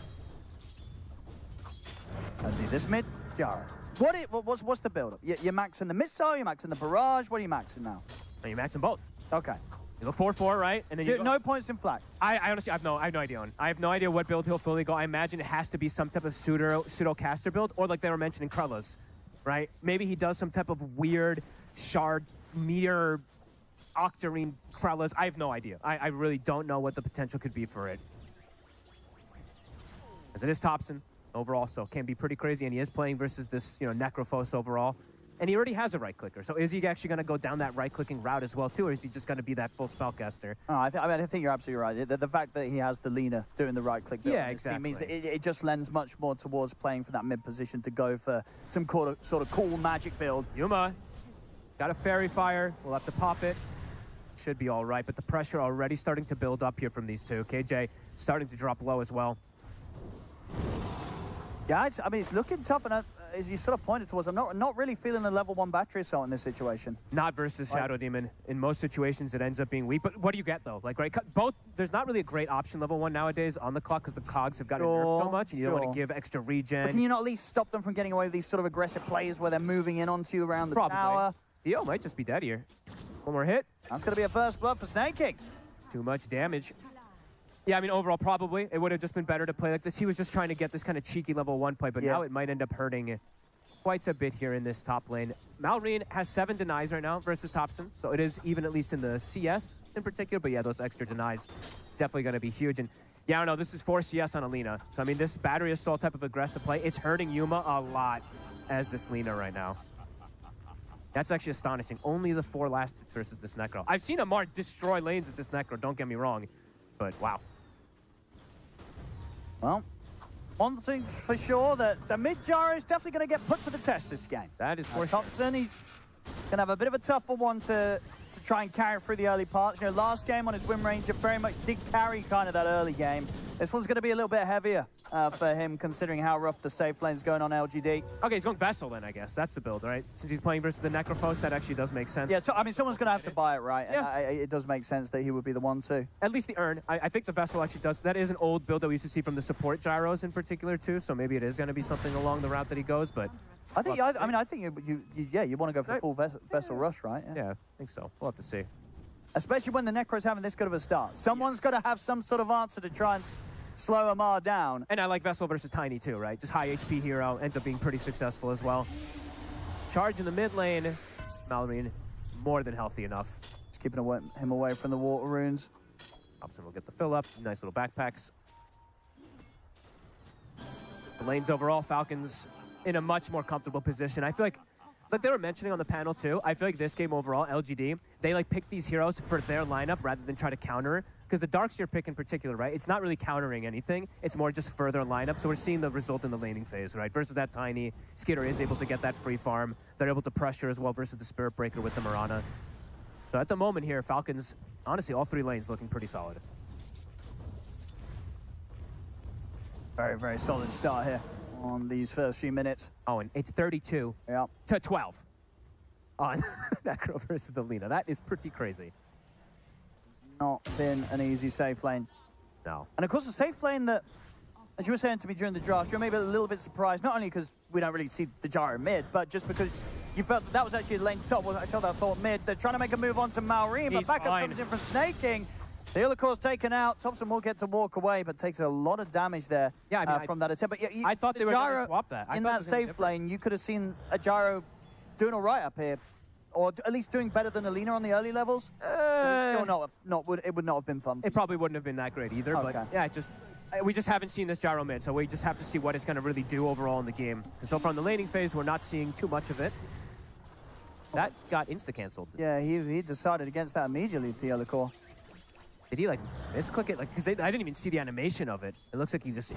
Speaker 6: This mid, Gyro. What's the build-up? You're maxing the missile, you're maxing the barrage, what are you maxing now?
Speaker 7: And you're maxing both.
Speaker 6: Okay.
Speaker 7: You go 4-4, right? And then
Speaker 6: so no points in flag.
Speaker 7: I honestly, I have no idea on. I have no idea what build he'll fully go. I imagine it has to be some type of pseudo caster build, or like they were mentioning Krullas, right? Maybe he does some type of weird shard meteor octarine Krullas. I have no idea. I really don't know what the potential could be for it. As it is Topson overall, so it can be pretty crazy, and he is playing versus this, Necrophos overall. And he already has a right-clicker, so is he actually going to go down that right-clicking route as well, too, or is he just going to be that full spellcaster?
Speaker 6: Oh, I think you're absolutely right. The fact that he has the Lina doing the right-click
Speaker 7: exactly.
Speaker 6: means that it just lends much more towards playing for that mid-position to go for some sort of cool magic build.
Speaker 7: Yuma, he's got a Fairy Fire. We'll have to pop it. Should be all right, but the pressure already starting to build up here from these two. KJ starting to drop low as well.
Speaker 6: Yeah, it's looking tough, and as you sort of pointed towards, I'm not really feeling the level 1 Battery Assault in this situation.
Speaker 7: Not versus Shadow Demon. In most situations, it ends up being weak. But what do you get, though? Like, right, both, there's not really a great option level 1 nowadays on the clock because the cogs have gotten nerfed so much, and you don't want to give extra regen.
Speaker 6: But can you not at least stop them from getting away with these sort of aggressive plays where they're moving in onto you around the tower?
Speaker 7: Theo might just be dead here. One more hit.
Speaker 6: That's going to be a first blood for Snake King.
Speaker 7: Too much damage. Yeah, I mean, overall, probably. It would have just been better to play like this. He was just trying to get this kind of cheeky level 1 play, but now it might end up hurting quite a bit here in this top lane. Malrine has 7 denies right now versus Topson, so it is even at least in the CS in particular, but yeah, those extra denies definitely going to be huge. And yeah, I don't know, this is 4 CS on Alina. So I mean, this Battery Assault type of aggressive play, it's hurting Yuma a lot as this Lina right now. That's actually astonishing. Only the 4 last hits versus this Necro. I've seen Amar destroy lanes at this Necro, don't get me wrong, but wow.
Speaker 6: Well, one thing for sure, that the mid Gyro is definitely going to get put to the test this game.
Speaker 7: That is for sure.
Speaker 6: Topson, he's going to have a bit of a tougher one to try and carry through the early parts. Last game on his Wind Ranger very much did carry kind of that early game. This one's going to be a little bit heavier for him, considering how rough the safe lane's going on LGD.
Speaker 7: Okay, he's going Vessel then, I guess. That's the build, right? Since he's playing versus the Necrophos, that actually does make sense.
Speaker 6: Yeah, so I mean, someone's going to have to buy it, right?
Speaker 7: Yeah.
Speaker 6: And it does make sense that he would be the one too.
Speaker 7: At least the Urn. I think the Vessel actually does. That is an old build that we used to see from the support Gyros in particular too, so maybe it is going to be something along the route that he goes, but...
Speaker 6: I think you want to go for full Vessel Rush, right?
Speaker 7: Yeah, I think so. We'll have to see.
Speaker 6: Especially when the Necro's having this good of a start. Someone's got to have some sort of answer to try and slow Amar down.
Speaker 7: And I like Vessel versus Tiny too, right? Just high HP hero, ends up being pretty successful as well. charge in the mid lane. Malorine, more than healthy enough.
Speaker 6: Just keeping him away from the water runes.
Speaker 7: Topson will get the fill up. Nice little backpacks. The lanes overall, Falcons in a much more comfortable position. I feel like they were mentioning on the panel too, I feel like this game overall, LGD, they like pick these heroes for their lineup rather than try to counter. Because the Darkseer pick in particular, right, it's not really countering anything. It's more just further lineup. So we're seeing the result in the laning phase, right? Versus that Tiny, Skitter is able to get that free farm. They're able to pressure as well versus the Spirit Breaker with the Mirana. So at the moment here, Falcons, honestly, all 3 lanes looking pretty solid.
Speaker 6: Very, very solid start here on these first few minutes.
Speaker 7: Oh, and it's 32 to 12 on Necro versus the Lina. That is pretty crazy.
Speaker 6: Not been an easy safe lane.
Speaker 7: No.
Speaker 6: And of course, the safe lane that, as you were saying to me during the draft, you're maybe a little bit surprised, not only because we don't really see the gyro mid, but just because you felt that was actually a lane top. Well, I saw that thought mid. They're trying to make a move on to Malorine, but backup comes in from Snaking. The other course taken out. Topson will get to walk away, but takes a lot of damage there from that attempt. But yeah,
Speaker 7: I thought they were going to swap that.
Speaker 6: In that safe lane, you could have seen a gyro doing all right up here, or at least doing better than Alina on the early levels. It's still it would not have been fun.
Speaker 7: It probably wouldn't have been that great either, but yeah, we just haven't seen this gyro mid, so we just have to see what it's going to really do overall in the game. Because so far in the laning phase, we're not seeing too much of it. That got insta-cancelled.
Speaker 6: Yeah, he decided against that immediately, Theolicor.
Speaker 7: Did he like misclick it? Like, because I didn't even see the animation of it. It looks like he just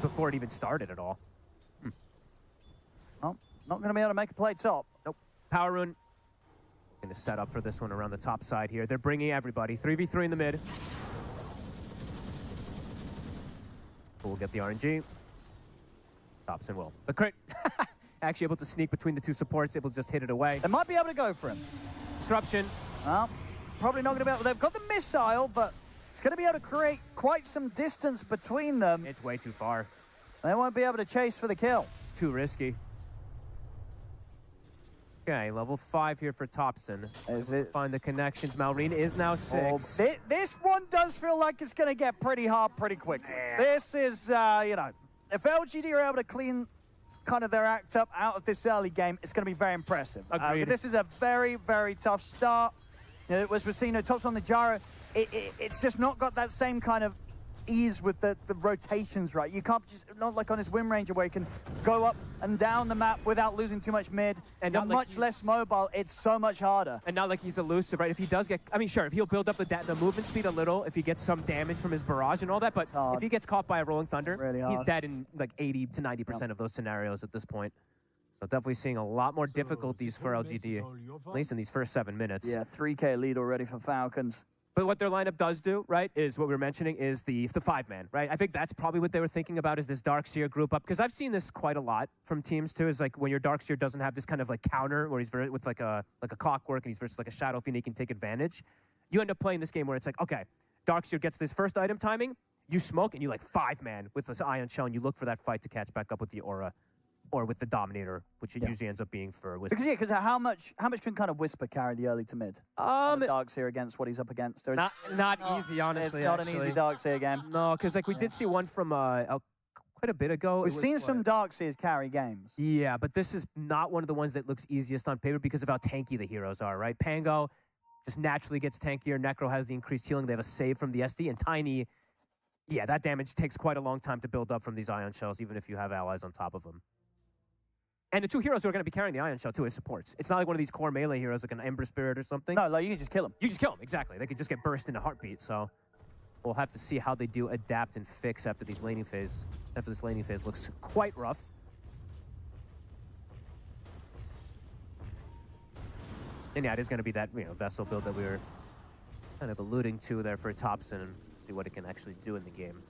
Speaker 7: before it even started at all.
Speaker 6: Well, not going to be able to make a play top.
Speaker 7: Nope. Power Rune. Going to set up for this one around the top side here. They're bringing everybody. 3v3 in the mid. We'll get the RNG. Topson will. The crit. Actually able to sneak between the 2 supports, able to just hit it away.
Speaker 6: They might be able to go for him.
Speaker 7: Disruption.
Speaker 6: Well, probably not going to be able to. They've got the missile, but it's going to be able to create quite some distance between them.
Speaker 7: It's way too far.
Speaker 6: They won't be able to chase for the kill.
Speaker 7: Too risky. Okay, level 5 here for Topson.
Speaker 6: Is it?
Speaker 7: Find the connections. Malorine is now 6.
Speaker 6: Oh, this one does feel like it's going to get pretty hard pretty quickly. This is, you know, if LGD are able to clean kind of their act up out of this early game, it's going to be very impressive.
Speaker 7: Agreed.
Speaker 6: But this is a very, very tough start. You know, as we've seen, Topson on the gyro, it's just not got that same kind of ease with the rotations, right? You can't just, not like on his Wind Ranger where you can go up and down the map without losing too much mid. And not much less mobile, it's so much harder.
Speaker 7: And not like he's elusive, right? If he does get, I mean, sure, if he'll build up the movement speed a little, if he gets some damage from his barrage and all that, but if he gets caught by a Rolling Thunder,
Speaker 6: really
Speaker 7: he's dead in like 80 to 90% of those scenarios at this point. So definitely seeing a lot more difficulties for LGD, at least in these first 7 minutes.
Speaker 6: Yeah, 3K lead already for Falcons.
Speaker 7: But what their lineup does do, right, is what we were mentioning is the 5-man, right? I think that's probably what they were thinking about is this Darkseer group up. Because I've seen this quite a lot from teams too, is like when your Darkseer doesn't have this kind of like counter where he's with like a clockwork and he's versus like a Shadow Fiend, he can take advantage. You end up playing this game where it's like, okay, Darkseer gets this first item timing, you smoke and you like 5-man with this Ion Shell and you look for that fight to catch back up with the Aura. Or with the Dominator, which it usually ends up being for Whisper.
Speaker 6: Because how much can kind of Whisper carry the early to mid? Darkseer against what he's up against. Or
Speaker 7: not easy, honestly.
Speaker 6: It's not an easy Darkseer game.
Speaker 7: No, because like we did see one from quite a bit ago.
Speaker 6: We've seen some Darkseers carry games.
Speaker 7: Yeah, but this is not one of the ones that looks easiest on paper because of how tanky the heroes are, right? Pango just naturally gets tankier. Necro has the increased healing. They have a save from the SD, and Tiny, yeah, that damage takes quite a long time to build up from these Ion Shells, even if you have allies on top of them. And the 2 heroes who are going to be carrying the Ion Shell, too, as supports. It's not like one of these core melee heroes like an Ember Spirit or something.
Speaker 6: No, like you can just kill them.
Speaker 7: You just kill them, exactly. They can just get burst in a heartbeat, so we'll have to see how they do adapt and fix after this laning phase. After this laning phase looks quite rough. And yeah, it is going to be that vessel build that we were kind of alluding to there for Topson and see what it can actually do in the game.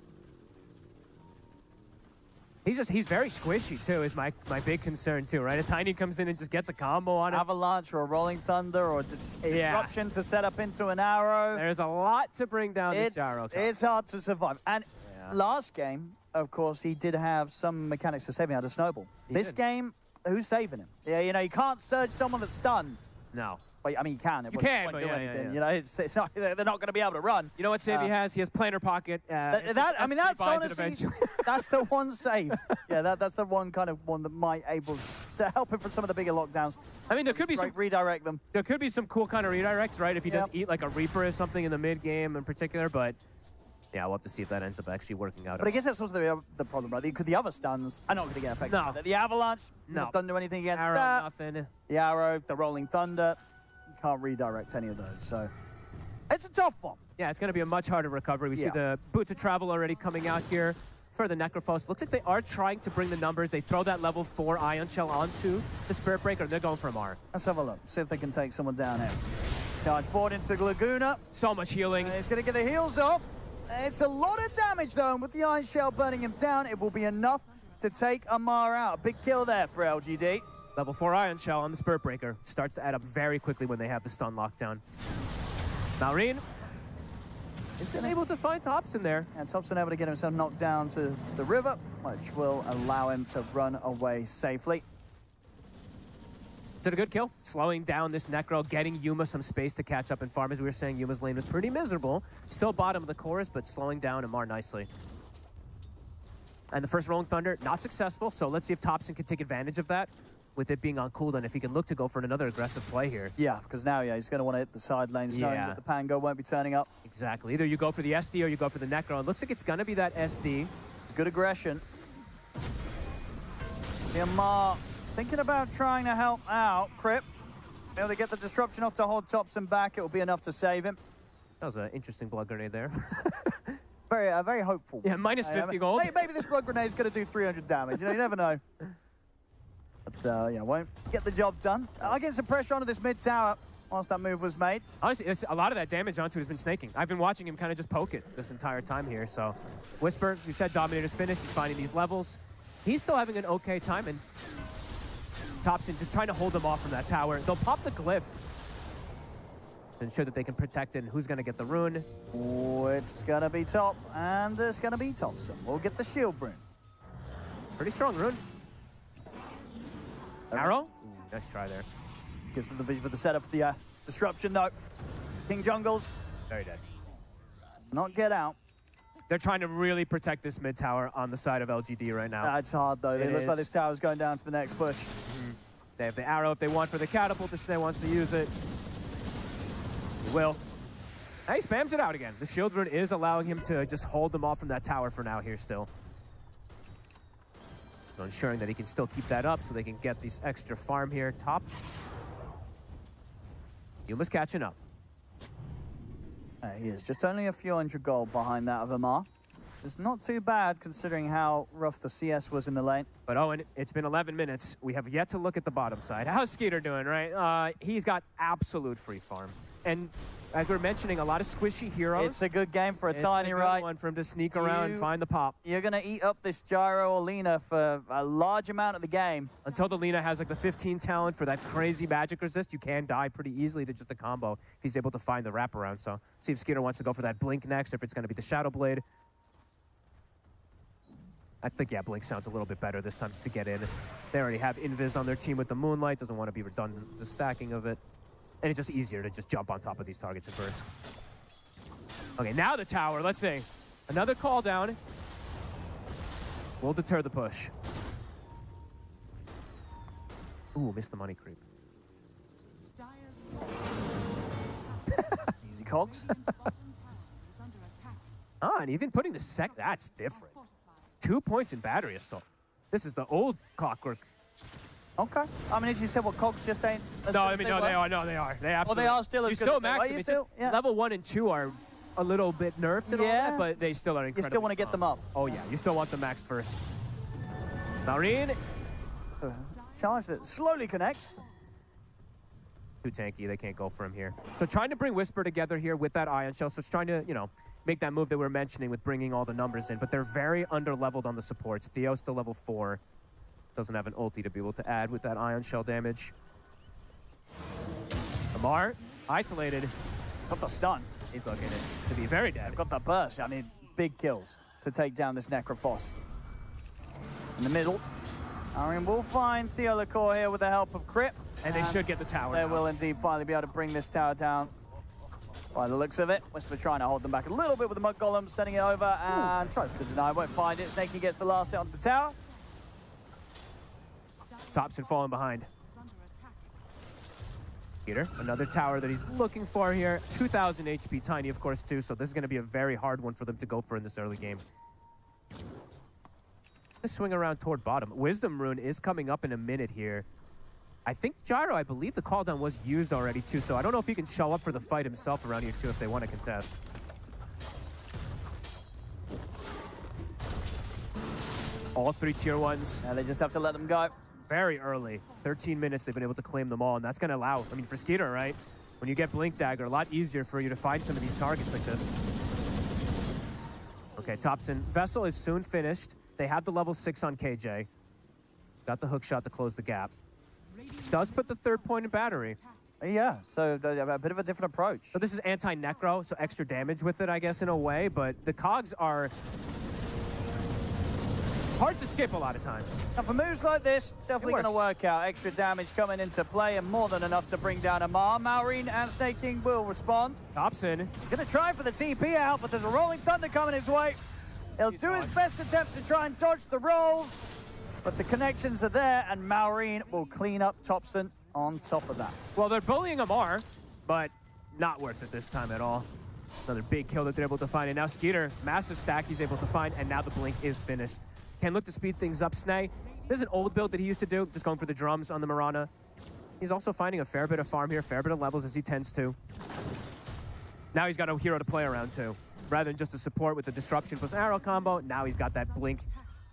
Speaker 7: He's very squishy too, is my big concern too, right? A Tiny comes in and just gets a combo on him.
Speaker 6: Avalanche or a Rolling Thunder or disruption to set up into an arrow.
Speaker 7: There's a lot to bring down this gyro.
Speaker 6: It's hard to survive. And last game, of course, he did have some mechanics to save him out of Snowball. This game, who's saving him? Yeah, you can't surge someone that's stunned.
Speaker 7: No.
Speaker 6: Well, I mean, you can. It
Speaker 7: You
Speaker 6: won't
Speaker 7: can,
Speaker 6: do
Speaker 7: but yeah,
Speaker 6: anything.
Speaker 7: yeah.
Speaker 6: You know, it's not. They're not going to be able to run.
Speaker 7: You know what save he has? He has planner pocket.
Speaker 6: I mean,
Speaker 7: SD
Speaker 6: that's
Speaker 7: buys it
Speaker 6: honestly,
Speaker 7: eventually.
Speaker 6: that's the one save. Yeah, that's the one kind of one that might able to help him for some of the bigger lockdowns.
Speaker 7: I mean, there could be some
Speaker 6: redirect them.
Speaker 7: There could be some cool kind of redirects, right? If he does
Speaker 6: Yep.
Speaker 7: eat like a Reaper or something in the mid game in particular, but yeah, we'll have to see if that ends up actually working out.
Speaker 6: But I guess that's also the problem, right? Because the other stuns are not going to get affected.
Speaker 7: No.
Speaker 6: by that. The Avalanche
Speaker 7: No.
Speaker 6: doesn't do anything against
Speaker 7: Arrow,
Speaker 6: that.
Speaker 7: nothing.
Speaker 6: The Arrow, the Rolling Thunder, you can't redirect any of those. So it's a tough one.
Speaker 7: Yeah, it's going to be a much harder recovery. We see
Speaker 6: Yeah.
Speaker 7: the Boots of Travel already coming out here for the Necrophos. Looks like they are trying to bring the numbers. They throw that level 4 Ion Shell onto the Spirit Breaker. They're going for Mar.
Speaker 6: Let's have a look. See if they can take someone down here. Charge forward into the Laguna.
Speaker 7: So much healing.
Speaker 6: He's going to get the heals off. It's a lot of damage, though, and with the Iron Shell burning him down, it will be enough to take Amar out. Big kill there for LGD.
Speaker 7: Level 4 Ion Shell on the Spirit Breaker. Starts to add up very quickly when they have the stun lockdown. Malrine isn't able to find Topson there.
Speaker 6: And Topson able to get himself knocked down to the river, which will allow him to run away safely.
Speaker 7: Did a good kill, slowing down this Necro, getting Yuma some space to catch up and farm. As we were saying, Yuma's lane was pretty miserable. Still bottom of the chorus, but slowing down Amar nicely. And the first Rolling Thunder, not successful, so let's see if Topson can take advantage of that with it being on cooldown, if he can look to go for another aggressive play here.
Speaker 6: Yeah, because now, he's going to want to hit the side lanes, knowing
Speaker 7: Yeah.
Speaker 6: that the Pango won't be turning up.
Speaker 7: Exactly. Either you go for the SD or you go for the Necro. It looks like it's going to be that SD.
Speaker 6: It's good aggression. Amar thinking about trying to help out. Crip, able to get the disruption off to hold Topson back. It will be enough to save him.
Speaker 7: That was an interesting blood grenade there.
Speaker 6: Very hopeful.
Speaker 7: Yeah, minus 50 gold.
Speaker 6: Maybe this blood grenade is going to do 300 damage. You never know. But yeah, won't get the job done. I get some pressure onto this mid tower once that move was made.
Speaker 7: Honestly, a lot of that damage onto it has been snaking. I've been watching him kind of just poke it this entire time here. So, Whisper, you said Dominator's finished. He's finding these levels. He's still having an okay time, and Topson just trying to hold them off from that tower. They'll pop the glyph to ensure that they can protect it. And who's going to get the rune?
Speaker 6: Oh, it's going to be Top, and it's going to be Topson. We'll get the shield rune.
Speaker 7: Pretty strong rune. Arrow? Ooh, nice try there.
Speaker 6: Gives them the vision for the setup for the disruption, though. King Jungles.
Speaker 7: Very dead.
Speaker 6: Not get out.
Speaker 7: They're trying to really protect this mid tower on the side of LGD right now.
Speaker 6: It's hard, though. It looks like this tower's going down to the next push.
Speaker 7: They have the arrow if they want for the catapult. If Schnee wants to use it, he will. And he spams it out again. The shield rune is allowing him to just hold them off from that tower for now here still. So ensuring that he can still keep that up so they can get this extra farm here. Top. Yuma's catching up.
Speaker 6: He is just only a few hundred gold behind that of Amar. It's not too bad considering how rough the CS was in the lane.
Speaker 7: But Owen, it's been 11 minutes. We have yet to look at the bottom side. How's Skeeter doing, right? He's got absolute free farm. And as we're mentioning, a lot of squishy heroes.
Speaker 6: It's a good game for a
Speaker 7: It's
Speaker 6: tiny
Speaker 7: a good
Speaker 6: right.
Speaker 7: one for him to sneak around and find the pop.
Speaker 6: You're going to eat up this Gyro or Lina for a large amount of the game.
Speaker 7: Until the Lina has like the 15 talent for that crazy magic resist, you can die pretty easily to just a combo if he's able to find the wraparound. So see if Skeeter wants to go for that Blink next, or if it's going to be the Shadow Blade. I think, yeah, Blink sounds a little bit better this time just to get in. They already have Invis on their team with the Moonlight. Doesn't want to be redundant, the stacking of it. And it's just easier to just jump on top of these targets and burst. Okay, now the tower. Let's see. Another call down. Will deter the push. Ooh, missed the money creep.
Speaker 5: Dire's
Speaker 6: Easy cogs.
Speaker 5: bottom tower is under attack.
Speaker 7: Ah, and even putting the sec, that's different.
Speaker 5: Fortified.
Speaker 7: 2 points in battery assault. This is the old clockwork.
Speaker 6: Okay. I mean, as you said, cogs just ain't... as
Speaker 7: No,
Speaker 6: good
Speaker 7: I
Speaker 6: as
Speaker 7: mean,
Speaker 6: they
Speaker 7: no,
Speaker 6: were.
Speaker 7: they are. No, they are. They absolutely.
Speaker 6: they are still as
Speaker 7: you
Speaker 6: good
Speaker 7: still
Speaker 6: as they
Speaker 7: max
Speaker 6: were.
Speaker 7: them.
Speaker 6: You
Speaker 7: It's
Speaker 6: still-
Speaker 7: just
Speaker 6: yeah.
Speaker 7: Level 1 and 2 are a little bit nerfed and all
Speaker 6: Yeah.
Speaker 7: that, but they still are
Speaker 6: You
Speaker 7: incredibly
Speaker 6: still want to get them
Speaker 7: strong.
Speaker 6: up.
Speaker 7: Oh, yeah. You still want them maxed first. Marine,
Speaker 6: Charge that slowly connects.
Speaker 7: too tanky. They can't go for him here. So trying to bring Whisper together here with that Ion Shell. So it's trying to, make that move that we were mentioning with bringing all the numbers in. But they're very under-leveled on the supports. Theo's still level 4. Doesn't have an ulti to be able to add with that Ion Shell damage. Amar, isolated.
Speaker 6: Got the stun.
Speaker 7: He's looking to be very dead.
Speaker 6: Got the burst. I mean, big kills to take down this Necrophos. In the middle. I mean, we'll find Theo Lacour here with the help of Crit.
Speaker 7: And they should get the tower
Speaker 6: They
Speaker 7: now.
Speaker 6: will indeed finally be able to bring this tower down. By the looks of it, Whisper trying to hold them back a little bit with the Mud Golem, sending it over and tries to deny, won't find it. Snaky gets the last hit onto the tower.
Speaker 7: Topson falling behind.
Speaker 5: Is under attack.
Speaker 7: Peter, another tower that he's looking for here. 2,000 HP, Tiny, of course, too, so this is going to be a very hard one for them to go for in this early game. Let's swing around toward bottom. Wisdom Rune is coming up in a minute here. I think Gyro, I believe the cooldown was used already, too, so I don't know if he can show up for the fight himself around here, too, if they want to contest. All 3 tier 1s.
Speaker 6: Yeah, they just have to let them go.
Speaker 7: Very early. 13 minutes, they've been able to claim them all, and that's going to allow, I mean, for Skeeter, right? When you get Blink Dagger, a lot easier for you to find some of these targets like this. Okay, Topson. Vessel is soon finished. They have the level 6 on KJ. Got the hook shot to close the gap. Does put the 3rd point in battery.
Speaker 6: Yeah, so a bit of a different approach.
Speaker 7: So this is anti-necro, so extra damage with it, I guess, in a way, but the cogs are hard to skip a lot of times.
Speaker 6: And for moves like this, definitely going to
Speaker 7: works.
Speaker 6: work out. Extra damage coming into play and more than enough to bring down Amar. Maureen and Snake King will respond.
Speaker 7: Topson.
Speaker 6: He's going to try for the TP out, but there's a Rolling Thunder coming his way. He'll do his best attempt to try and dodge the rolls, but the connections are there, and Maureen will clean up Topson on top of that.
Speaker 7: Well, they're bullying Amar, but not worth it this time at all. Another big kill that they're able to find, and now Skeeter, massive stack he's able to find, and now the blink is finished. Can look to speed things up. Snay, this is an old build that he used to do, just going for the drums on the Mirana. He's also finding a fair bit of farm here, fair bit of levels as he tends to. Now he's got a hero to play around too. Rather than just a support with the disruption plus arrow combo, now he's got that blink,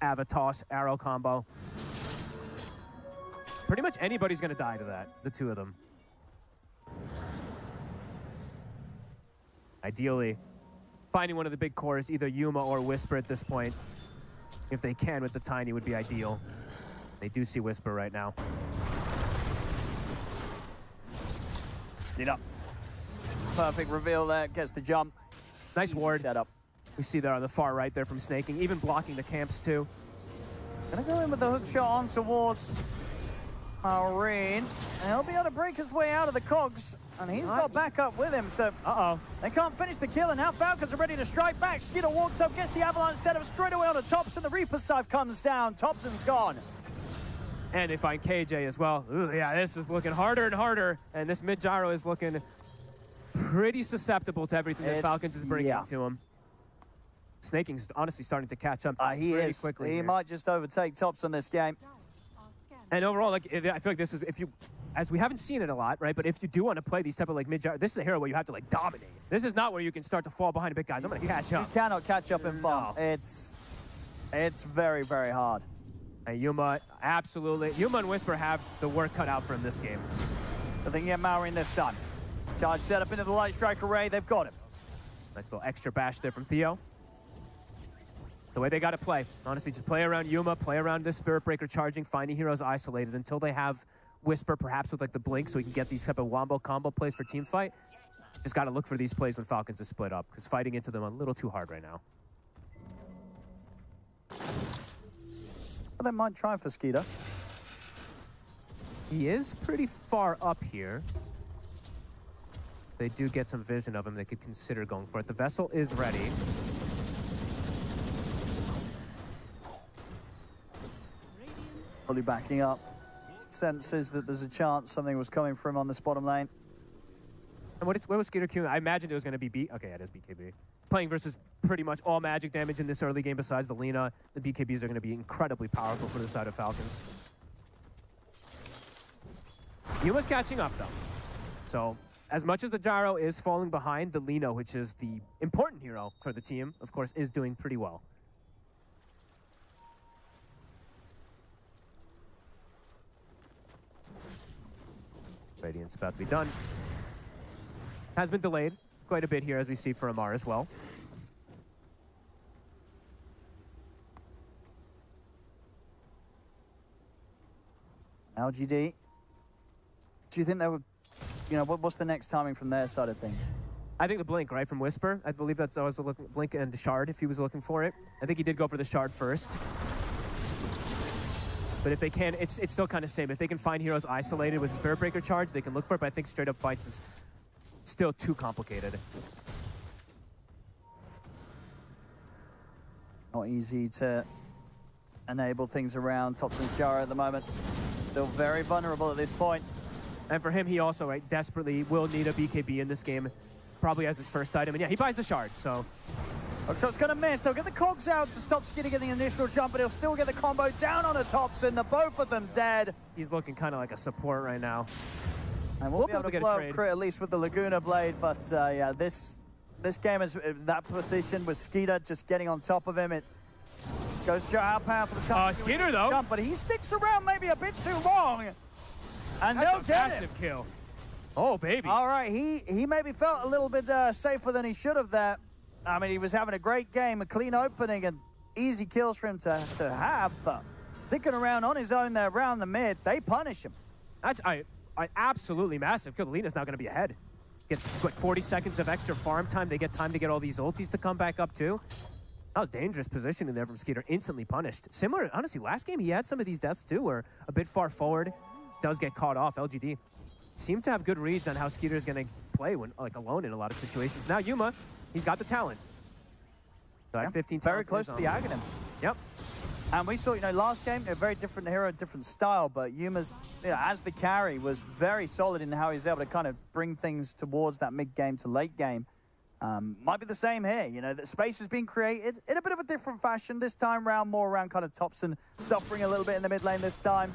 Speaker 7: Avatos, arrow combo. Pretty much anybody's gonna die to that, the 2 of them. Ideally, finding one of the big cores, either Yuma or Whisper at this point. If they can with the Tiny would be ideal. They do see Whisper right now.
Speaker 6: Speed up. Perfect reveal there, gets the jump.
Speaker 7: Nice ward.
Speaker 6: Setup.
Speaker 7: We see there on the far right there from Snaking, even blocking the camps too.
Speaker 6: Gonna go in with the hook shot on towards Maureen. And he'll be able to break his way out of the cogs. And he's got backup with him, so they can't finish the kill, and now Falcons are ready to strike back. Skeeter walks up, gets the avalanche set up straight away on the Topson. The Reaper Scythe comes down. Topson's gone.
Speaker 7: And they find KJ as well. Ooh, yeah, this is looking harder and harder. And this mid gyro is looking pretty susceptible to everything that Falcons is bringing to him. Snaking's honestly starting to catch up
Speaker 6: He
Speaker 7: pretty
Speaker 6: is.
Speaker 7: quickly.
Speaker 6: He
Speaker 7: here.
Speaker 6: might just overtake Topson this game.
Speaker 7: And overall, like I feel like this is, if you, as we haven't seen it a lot, right? But if you do want to play these type of like mid gyro, this is a hero where you have to like dominate. This is not where you can start to fall behind a big guys. I'm gonna catch up.
Speaker 6: You cannot catch up in farm. It's very, very hard.
Speaker 7: And Yuma, absolutely. Yuma and Whisper have the work cut out for him this game.
Speaker 6: I think Maureen this time. Charge set up into the light strike array. They've got him.
Speaker 7: Nice little extra bash there from Theo. The way they got to play. Honestly, just play around Yuma, play around this Spirit Breaker charging, finding heroes isolated until they have Whisper, perhaps with like the blink, so we can get these type of wombo combo plays for team fight. Just got to look for these plays when Falcons is split up, because fighting into them a little too hard right now.
Speaker 6: Well, they might try for Skeeter.
Speaker 7: He is pretty far up here. They do get some vision of him. They could consider going for it. The vessel is ready.
Speaker 6: Fully backing up. Senses that there's a chance something was coming for him on this bottom lane.
Speaker 7: And what was Skeeter Q? I imagined it was going to be B. Okay, it is BKB. Playing versus pretty much all magic damage in this early game besides the Lina. The BKBs are going to be incredibly powerful for the side of Falcons. Yuma's catching up, though. So, as much as the Gyro is falling behind, the Lina, which is the important hero for the team, of course, is doing pretty well. Radiant's about to be done. Has been delayed quite a bit here, as we see for Amar as well.
Speaker 6: LGD. Do you think they would, what's the next timing from their side of things?
Speaker 7: I think the blink, right, from Whisper. I believe that's always looking, blink and shard if he was looking for it. I think he did go for the shard first. But if they can, it's still kind of same. If they can find heroes isolated with Spirit Breaker charge, they can look for it. But I think straight up fights is still too complicated.
Speaker 6: Not easy to enable things around Topson's Jara at the moment. Still very vulnerable at this point.
Speaker 7: And for him, he also desperately will need a BKB in this game, probably as his first item. And yeah, he buys the shard, so.
Speaker 6: So it's going to miss. They'll get the cogs out to stop Skitty getting the initial jump, but he'll still get the combo down on the Topson. The both of them dead.
Speaker 7: He's looking kind of like a support right now.
Speaker 6: And we'll be able to blow up Crit at least with the Laguna Blade, but yeah, this game is that position with Skeeter just getting on top of him. It goes to show how powerful the time.
Speaker 7: Skeeter though,
Speaker 6: jump, but he sticks around maybe a bit too long, and they'll get
Speaker 7: massive kill. Oh baby!
Speaker 6: All right, he maybe felt a little bit safer than he should have there. I mean, he was having a great game, a clean opening, and easy kills for him to have, but sticking around on his own there around the mid, they punish him.
Speaker 7: That's absolutely massive kill. Lena's now going to be ahead. Get what 40 seconds of extra farm time. They get time to get all these ultis to come back up too. That was dangerous positioning there from Skeeter. Instantly punished. Similar, honestly, last game he had some of these deaths too, where a bit far forward, does get caught off. LGD seem to have good reads on how Skeeter is going to play when like alone in a lot of situations. Now Yuma, he's got the talent. So at 15
Speaker 6: very close to the Aghanims.
Speaker 7: Yep.
Speaker 6: And we saw, last game, a very different hero, different style, but Yuma's, as the carry, was very solid in how he was able to kind of bring things towards that mid-game to late game. Might be the same here, that space has been created in a bit of a different fashion this time round, more around kind of Topson suffering a little bit in the mid lane this time,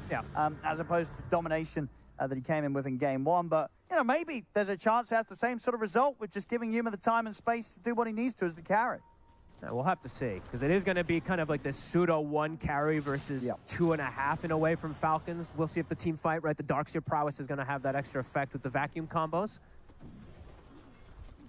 Speaker 6: as opposed to the domination that he came in with in game one. But, maybe there's a chance to have the same sort of result with just giving Yuma the time and space to do what he needs to as the carry.
Speaker 7: We'll have to see, because it is going to be kind of like this pseudo one carry versus 2.5 in a way from Falcons. We'll see if the team fight, right? The Darkseer prowess is going to have that extra effect with the vacuum combos.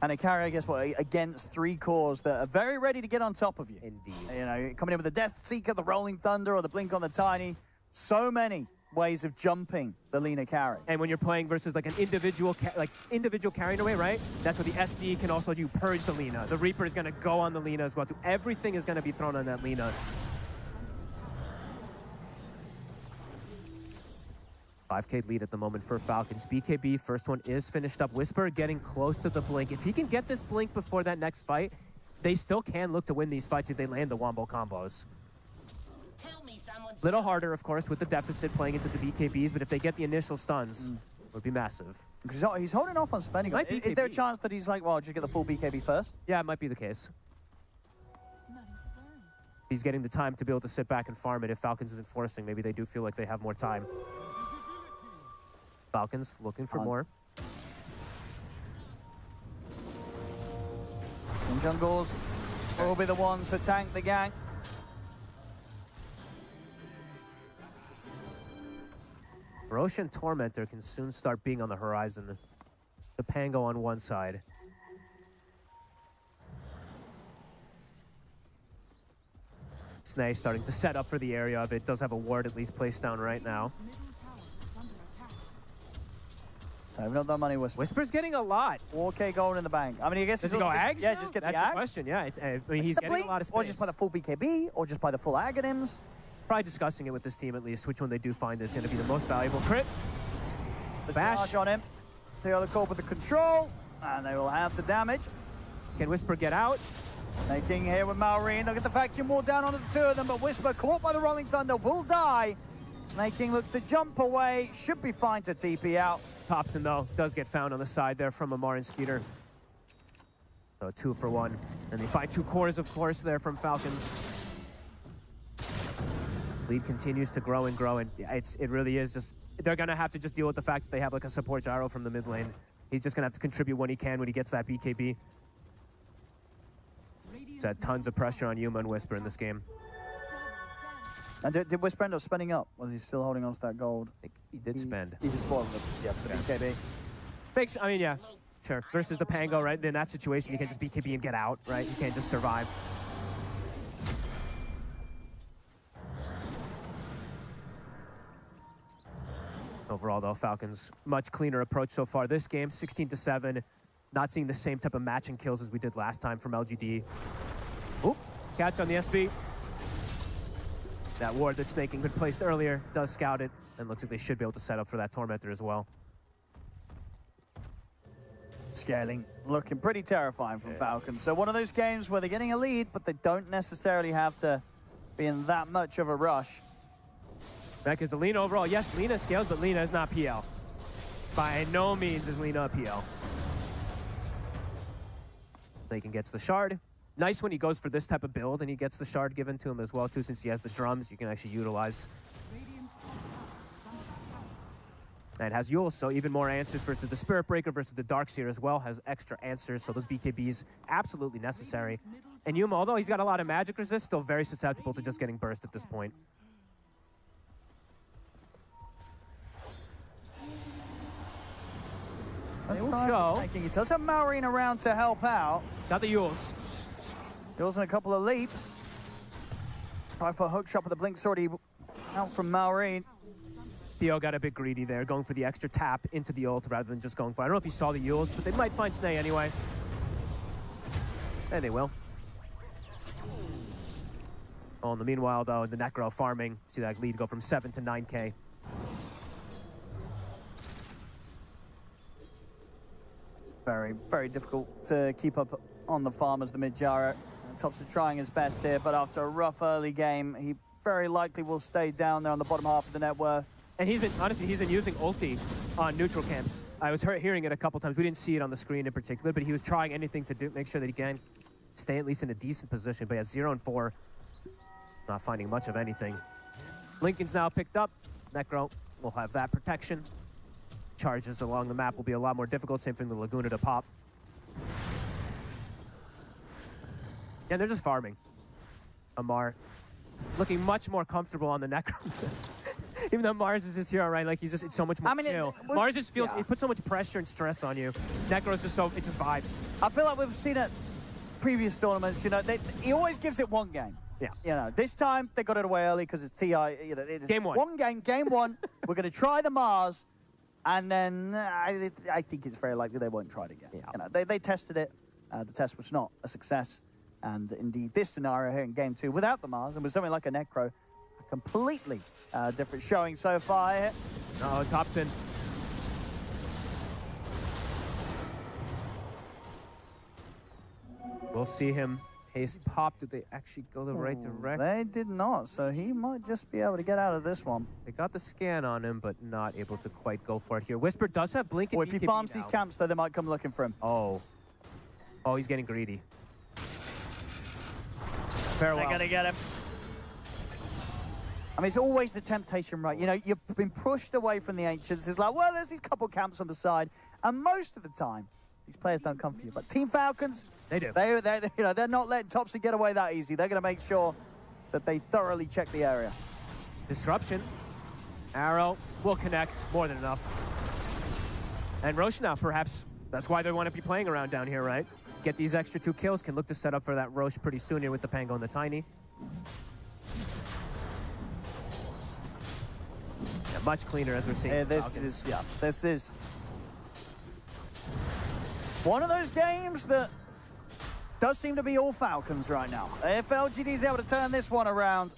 Speaker 6: And a carry, I guess, against 3 cores that are very ready to get on top of you.
Speaker 7: Indeed.
Speaker 6: Coming in with the Death Seeker, the Rolling Thunder, or the Blink on the Tiny. So many ways of jumping the Lina carry.
Speaker 7: And when you're playing versus like an individual carry in a way, right? That's what the SD can also do, purge the Lina. The Reaper is going to go on the Lina as well too. Everything is going to be thrown on that Lina. 5K lead at the moment for Falcons. BKB, first one is finished up. Whisper getting close to the Blink. If he can get this Blink before that next fight, they still can look to win these fights if they land the Wombo combos. Little harder, of course, with the deficit playing into the BKBs, but if they get the initial stuns, it would be massive.
Speaker 6: Because he's holding off on spending it. Is there a chance that he's like, well, just get the full BKB first?
Speaker 7: Yeah, it might be the case. He's getting the time to be able to sit back and farm it. If Falcons isn't forcing, maybe they do feel like they have more time. Falcons looking for more.
Speaker 6: And Jungles will be the one to tank the gang.
Speaker 7: Roshan Tormentor can soon start being on the horizon. The Pango on one side. Snay starting to set up for the area of it. Does have a ward at least placed down right now.
Speaker 6: Saving up that money, Whisper.
Speaker 7: Whisper's getting a lot.
Speaker 6: 4K gold in the bank. I mean, I guess...
Speaker 7: Does he go Ags?
Speaker 6: Yeah, just get
Speaker 7: That's
Speaker 6: the Ags.
Speaker 7: the question, yeah. I mean, he's getting a lot of space.
Speaker 6: Or just buy the full BKB, or just buy the full Aghanims.
Speaker 7: Probably discussing it with this team at least, which one they do find is going to be the most valuable. Crit.
Speaker 6: The
Speaker 7: bash
Speaker 6: charge on him. The other core with the control, and they will have the damage.
Speaker 7: Can Whisper get out?
Speaker 6: Snake King here with Malrine. They'll get the vacuum wall down onto the 2 of them, but Whisper, caught by the Rolling Thunder, will die. Snake King looks to jump away. Should be fine to TP out.
Speaker 7: Topson, though, does get found on the side there from Amar and Skeeter. So 2 for 1. And they find 2 cores, of course, there from Falcons. Lead continues to grow and grow, and it really is just... They're going to have to just deal with the fact that they have like a support gyro from the mid lane. He's just going to have to contribute when he can, when he gets that BKB. He's had tons of pressure on Yuma and Whisper in this game.
Speaker 6: And did Whisper end up spending up? Was he still holding on to that gold?
Speaker 7: I think he did spend.
Speaker 6: He just spoiled it. Yeah, for the BKB.
Speaker 7: Makes, I mean, yeah, sure. Versus the Pango, right? In that situation, you can't just BKB and get out, right? You can't just survive. Overall, though, Falcons, much cleaner approach so far this game. 16-7. Not seeing the same type of matching kills as we did last time from LGD. Oop, catch on the SB. That ward that Snaking had placed earlier does scout it, and looks like they should be able to set up for that Tormentor as well.
Speaker 6: Scaling looking pretty terrifying from Falcon. So one of those games where they're getting a lead, but they don't necessarily have to be in that much of a rush.
Speaker 7: That is the Lina overall. Yes, Lina scales, but Lina is not PL. By no means is Lina a PL. Snaking gets the shard. Nice when he goes for this type of build and he gets the shard given to him as well too, since he has the drums you can actually utilize.
Speaker 5: Radiant's top tower is under attack.
Speaker 7: And has Yule, so even more answers versus the Spirit Breaker versus the Darkseer as well, has extra answers, so those BKBs absolutely necessary. And Yuma, although he's got a lot of magic resist, still very susceptible to just getting burst at this point. They will show.
Speaker 6: He does have Maureen around to help out.
Speaker 7: He's got the Yules.
Speaker 6: Yules in a couple of leaps. Try for a hook shot, but the blink's already out from Maureen.
Speaker 7: Theo got a bit greedy there, going for the extra tap into the ult rather than just going for, I don't know if he saw the Yules, but they might find Snay anyway. And they will. Oh, in the meanwhile, though, the Necro farming. See that lead go from 7 to 9K.
Speaker 6: Very, very difficult to keep up on the farm as the mid-Jaro. Topson trying his best here, but after a rough early game, he very likely will stay down there on the bottom half of the net worth.
Speaker 7: And he's been, honestly, he's been using ulti on neutral camps. I was hearing it a couple times. We didn't see it on the screen in particular, but he was trying anything to make sure that he can stay at least in a decent position. But yeah, 0 and 4, not finding much of anything. Lincoln's now picked up. Necro will have that protection. Charges along the map will be a lot more difficult. Same thing, the Laguna to pop. Yeah, they're just farming. Amar looking much more comfortable on the Necro. Even though Mars is his hero, right? Like, he's just, it's so much more chill. Mars just feels, it puts so much pressure and stress on you. Necro's just so, it just vibes.
Speaker 6: I feel like we've seen it previous tournaments, you know, he always gives it one game.
Speaker 7: Yeah.
Speaker 6: You know, this time they got it away early because it's TI, you know, it is
Speaker 7: Game one.
Speaker 6: One game, game one. We're going to try the Mars, and then I think it's very likely they won't try it again.
Speaker 7: Yeah.
Speaker 6: You know, they tested it. The test was not a success. And indeed, this scenario here in game 2, without the Mars, and with something like a Necro, a completely different showing so far here.
Speaker 7: Oh, Topson. We'll see him haste pop. Did they actually go the right direction?
Speaker 6: They did not, so he might just be able to get out of this one.
Speaker 7: They got the scan on him, but not able to quite go for it here. Whisper does have blink and
Speaker 6: Or if he
Speaker 7: BKB
Speaker 6: farms
Speaker 7: now.
Speaker 6: these camps, though, they might come looking for him.
Speaker 7: Oh. Oh, he's getting greedy. Farewell.
Speaker 6: They're gonna get him. I mean, it's always the temptation, right? You know, you've been pushed away from the Ancients. It's like, well, there's these couple camps on the side, and most of the time, these players don't come for you. But Team Falcons,
Speaker 7: They do.
Speaker 6: They're not letting Topson get away that easy. They're gonna make sure that they thoroughly check the area.
Speaker 7: Disruption. Arrow will connect, more than enough. And Rosh perhaps, that's why they want to be playing around down here, right? Get these extra 2 kills, can look to set up for that Rosh pretty soon here with the Pango and the Tiny. Yeah, much cleaner as we're seeing.
Speaker 6: This is one of those games that does seem to be all Falcons right now. If LGD is able to turn this one around,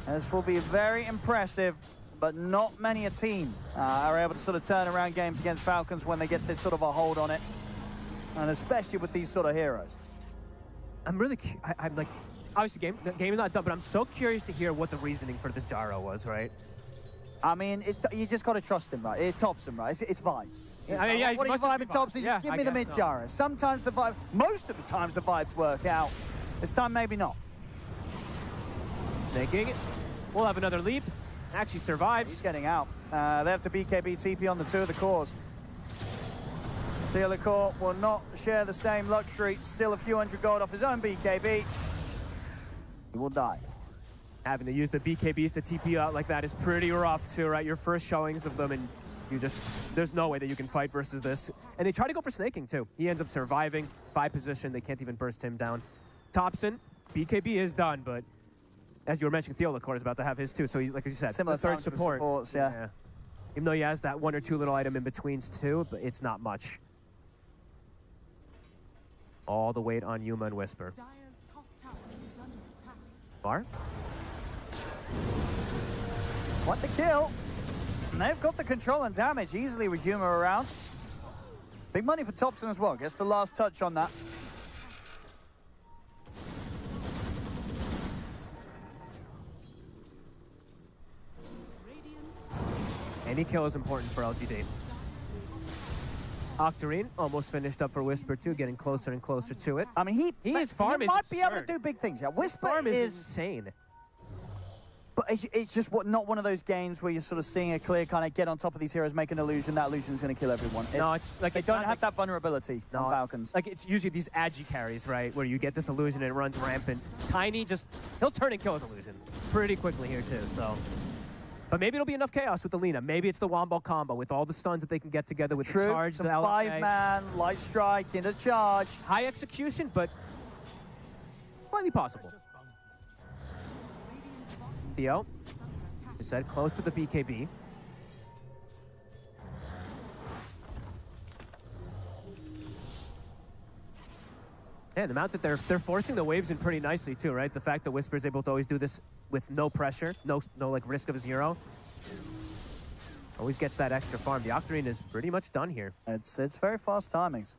Speaker 6: this will be very impressive, but not many a team are able to sort of turn around games against Falcons when they get this sort of a hold on it, and especially with these sort of heroes.
Speaker 7: I'm really, I'm like, obviously the game is not done, but I'm so curious to hear what the reasoning for this Gyro was, right?
Speaker 6: I mean, you just got to trust him, right? It's Topson, right? It's vibes.
Speaker 7: I mean, yeah,
Speaker 6: what are you vibing, Topson?
Speaker 7: Yeah,
Speaker 6: Give
Speaker 7: I
Speaker 6: me the
Speaker 7: guess
Speaker 6: mid-Gyro. Sometimes the vibe, most of the times the vibes work out. This time, maybe not.
Speaker 7: Snaking. We'll have another leap. Actually survives.
Speaker 6: He's getting out. They have to BKB TP on the 2 of the cores. Steal Core will not share the same luxury. Still a few hundred gold off his own BKB. He will die.
Speaker 7: Having to use the BKBs to TP out like that is pretty rough too, right? Your first showings of them, and you just, there's no way that you can fight versus this. And they try to go for snaking too. He ends up surviving, 5 position, they can't even burst him down. Topson, BKB is done, but as you were mentioning, Theolacor is about to have his too, so he, like you said,
Speaker 6: Similar
Speaker 7: the third
Speaker 6: times to the
Speaker 7: support.
Speaker 6: supports, yeah.
Speaker 7: Even though he has that 1 or 2 little item in betweens too, but it's not much. All the weight on Yuma and Whisper.
Speaker 5: Dire's top tower is under attack.
Speaker 7: Bar?
Speaker 6: What the kill? And they've got the control and damage easily with Yuma around. Big money for Topson as well. Gets the last touch on that.
Speaker 7: Any kill is important for LGD. Octarine almost finished up for Whisper too, getting closer and closer to it.
Speaker 6: I mean,
Speaker 7: His farm is
Speaker 6: might be able to
Speaker 7: absurd.
Speaker 6: do big things. Yeah, Whisper
Speaker 7: Farm is insane.
Speaker 6: But it's just not one of those games where you're sort of seeing a clear kind of get on top of these heroes, make an illusion. That illusion's going to kill everyone.
Speaker 7: No, it's like
Speaker 6: they
Speaker 7: it's
Speaker 6: don't
Speaker 7: not
Speaker 6: have
Speaker 7: like,
Speaker 6: that vulnerability on Falcons.
Speaker 7: Like it's usually these agi carries, right, where you get this illusion and it runs rampant. Tiny he'll turn and kill his illusion pretty quickly here too. So, but maybe it'll be enough chaos with the Lina. Maybe it's the Wombo combo with all the stuns that they can get together with the charge,
Speaker 6: some
Speaker 7: the LSA.
Speaker 6: 5-man, light strike, into charge.
Speaker 7: High execution, but slightly possible. Theo, you said close to the BKB. And the amount that they're forcing the waves in pretty nicely too, right? The fact that Whisper's able to always do this with no pressure, no like risk of his hero. Always gets that extra farm. The Octarine is pretty much done here.
Speaker 6: It's very fast timings.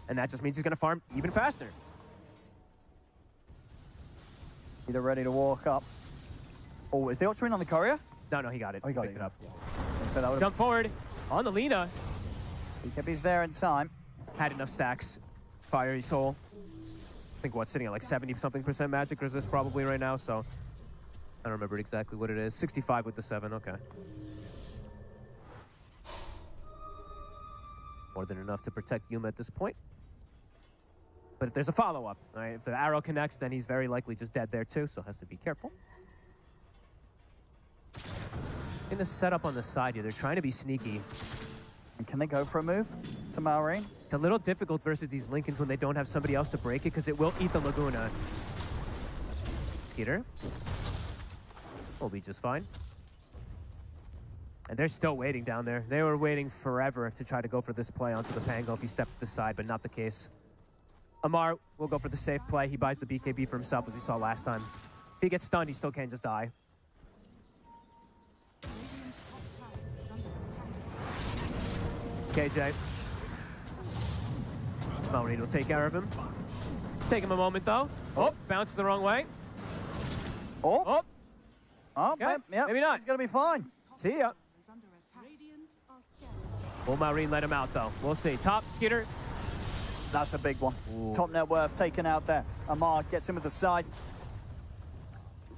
Speaker 7: And that just means he's gonna farm even faster.
Speaker 6: Either ready to walk up. Oh, is the Octarine on the courier?
Speaker 7: No, he got it.
Speaker 6: Oh, he got
Speaker 7: Picked
Speaker 6: it.
Speaker 7: it up.
Speaker 6: So that would
Speaker 7: Jump forward on the Lina.
Speaker 6: BKB's there in time.
Speaker 7: Had enough stacks. Fiery Soul. I think what's sitting at like 70-something% magic resist probably right now, so I don't remember exactly what it is. 65 with the 7, okay. More than enough to protect Yuma at this point. But if there's a follow-up, right? If the arrow connects, then he's very likely just dead there too, so has to be careful. In the setup on the side here, they're trying to be sneaky.
Speaker 6: And can they go for a move to Malrine?
Speaker 7: It's a little difficult versus these Lincolns when they don't have somebody else to break it, because it will eat the Laguna. Skeeter will be just fine. And they're still waiting down there. They were waiting forever to try to go for this play onto the Pango if he stepped to the side, but not the case. Amar will go for the safe play. He buys the BKB for himself, as we saw last time. If he gets stunned, he still can't just die. KJ. Malrine will take care of him. Take him a moment, though. Oh, bounced the wrong way.
Speaker 6: Oh,
Speaker 7: Okay,
Speaker 6: yeah,
Speaker 7: maybe not.
Speaker 6: He's going to be fine.
Speaker 7: See ya.
Speaker 5: Is under attack. Radiant are scared.
Speaker 7: Will Malrine let him out, though? We'll see. Top, Skeeter.
Speaker 6: That's a big one.
Speaker 7: Ooh.
Speaker 6: Top net worth taken out there. Amar gets him with the side.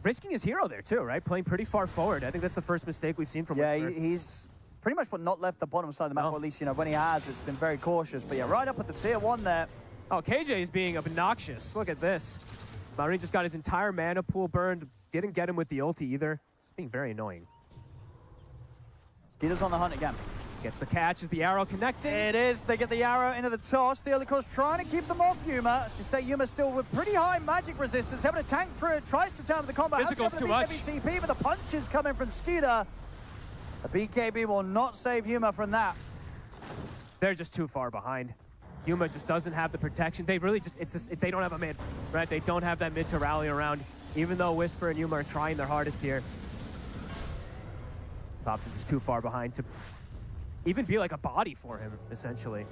Speaker 7: Risking his hero there, too, right? Playing pretty far forward. I think that's the first mistake we've seen from
Speaker 6: Yeah,
Speaker 7: Whisper.
Speaker 6: he's pretty much not left the bottom side of the map,
Speaker 7: No.
Speaker 6: or at least, you know, when he has, it's been very cautious. But yeah, right up at the tier 1 there.
Speaker 7: Oh, KJ is being obnoxious. Look at this. Malrine just got his entire mana pool burned. Didn't get him with the ulti either. It's being very annoying.
Speaker 6: Skeeter's on the hunt again.
Speaker 7: Gets the catch. Is the arrow connecting?
Speaker 6: It is. They get the arrow into the toss. The early course trying to keep them off Yuma. As you say, Yuma still with pretty high magic resistance. Having a tank through it, tries to turn the combat.
Speaker 7: Physical's too much.
Speaker 6: TP, but the punch is coming from Skeeter. The BKB will not save Yuma from that.
Speaker 7: They're just too far behind. Yuma just doesn't have the protection. They really just, they don't have a mid, right? They don't have that mid to rally around, even though Whisper and Yuma are trying their hardest here. Topson just too far behind to even be like a body for him, essentially.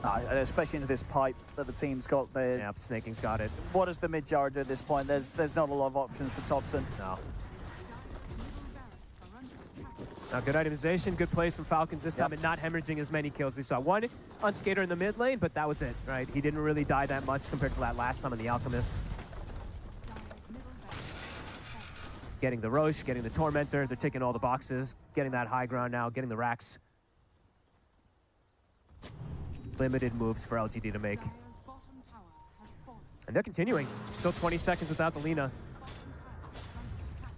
Speaker 6: Especially into this pipe that the team's got there.
Speaker 7: Yeah, Snaking's got it.
Speaker 6: What does the mid jar do at this point? There's not a lot of options for Topson.
Speaker 7: No.
Speaker 5: Middle barracks are under attack.
Speaker 7: Now, good itemization, good plays from Falcons this time,
Speaker 6: Yep.
Speaker 7: and not hemorrhaging as many kills. We saw one on Skater in the mid lane, but that was it, right? He didn't really die that much compared to that last time on the Alchemist.
Speaker 5: Dire's middle barracks is falling.
Speaker 7: Getting the Roche, getting the Tormentor, they're taking all the boxes, getting that high ground now, getting the racks. Limited moves for LGD to make.
Speaker 5: Dire's bottom tower has fallen.
Speaker 7: And they're continuing. Still 20 seconds without the Lina.
Speaker 5: Bottom tower is under attack.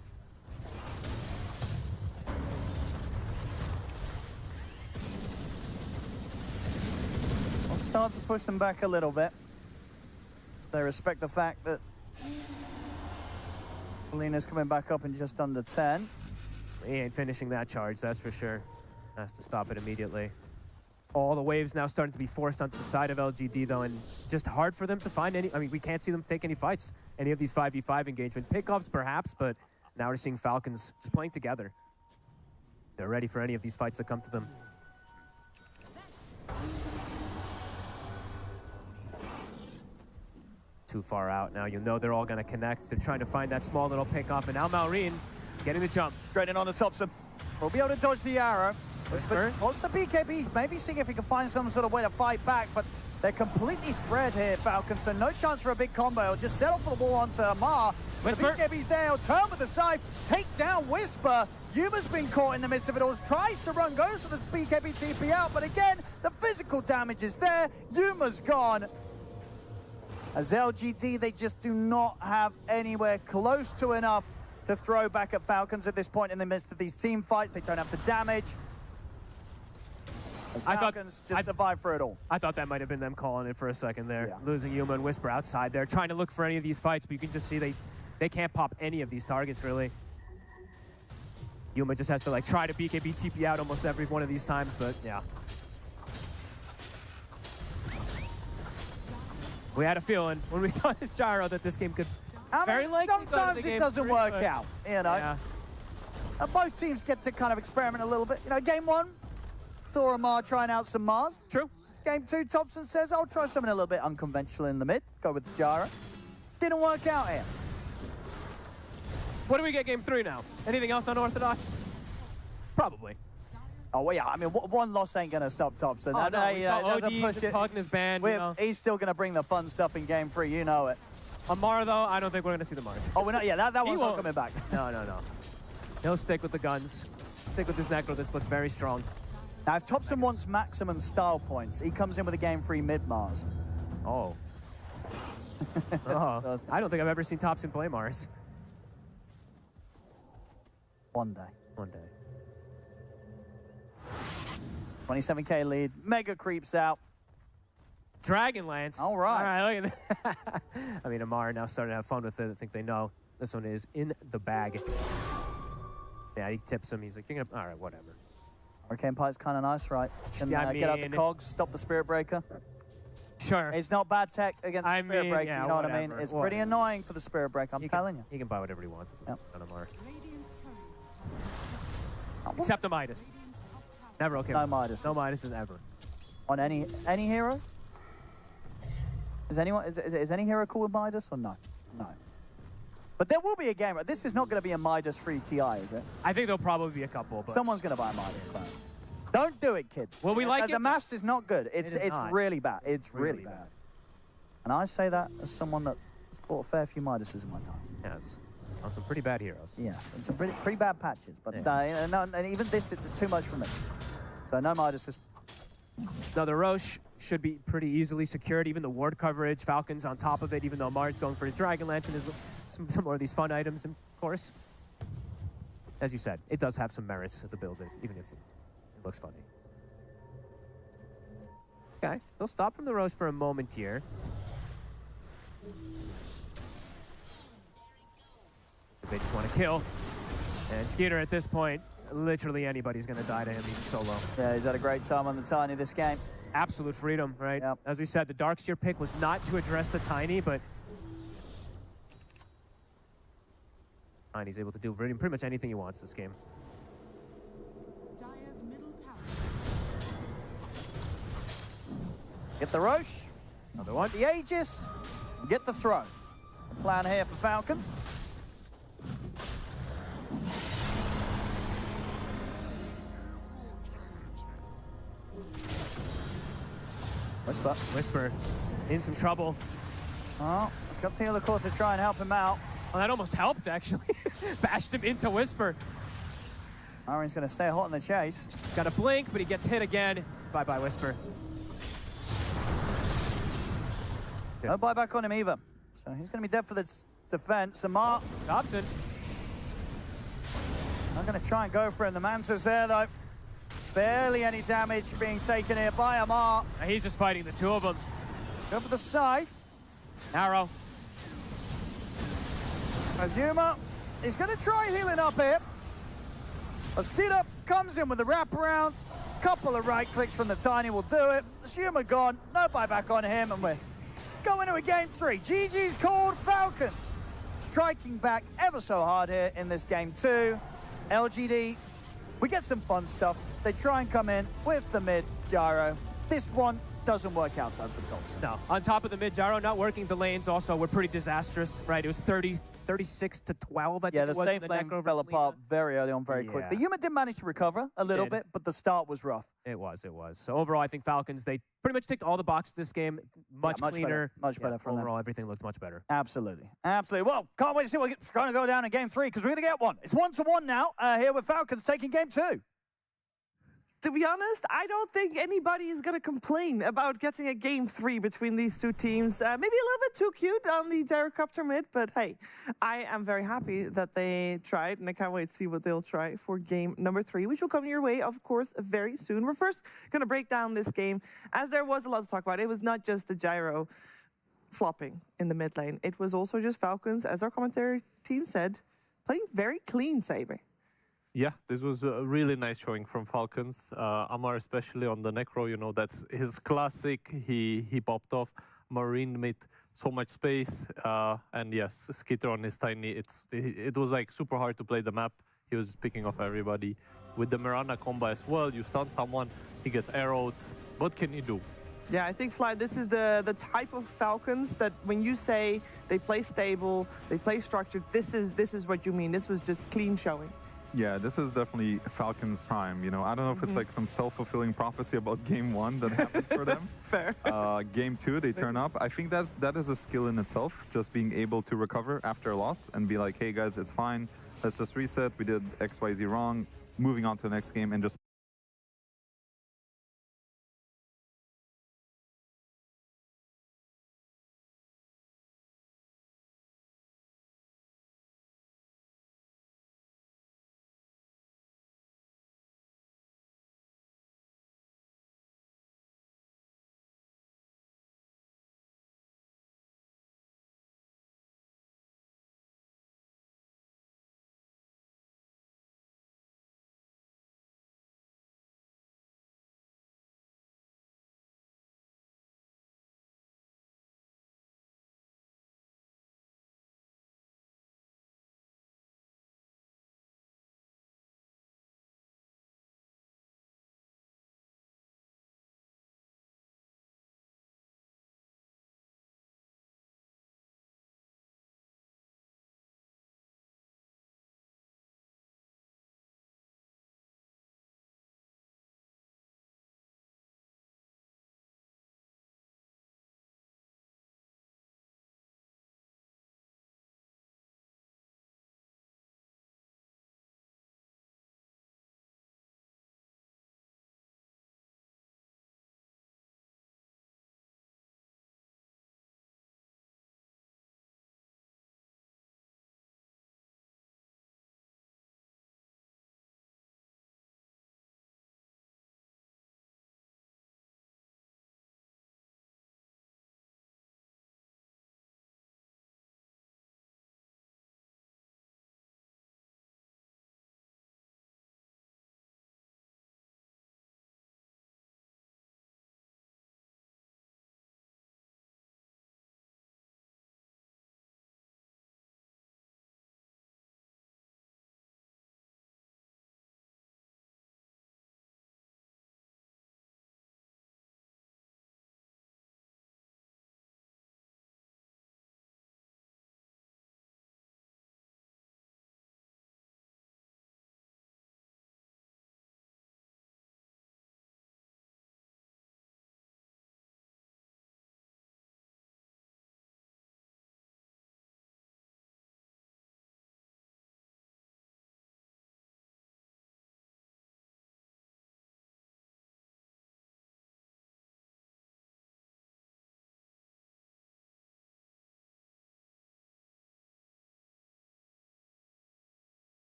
Speaker 6: I'll start to push them back a little bit. They respect the fact that Lena's coming back up in just under 10.
Speaker 7: He ain't finishing that charge, that's for sure. Has to stop it immediately. All the waves now starting to be forced onto the side of LGD, though, and just hard for them to find any. I mean, we can't see them take any fights, any of these 5v5 engagement. Pickoffs, perhaps, but Now we're seeing Falcons just playing together. They're ready for any of these fights that come to them. Too far out now. You know they're all going to connect. They're trying to find that small little pick off, and now Malrine getting the jump.
Speaker 6: Straight in on the Topson. We'll be able to dodge the arrow.
Speaker 7: Whisper.
Speaker 6: What's the BKB? Maybe seeing if he can find some sort of way to fight back, but they're completely spread here, Falcon, so no chance for a big combo. He'll just settle for the ball onto Amar.
Speaker 7: Whisper.
Speaker 6: The BKB's there. He'll turn with the scythe, take down Whisper. Yuma's been caught in the midst of it all. Tries to run, goes for the BKB TP out, but again, the physical damage is there. Yuma's gone. As LGD, they just do not have anywhere close to enough to throw back at Falcons at this point in the midst of these team fights. They don't have the damage. As Falcons just survive for it all.
Speaker 7: I thought that might have been them calling it for a second there.
Speaker 6: Yeah.
Speaker 7: Losing Yuma and Whisper outside there, trying to look for any of these fights, but you can just see they can't pop any of these targets, really. Yuma just has to like try to BKB TP out almost every one of these times, but yeah. We had a feeling when we saw this gyro that this game could very likely go to the
Speaker 6: sometimes it
Speaker 7: game
Speaker 6: doesn't
Speaker 7: three,
Speaker 6: work
Speaker 7: but-
Speaker 6: out, you know.
Speaker 7: Yeah.
Speaker 6: And both teams get to kind of experiment a little bit. You know, game one, saw Amar trying out some Mars.
Speaker 7: True.
Speaker 6: Game two, Topson says, I'll try something a little bit unconventional in the mid. Go with the gyro. Didn't work out here.
Speaker 7: What do we get game 3 now? Anything else unorthodox? Probably.
Speaker 6: Oh, well, yeah, I mean, one loss ain't going to stop Topson.
Speaker 7: Oh, no, we saw
Speaker 6: doesn't
Speaker 7: ODs
Speaker 6: push
Speaker 7: and
Speaker 6: it.
Speaker 7: Pug in his band, you know.
Speaker 6: He's still going to bring the fun stuff in game 3, you know it.
Speaker 7: Amar, though, I don't think we're going to see the Mars.
Speaker 6: Oh, we're not, yeah, that
Speaker 7: He
Speaker 6: one's not
Speaker 7: won't.
Speaker 6: coming back.
Speaker 7: No. He'll stick with the guns. Stick with his Necro that looks very strong.
Speaker 6: Now, if Topson wants maximum style points, he comes in with a game 3 mid-Mars.
Speaker 7: Oh. Oh. I don't think I've ever seen Topson play Mars.
Speaker 6: One day.
Speaker 7: One day.
Speaker 6: 27k lead. Mega creeps out.
Speaker 7: Dragonlance.
Speaker 6: All right.
Speaker 7: All right, look at that. I mean, Amar now starting to have fun with it. I think they know this one is in the bag. Yeah, he tips him. He's like, you're gonna, all right, whatever.
Speaker 6: Hurricane Pie's kind of nice, right? Can
Speaker 7: Yeah, I
Speaker 6: get out the
Speaker 7: mean-
Speaker 6: cogs, stop the Spirit Breaker.
Speaker 7: Sure.
Speaker 6: It's not bad tech against the
Speaker 7: I
Speaker 6: Spirit
Speaker 7: mean,
Speaker 6: Breaker,
Speaker 7: yeah,
Speaker 6: you know what I mean?
Speaker 7: whatever,
Speaker 6: It's pretty
Speaker 7: whatever.
Speaker 6: annoying for the Spirit Breaker, I'm telling you.
Speaker 7: He can buy whatever he wants at this
Speaker 6: Yep.
Speaker 7: point, Amar.
Speaker 5: Radiant's courier has been
Speaker 7: Except the Midas.
Speaker 5: Radiant's top tower.
Speaker 7: Never okay.
Speaker 6: No
Speaker 7: with-
Speaker 6: Midas.
Speaker 7: No Midases ever.
Speaker 6: On any hero? Is any hero cool with Midas or no? No. But there will be a game. This is not going to be a Midas free TI, is it?
Speaker 7: I think there'll probably be a couple, but
Speaker 6: Someone's going to buy a Midas phone. Don't do it, kids.
Speaker 7: Well, we like
Speaker 6: The
Speaker 7: it.
Speaker 6: maths is not good. It's
Speaker 7: is not.
Speaker 6: really bad. It's really
Speaker 7: Really
Speaker 6: bad.
Speaker 7: bad.
Speaker 6: And I say that as someone that has bought a fair few Midases in my time.
Speaker 7: yes, on some pretty bad heroes.
Speaker 6: Yes, and some pretty bad patches. But
Speaker 7: Yeah.
Speaker 6: and even this is too much for me. So no Midases.
Speaker 7: Now the Roche should be pretty easily secured. Even the ward coverage, Falcon's on top of it. Even though Mar's going for his Dragonlance and his, some more of these fun items, of course. As you said, it does have some merits of the build, even if it looks funny. Okay, they'll stop from the Roche for a moment here. They just want to kill. And Skeeter at this point, literally anybody's going to die to him, even solo.
Speaker 6: Yeah, he's had a great time on the Tiny this game.
Speaker 7: Absolute freedom, right?
Speaker 6: Yep.
Speaker 7: As we said, the Darkseer pick was not to address the Tiny, but Tiny's able to do pretty much anything he wants this game.
Speaker 5: Dire's middle tower.
Speaker 6: Get the Roche,
Speaker 7: Another one.
Speaker 6: the Aegis, get the throne. The plan here for Falcons. Whisper.
Speaker 7: Whisper in some trouble.
Speaker 6: Oh, it's got Theo the Court to try and help him out.
Speaker 7: Well, that almost helped, actually. Bashed him into Whisper.
Speaker 6: Iron's going to stay hot in the chase.
Speaker 7: He's got a blink, but he gets hit again. Bye-bye, Whisper.
Speaker 6: No buyback on him either. So he's going to be dead for the defense. Amar,
Speaker 7: Topson.
Speaker 6: I'm going to try and go for him. The Manta's there, though. Barely any damage being taken here by Amar.
Speaker 7: Now he's just fighting the two of them.
Speaker 6: Go for the scythe.
Speaker 7: Arrow.
Speaker 6: Azuma is going to try healing up here. Mosquito comes in with a wraparound. Couple of right clicks from the Tiny will do it. Azuma gone. No buyback on him, and we're going to a game 3. GG's called. Falcons striking back ever so hard here in this game too. LGD, we get some fun stuff. They try and come in with the mid gyro. This one doesn't work out though for Topson.
Speaker 7: No, on top of the mid gyro not working, the lanes also were pretty disastrous, right? It was 36 to 12, I think
Speaker 6: Yeah,
Speaker 7: it
Speaker 6: the
Speaker 7: was.
Speaker 6: safe lane
Speaker 7: Necro
Speaker 6: fell
Speaker 7: versus
Speaker 6: apart
Speaker 7: Lina.
Speaker 6: very early on, very quick. The
Speaker 7: Yeah.
Speaker 6: Yuma did manage to recover a little
Speaker 7: Did.
Speaker 6: bit, but the start was rough.
Speaker 7: It was. So overall, I think Falcons, they pretty much ticked all the boxes this game. Much
Speaker 6: much
Speaker 7: cleaner.
Speaker 6: better, much better from them.
Speaker 7: Overall, everything looked much better.
Speaker 6: Absolutely. Absolutely. Well, can't wait to see what's going to go down in game 3 because we're going to get one. It's 1-1 now here with Falcons taking game 2.
Speaker 2: To be honest, I don't think anybody is going to complain about getting a game 3 between these two teams. Maybe a little bit too cute on the gyrocopter mid, but hey, I am very happy that they tried, and I can't wait to see what they'll try for game number 3, which will come your way, of course, very soon. We're first going to break down this game, as there was a lot to talk about. It was not just the gyro flopping in the mid lane. It was also just Falcons, as our commentary team said, playing very clean, Sabre.
Speaker 1: Yeah, this was a really nice showing from Falcons. Amar, especially on the Necro, you know, that's his classic. He popped off. Marine made so much space. And yes, Skitter on his tiny, it was like super hard to play the map. He was picking off everybody. With the Mirana combo as well, you stun someone, he gets arrowed. What can you do?
Speaker 2: Yeah, I think, Fly, this is the type of Falcons that when you say they play stable, they play structured, this is what you mean. This was just clean showing.
Speaker 3: Yeah, this is definitely Falcons Prime. You know, I don't know if it's like some self-fulfilling prophecy about game 1 that happens for them.
Speaker 2: Fair.
Speaker 3: Game 2, they turn up. I think that is a skill in itself, just being able to recover after a loss and be like, hey guys, it's fine. Let's just reset. We did XYZ wrong. Moving on to the next game and just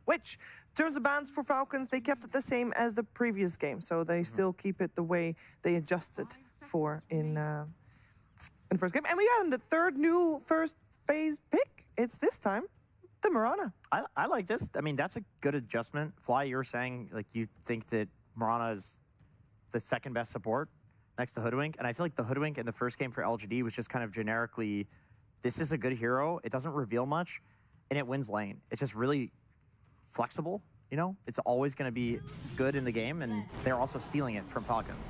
Speaker 2: which, in terms of bans for Falcons, they kept it the same as the previous game. So they still keep it the way they adjusted for in the first game. And we got in the third new first phase pick. It's this time the Mirana.
Speaker 4: I like this. I mean, that's a good adjustment. Fly, you were saying like you think that Mirana is the second best support next to Hoodwink, and I feel like the Hoodwink in the first game for LGD was just kind of generically, this is a good hero. It doesn't reveal much, and it wins lane. It's just really flexible. You know, it's always going to be good in the game, and they're also stealing it from Falcons.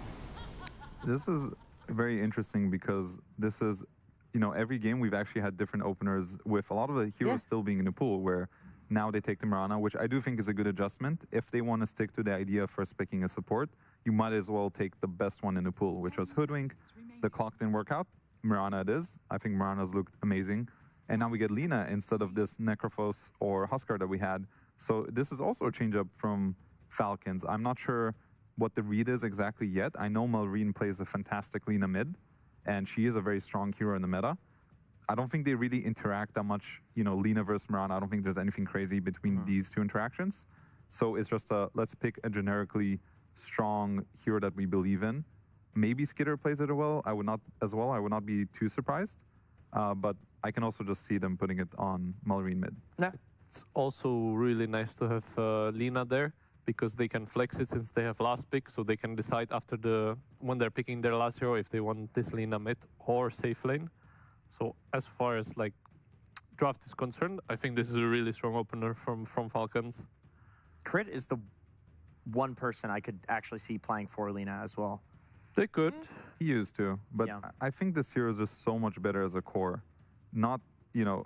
Speaker 3: This is very interesting because this is, you know, every game we've actually had different openers with a lot of the heroes still being in the pool, where now they take the Mirana, which I do think is a good adjustment. If they want to stick to the idea of first picking a support, you might as well take the best one in the pool, which was Hoodwink. The clock didn't work out. Mirana it is. I think Mirana's looked amazing. And now we get Lina instead of this Necrophos or Huskar that we had. So this is also a change up from Falcons. I'm not sure what the read is exactly yet. I know Malrine plays a fantastic Lina mid, and she is a very strong hero in the meta. I don't think they really interact that much, you know, Lina versus Mirana. I don't think there's anything crazy between these two interactions. So it's just let's pick a generically strong hero that we believe in. Maybe Skitter plays it well. I would not be too surprised. But I can also just see them putting it on Malrine mid.
Speaker 1: It's also really nice to have Lina there, because they can flex it since they have last pick, so they can decide after when they're picking their last hero if they want this Lina mid or safe lane. So as far as like draft is concerned, I think this is a really strong opener from Falcons.
Speaker 4: Crit is the one person I could actually see playing for Lina as well.
Speaker 1: They could.
Speaker 3: He used to, but I think this hero is just so much better as a core. Not, you know,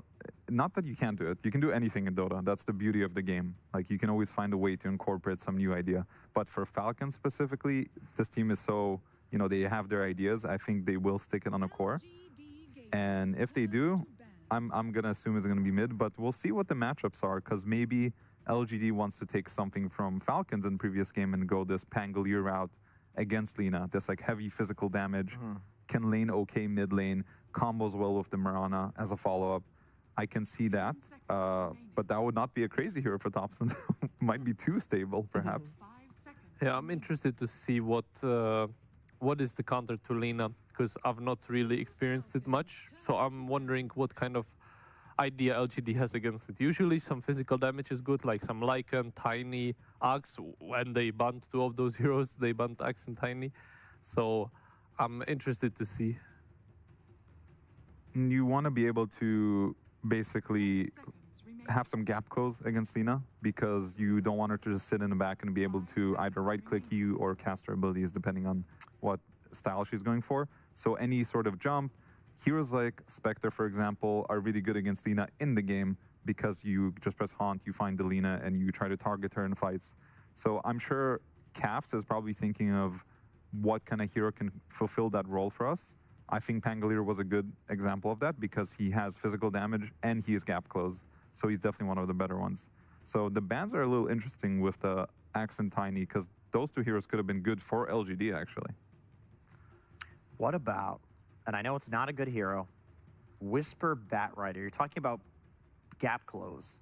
Speaker 3: not that you can't do it. You can do anything in Dota. That's the beauty of the game. Like, you can always find a way to incorporate some new idea. But for Falcon specifically, this team is so, you know, they have their ideas. I think they will stick it on a core. And if they do, I'm going to assume it's going to be mid, but we'll see what the matchups are, because maybe LGD wants to take something from Falcons in the previous game and go this Pangolier route against Lina. This like heavy physical damage, can lane okay mid lane, combos well with the Mirana as a follow-up. I can see that, but that would not be a crazy hero for Topson. Might be too stable, perhaps.
Speaker 1: Yeah, I'm interested to see what is the counter to Lina, because I've not really experienced it much. So I'm wondering what kind of idea LGD has against it. Usually some physical damage is good, like some Lycan, Tiny, Axe. When they banned two of those heroes, they banned Axe and Tiny. So I'm interested to see.
Speaker 3: You want to be able to basically have some gap close against Lina, because you don't want her to just sit in the back and be able to either right-click you or cast her abilities, depending on what style she's going for. So any sort of jump, heroes like Spectre, for example, are really good against Lina in the game, because you just press Haunt, you find the Lina, and you try to target her in fights. So I'm sure Cafs is probably thinking of what kind of hero can fulfill that role for us. I think Pangolier was a good example of that, because he has physical damage and he is gap close. So he's definitely one of the better ones. So the bans are a little interesting with the Axe and Tiny, because those two heroes could have been good for LGD, actually.
Speaker 4: What about, and I know it's not a good hero, Whisper Batrider? You're talking about gap close.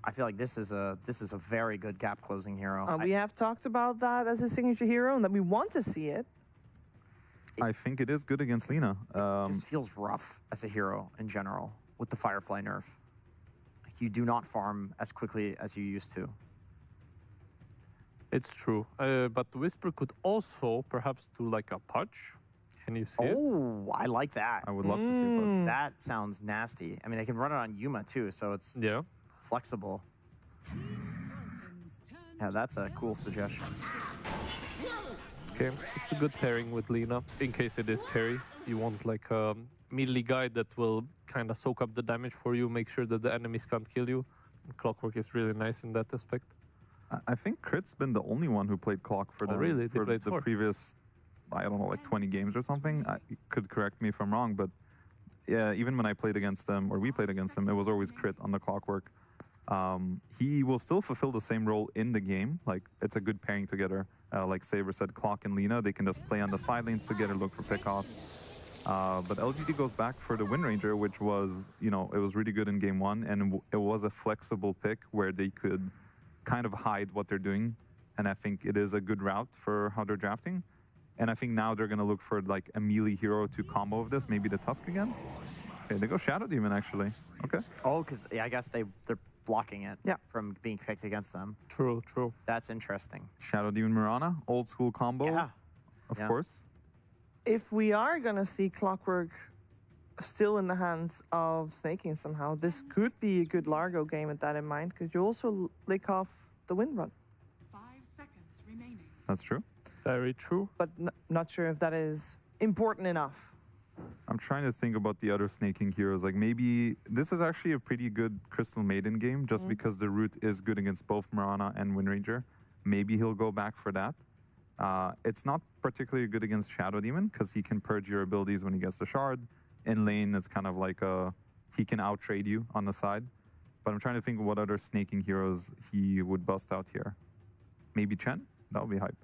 Speaker 4: I feel like this is a very good gap closing hero.
Speaker 2: We have talked about that as a signature hero, and that we want to see it.
Speaker 3: I think it is good against Lina.
Speaker 4: It just feels rough as a hero in general with the Firefly nerf. Like, you do not farm as quickly as you used to.
Speaker 1: It's true. But Whisper could also perhaps do like a punch. Can you see it?
Speaker 4: Oh, I like that.
Speaker 3: I would love to see it.
Speaker 4: That sounds nasty. I mean, they can run it on Yuma too, so it's flexible. Yeah, that's a cool suggestion.
Speaker 1: Okay, it's a good pairing with Lina. In case it is carry, you want like a melee guy that will kind of soak up the damage for you, make sure that the enemies can't kill you. Clockwork is really nice in that aspect.
Speaker 3: I think Crit's been the only one who played Clock for the previous, I don't know, like 20 games or something. You could correct me if I'm wrong, but yeah, even when I played against them, or we played against them, it was always Crit on the Clockwork. He will still fulfill the same role in the game. Like, it's a good pairing together. Like Saber said, Clock and Lina, they can just play on the side lanes together, look for pickoffs. But LGD goes back for the Wind Ranger, which was, you know, it was really good in game one, and it was a flexible pick where they could kind of hide what they're doing. And I think it is a good route for how they're drafting. And I think now they're going to look for like a melee hero to combo with this, maybe the Tusk again. Okay, they go Shadow Demon actually. Okay.
Speaker 4: Oh, because yeah, I guess they're blocking it
Speaker 2: Yeah.
Speaker 4: from being picked against them.
Speaker 1: True, true.
Speaker 4: That's interesting.
Speaker 3: Shadow Demon Mirana, old school combo,
Speaker 4: Yeah.
Speaker 3: of
Speaker 4: Yeah.
Speaker 3: course.
Speaker 2: If we are going to see Clockwork still in the hands of Snaking somehow, this could be a good Largo game with that in mind, because you also lick off the Wind Run.
Speaker 5: 5 seconds remaining.
Speaker 3: That's true.
Speaker 1: Very true.
Speaker 2: But not sure if that is important enough.
Speaker 3: I'm trying to think about the other snaking heroes. Like maybe this is actually a pretty good Crystal Maiden game, just because the root is good against both Mirana and Wind Ranger. Maybe he'll go back for that. It's not particularly good against Shadow Demon because he can purge your abilities when he gets the shard. In lane, it's kind of like he can outtrade you on the side. But I'm trying to think of what other snaking heroes he would bust out here. Maybe Chen? That would be hype.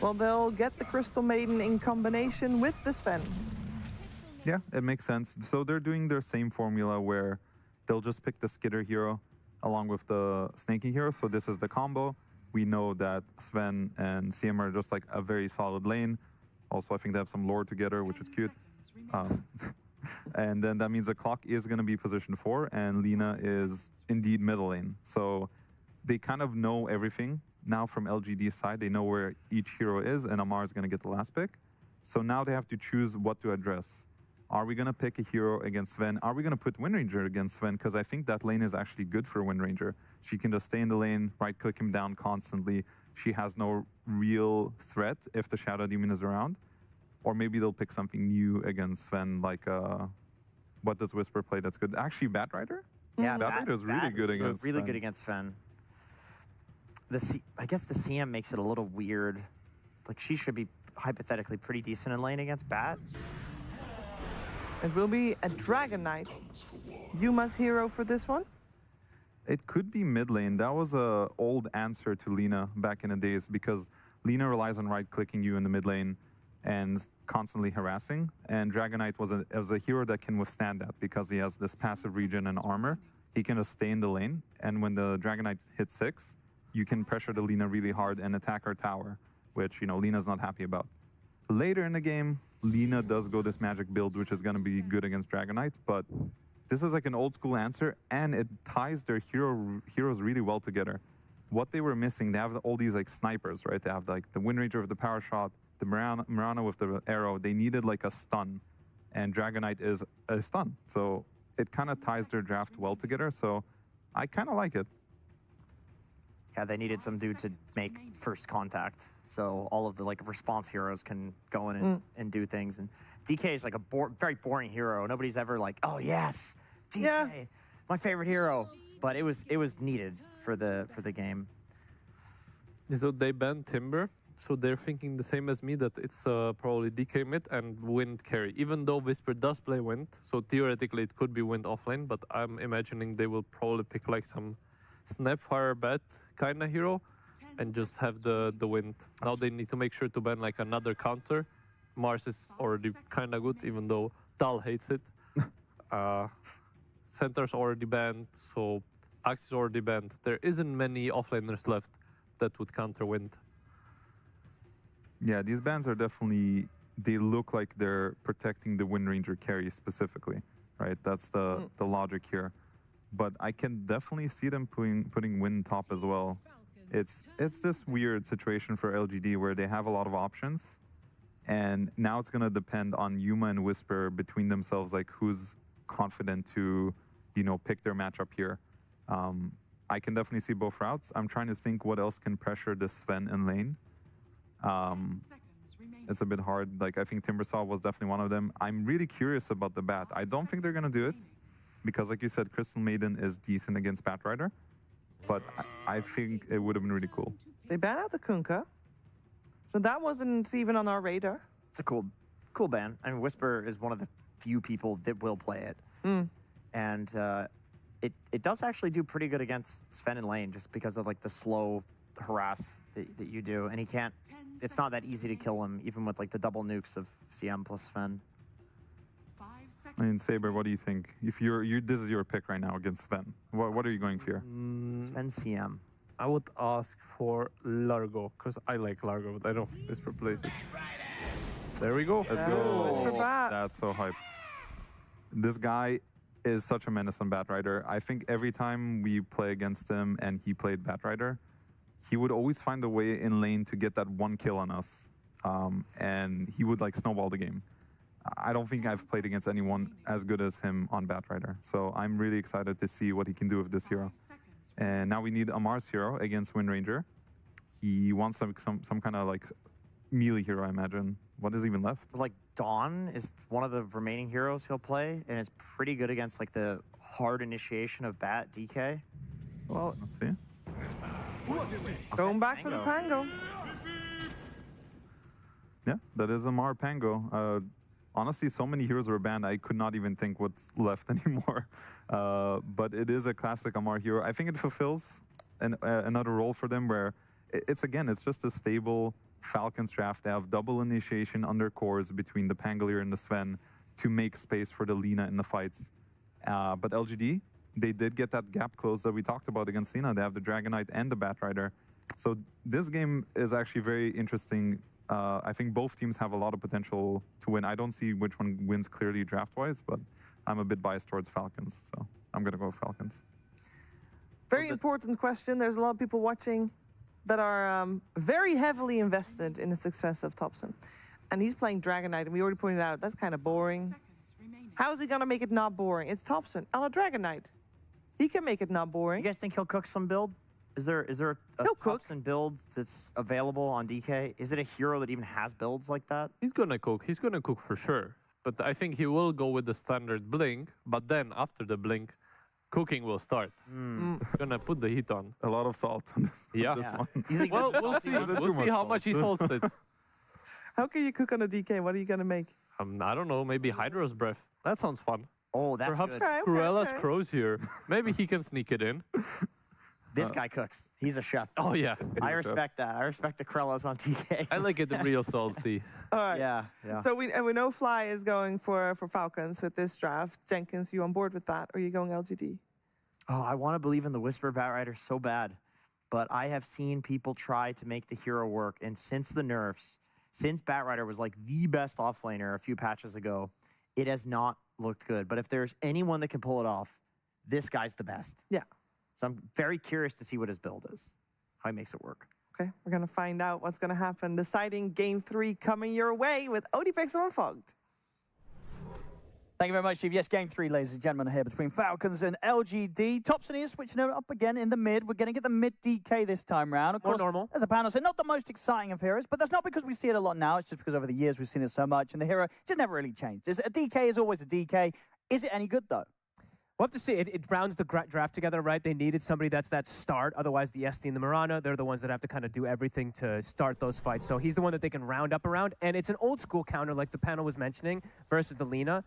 Speaker 2: Well, they'll get the Crystal Maiden in combination with the Sven.
Speaker 3: Yeah, it makes sense. So they're doing their same formula where they'll just pick the Skitter hero along with the snaking hero. So this is the combo. We know that Sven and CM are just like a very solid lane. Also, I think they have some lore together, which is cute. And then that means the clock is going to be position 4, and Lina is indeed middle lane. So they kind of know everything now from LGD's side. They know where each hero is, and Amar is going to get the last pick. So now they have to choose what to address. Are we going to pick a hero against Sven? Are we going to put Wind Ranger against Sven? Because I think that lane is actually good for Wind Ranger. She can just stay in the lane, right-click him down constantly. She has no real threat if the Shadow Demon is around. Or maybe they'll pick something new against Sven, like what does Whisper play that's good? Actually, Bat Rider?
Speaker 4: Yeah,
Speaker 3: Bat Rider is really good against
Speaker 4: really
Speaker 3: Sven.
Speaker 4: good against Sven. I guess the CM makes it a little weird. Like she should be hypothetically pretty decent in lane against Bat.
Speaker 2: It will be a Dragon Knight. Yuma's hero for this one?
Speaker 3: It could be mid lane. That was a old answer to Lina back in the days because Lina relies on right-clicking you in the mid lane and constantly harassing. And Dragon Knight was a hero that can withstand that because he has this passive regen and armor. He can just stay in the lane, and when the Dragon Knight hits 6, you can pressure the Lina really hard and attack her tower, which, you know, Lina's not happy about. Later in the game, Lina does go this magic build, which is going to be good against Dragon Knight, but this is like an old school answer, and it ties their heroes really well together. What they were missing, they have all these like snipers, right? They have like the Wind Ranger with the power shot, the Mirana with the arrow. They needed like a stun, and Dragon Knight is a stun. So it kind of ties their draft well together, so I kind of like it.
Speaker 4: Yeah, they needed some dude to make first contact, so all of the like response heroes can go in and do things. And DK is like a very boring hero. Nobody's ever like, oh yes, DK,
Speaker 2: Yeah.
Speaker 4: my favorite hero. But it was needed for the game.
Speaker 1: So they banned Timber, so they're thinking the same as me that it's probably DK mid and Wind carry. Even though Whisper does play Wind, so theoretically it could be Wind offlane, but I'm imagining they will probably pick like some Snapfire Bat kind of hero and just have the Wind. Now they need to make sure to ban like another counter. Mars is already kind of good, even though Tal hates it. Center's already banned, so Axe is already banned. There isn't many offlaners left that would counter Wind.
Speaker 3: Yeah, these bans are definitely, they look like they're protecting the Wind Ranger carry specifically, right? That's the logic here. But I can definitely see them putting Wind top as well. It's this weird situation for LGD where they have a lot of options, and now it's going to depend on Yuma and Whisper between themselves, like who's confident to, you know, pick their matchup here. I can definitely see both routes. I'm trying to think what else can pressure the Sven in lane. It's a bit hard. Like, I think Timbersaw was definitely one of them. I'm really curious about the Bat. I don't think they're going to do it because, like you said, Crystal Maiden is decent against Bat Rider. But I think it would have been really cool.
Speaker 2: They banned out the Kunkka. So that wasn't even on our radar.
Speaker 4: It's a cool ban. I mean, Whisper is one of the few people that will play it. And it does actually do pretty good against Sven in lane just because of like the slow harass that you do. And he can't it's not that easy to kill him, even with like the double nukes of CM plus Sven.
Speaker 5: 5 seconds.
Speaker 3: I mean, Saber, what do you think? If this is your pick right now against Sven, what are you going for here?
Speaker 4: Sven CM.
Speaker 1: I would ask for Largo, because I like Largo, but I don't think Whisper plays it. There we go.
Speaker 3: Let's
Speaker 2: Oh,
Speaker 3: go.
Speaker 2: Whisper Bat.
Speaker 3: That's so hype. This guy is such a menace on Batrider. I think every time we play against him and he played Batrider, he would always find a way in lane to get that one kill on us. And he would like snowball the game. I don't think I've played against anyone as good as him on Batrider. So I'm really excited to see what he can do with this hero.
Speaker 5: 5 seconds.
Speaker 3: And now we need Amar's hero against Wind Ranger. He wants some kind of like melee hero, I imagine. What is even left?
Speaker 4: Like Dawn is one of the remaining heroes he'll play, and it's pretty good against like the hard initiation of Bat DK.
Speaker 2: Well,
Speaker 3: Let's see.
Speaker 2: going back for the Pango.
Speaker 3: Yeah, that is Amar Pango. Honestly, so many heroes were banned, I could not even think what's left anymore. But it is a classic Amar hero. I think it fulfills another role for them where it's just a stable Falcons draft. They have double initiation under cores between the Pangolier and the Sven to make space for the Lina in the fights. But LGD, they did get that gap closed that we talked about against Lina. They have the Dragonite and the Batrider. So this game is actually very interesting. I think both teams have a lot of potential to win. I don't see which one wins clearly draft-wise, but I'm a bit biased towards Falcons, so I'm going to go Falcons.
Speaker 2: Very important question. There's a lot of people watching that are very heavily invested in the success of Topson. And he's playing Dragonite, and we already pointed out that's kind of boring.
Speaker 5: Seconds remaining.
Speaker 2: How is he going to make it not boring? It's Topson, a la Dragonite. He can make it not boring.
Speaker 4: You guys think he'll cook some build? Is there a
Speaker 2: He'll cook.
Speaker 4: Topson build that's available on DK? Is it a hero that even has builds like that?
Speaker 1: He's gonna cook. He's gonna cook for sure. But I think he will go with the standard blink. But then after the blink, cooking will start. Gonna put the heat on.
Speaker 3: A lot of salt on this,
Speaker 1: Yeah.
Speaker 3: on this one.
Speaker 4: You think
Speaker 1: Well,
Speaker 4: this is
Speaker 1: we'll
Speaker 4: salty
Speaker 1: see.
Speaker 4: one?
Speaker 3: it
Speaker 1: We'll
Speaker 3: too
Speaker 1: see
Speaker 3: much
Speaker 1: how
Speaker 3: salt?
Speaker 1: much he salts it.
Speaker 2: How can you cook on a DK? What are you going to make?
Speaker 1: I don't know. Maybe Hydra's breath. That sounds fun.
Speaker 4: Oh, that's
Speaker 1: Perhaps
Speaker 4: good.
Speaker 2: Okay,
Speaker 1: Cruella's
Speaker 2: okay.
Speaker 1: Crow's here. Maybe he can sneak it in.
Speaker 4: This guy cooks. He's a chef.
Speaker 1: Oh yeah.
Speaker 4: I respect that. I respect the Krellos on TK.
Speaker 1: I like it real salty.
Speaker 2: All right.
Speaker 4: Yeah, yeah.
Speaker 2: So we know Fly is going for Falcons with this draft. Jenkins, you on board with that? Or are you going LGD?
Speaker 4: Oh, I want to believe in the Whisper Batrider so bad. But I have seen people try to make the hero work. And since the nerfs, since Batrider was like the best offlaner a few patches ago, it has not looked good. But if there's anyone that can pull it off, this guy's the best.
Speaker 2: Yeah.
Speaker 4: So I'm very curious to see what his build is, how he makes it work.
Speaker 2: Okay, we're going to find out what's going to happen. Deciding Game 3 coming your way with ODPixel and Fogged.
Speaker 6: Thank you very much, Steve. Yes, game 3, ladies and gentlemen, here between Falcons and LGD. Topson is switching it up again in the mid. We're going to get the mid DK this time round. Of
Speaker 7: More
Speaker 6: course,
Speaker 7: normal.
Speaker 6: as the panel said, not the most exciting of heroes, but that's not because we see it a lot now. It's just because over the years we've seen it so much, and the hero just never really changed. A DK is always a DK. Is it any good, though?
Speaker 7: We'll have to see. It rounds the draft together, right? They needed somebody that's that start. Otherwise, the SD and the Mirana, they're the ones that have to kind of do everything to start those fights. So he's the one that they can round up around. And it's an old school counter, like the panel was mentioning, versus the Lina.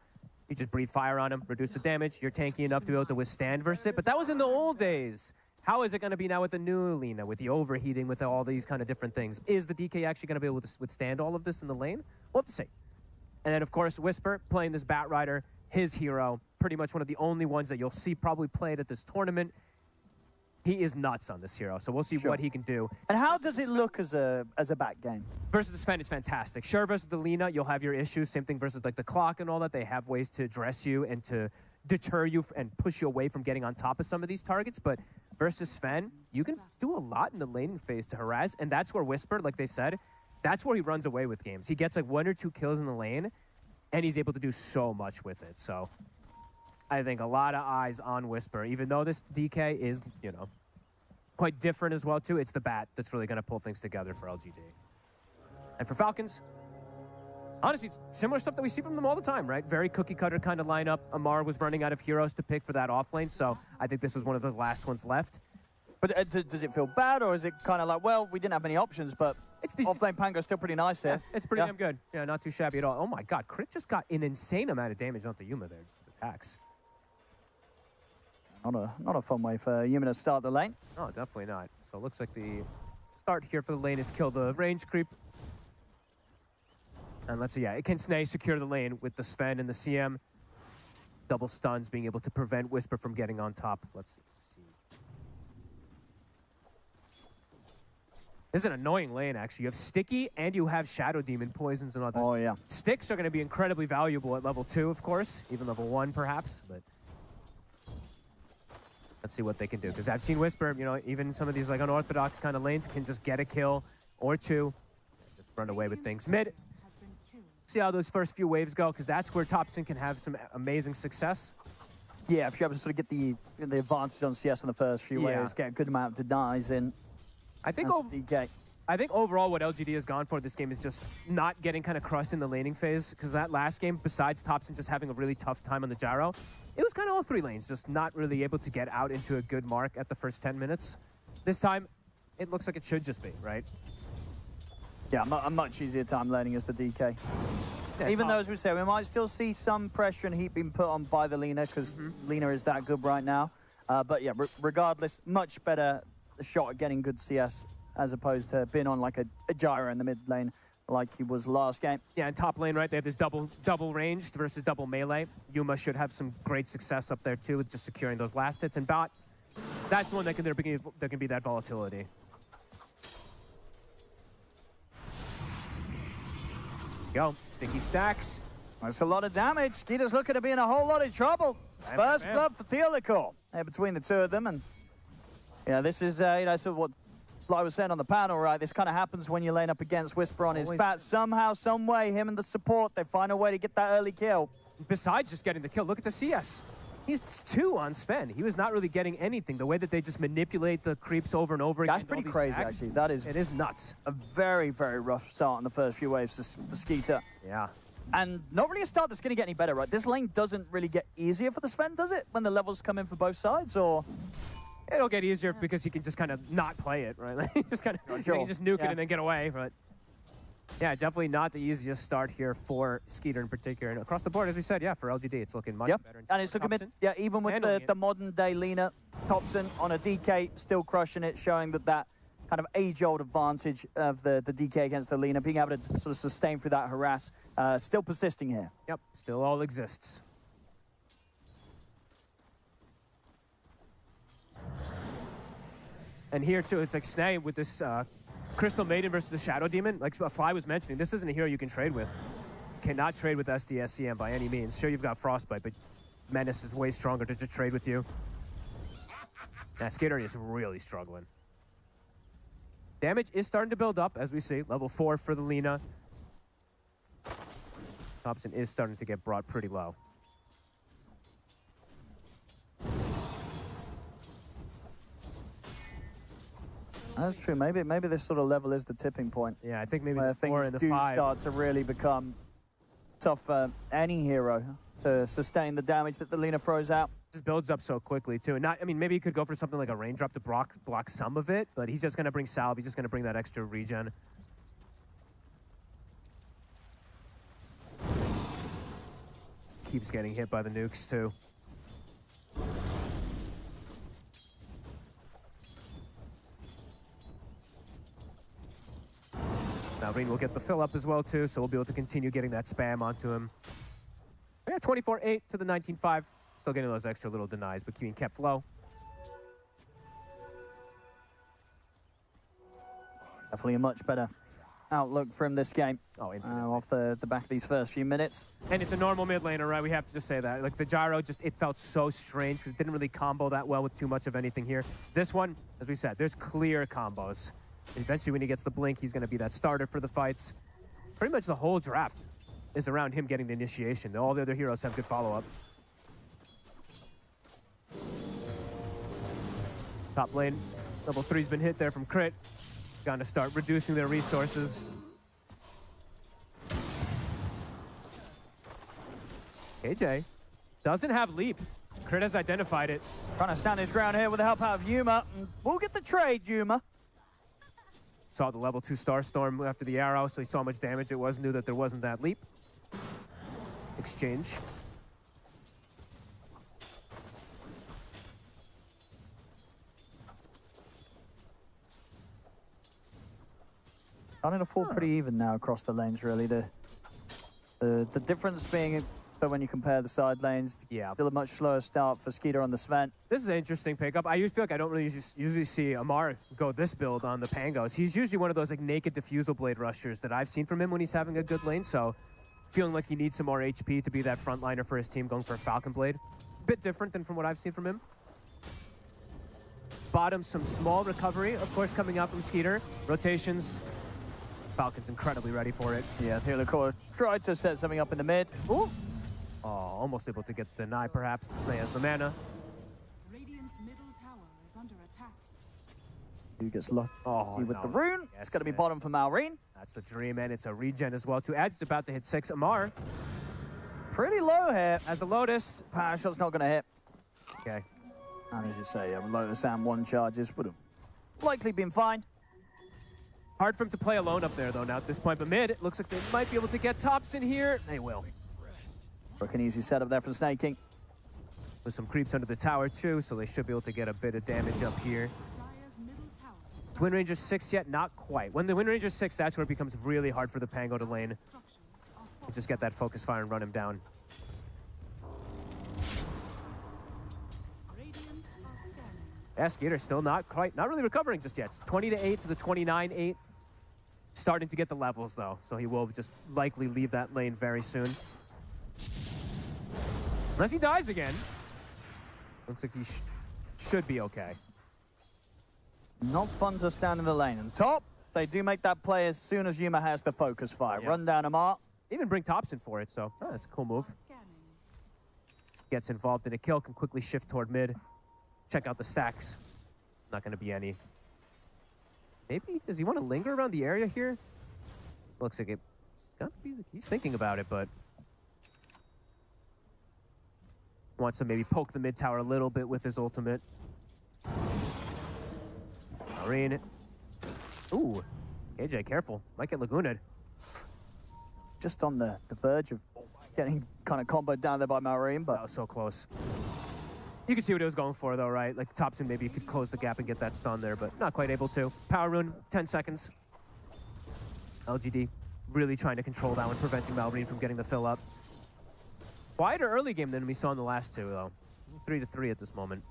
Speaker 7: You just breathe fire on him, reduce the damage. You're tanky enough to be able to withstand versus it. But that was in the old days. How is it going to be now with the new Lina, with the overheating, with all these kind of different things? Is the DK actually going to be able to withstand all of this in the lane? We'll have to see. And then, of course, Whisper playing this Batrider, his hero, pretty much one of the only ones that you'll see probably played at this tournament. He is nuts on this hero, so we'll see what he can do.
Speaker 6: And how does it look as a back game?
Speaker 7: Versus the Sven, it's fantastic. Sure, versus the Lina, you'll have your issues. Same thing versus like the clock and all that. They have ways to address you and to deter you and push you away from getting on top of some of these targets. But versus Sven, you can do a lot in the laning phase to harass, and that's where Whisper, like they said, that's where he runs away with games. He gets like 1 or 2 kills in the lane, and he's able to do so much with it. So I think a lot of eyes on Whisper, even though this DK is, you know, quite different as well, too. It's the bat that's really going to pull things together for LGD. And for Falcons, honestly, it's similar stuff that we see from them all the time, right? Very cookie-cutter kind of lineup. Amar was running out of heroes to pick for that offlane, so I think this was one of the last ones left.
Speaker 6: But does it feel bad, or is it kind of like, well, we didn't have many options, but
Speaker 7: It's decent.
Speaker 6: offlane Pango's still pretty nice here?
Speaker 7: It's pretty damn good. Yeah, not too shabby at all. Oh my god, Crit just got an insane amount of damage onto Yuma there, just with attacks.
Speaker 6: Not a fun way for Yuma to start the lane.
Speaker 7: No, definitely not. So it looks like the start here for the lane is kill the range creep. And let's see, yeah, can Snay secure the lane with the Sven and the CM. Double stuns, being able to prevent Whisper from getting on top. Let's see. This is an annoying lane, actually. You have Sticky and you have Shadow Demon poisons and all that.
Speaker 6: Oh, yeah.
Speaker 7: Sticks are going to be incredibly valuable at level 2, of course. Even level 1, perhaps. But let's see what they can do. Because I've seen Whisper, you know, even some of these like unorthodox kind of lanes can just get a kill or two. Just run away with things. Mid, see how those first few waves go, because that's where Topson can have some amazing success.
Speaker 6: Yeah, if you're able to sort of get the advantage on CS on the first few waves, get a good amount of denies in.
Speaker 7: I think overall what LGD has gone for this game is just not getting kind of crushed in the laning phase, because that last game, besides Topson just having a really tough time on the gyro, it was kind of all 3 lanes, just not really able to get out into a good mark at the first 10 minutes. This time, it looks like it should just be, right?
Speaker 6: Yeah, a much easier time learning as the DK. Yeah, even though, as we say, we might still see some pressure and heat being put on by the Lina, because Lina is that good right now. But yeah, regardless, much better shot at getting good CS as opposed to being on like a gyro in the mid lane like he was last game.
Speaker 7: Yeah, in top lane, right, they have this double ranged versus double melee. Yuma should have some great success up there too with just securing those last hits. And bot, that's the one that can be that volatility. Go, Sticky stacks.
Speaker 6: That's a lot of damage. Skeeter's looking to be in a whole lot of trouble. It's first blood for Theolicor. Between the two of them, and this is sort of what Fly was saying on the panel, right? This kind of happens when you lane up against Whisper on his bat. Somehow, some way, him and the support, they find a way to get that early kill.
Speaker 7: Besides just getting the kill, look at the CS. He's 2 on Sven. He was not really getting anything. The way that they just manipulate the creeps over and over again.
Speaker 6: That's pretty crazy, actually. It
Speaker 7: is nuts.
Speaker 6: A very, very rough start in the first few waves for Skeeter.
Speaker 7: Yeah.
Speaker 6: And not really a start that's going to get any better, right? This lane doesn't really get easier for the Sven, does it? When the levels come in for both sides, or?
Speaker 7: It'll get easier because he can just kind of not play it, right? Like, just kind of, you can just nuke it and then get away, but yeah, definitely not the easiest start here for Skeeter in particular. And across the board, as we said, yeah, for LGD, it's looking much better.
Speaker 6: And it's looking even with the modern day Lina, Topson on a DK, still crushing it, showing that kind of age-old advantage of the DK against the Lina, being able to sort of sustain through that harass, still persisting here.
Speaker 7: Yep, still all exists. And here, too, it's like Snay with this Crystal Maiden versus the Shadow Demon. Like Fly was mentioning, this isn't a hero you can trade with. Cannot trade with SDSCM by any means. Sure, you've got Frostbite, but Menace is way stronger to just trade with you. Yeah, Skater is really struggling. Damage is starting to build up, as we see. Level 4 for the Lina. Topson is starting to get brought pretty low.
Speaker 6: That's true. Maybe this sort of level is the tipping point.
Speaker 7: Yeah, I think maybe
Speaker 6: where
Speaker 7: the 4
Speaker 6: things
Speaker 7: and the
Speaker 6: do
Speaker 7: 5
Speaker 6: start to really become tough for any hero to sustain the damage that the Lina throws out.
Speaker 7: Just builds up so quickly too. Maybe he could go for something like a raindrop to block some of it, but he's just going to bring salve. He's just going to bring that extra regen. Keeps getting hit by the nukes too. Now Reen will get the fill up as well too, so we'll be able to continue getting that spam onto him. Yeah, 24-8 to the 19-5. Still getting those extra little denies, but being kept low.
Speaker 6: Definitely a much better outlook from this game.
Speaker 7: Oh, infinitely.
Speaker 6: Off the back of these first few minutes.
Speaker 7: And it's a normal mid laner, right? We have to just say that. Like the gyro, it felt so strange because it didn't really combo that well with too much of anything here. This one, as we said, there's clear combos. Eventually, when he gets the blink, he's going to be that starter for the fights. Pretty much the whole draft is around him getting the initiation. All the other heroes have good follow-up. Top lane, level 3's been hit there from Crit. Going to start reducing their resources. KJ doesn't have leap. Crit has identified it.
Speaker 6: Trying to stand his ground here with the help out of Yuma. We'll get the trade, Yuma.
Speaker 7: Saw the level 2 Starstorm after the arrow, so he saw how much damage it was, knew that there wasn't that leap. Exchange.
Speaker 6: Starting to fall pretty even now across the lanes, really. The The difference being that when you compare the side lanes,
Speaker 7: Yeah.
Speaker 6: still a much slower start for Skeeter on the Sven.
Speaker 7: This is an interesting pickup. I usually feel like I don't really usually see Amar go this build on the Pangos. He's usually one of those like naked diffusal blade rushers that I've seen from him when he's having a good lane. So feeling like he needs some more HP to be that frontliner for his team, going for a Falcon blade. Bit different than from what I've seen from him. Bottom, some small recovery, of course, coming out from Skeeter. Rotations. Falcon's incredibly ready for it.
Speaker 6: Yeah, Theolacor tried to set something up in the mid.
Speaker 7: Ooh. Oh, almost able to get the deny, perhaps. Snay has the mana.
Speaker 5: Radiant's middle tower is under attack.
Speaker 6: Who gets lucky with
Speaker 7: no.
Speaker 6: the rune?
Speaker 7: Yes,
Speaker 6: It's going to be
Speaker 7: man.
Speaker 6: bottom for Malrine.
Speaker 7: That's the dream, and it's a regen as well, too. As it's about to hit 6, Amar
Speaker 6: Pretty low here.
Speaker 7: has the Lotus.
Speaker 6: Power shot's not going to hit.
Speaker 7: Okay.
Speaker 6: And as you say, Lotus and 1 charges would have likely been fine.
Speaker 7: Hard for him to play alone up there, though, now at this point. But mid, it looks like they might be able to get Topson here. They will.
Speaker 6: Look, an easy setup there from Snake King.
Speaker 7: With some creeps under the tower, too, so they should be able to get a bit of damage up here.
Speaker 5: Dire's middle tower is
Speaker 7: Is Wind Ranger 6 yet? Not quite. When the Wind Ranger 6, that's where it becomes really hard for the Pango to lane.
Speaker 5: structures are
Speaker 7: And just get that focus fire and run him down.
Speaker 5: Radiant are scanning.
Speaker 7: Yeah, Skeeter still not really recovering just yet. It's 20-8 to the 29-8. Starting to get the levels, though, so he will just likely leave that lane very soon. Unless he dies again. Looks like he should be okay.
Speaker 6: Not fun to stand in the lane. And top, they do make that play as soon as Yuma has the focus fire.
Speaker 7: Yeah.
Speaker 6: Run down Amar.
Speaker 7: Even bring Topson for it, so that's a cool move.
Speaker 5: Scanning.
Speaker 7: Gets involved in a kill, can quickly shift toward mid. Check out the stacks. Not going to be any. Maybe, does he want to linger around the area here? Looks like it's got to be, he's thinking about it, but wants to maybe poke the mid tower a little bit with his ultimate. Marine. Ooh, KJ, careful. Might get Lagooned.
Speaker 6: Just on the verge of getting kind of comboed down there by Malrine,
Speaker 7: That
Speaker 6: but
Speaker 7: was so close. You can see what it was going for, though, right? Like, Topson maybe could close the gap and get that stun there, but not quite able to. Power rune, 10 seconds. LGD really trying to control that one, preventing Malrine from getting the fill up. Quieter early game than we saw in the last two, though. 3-3 at this moment.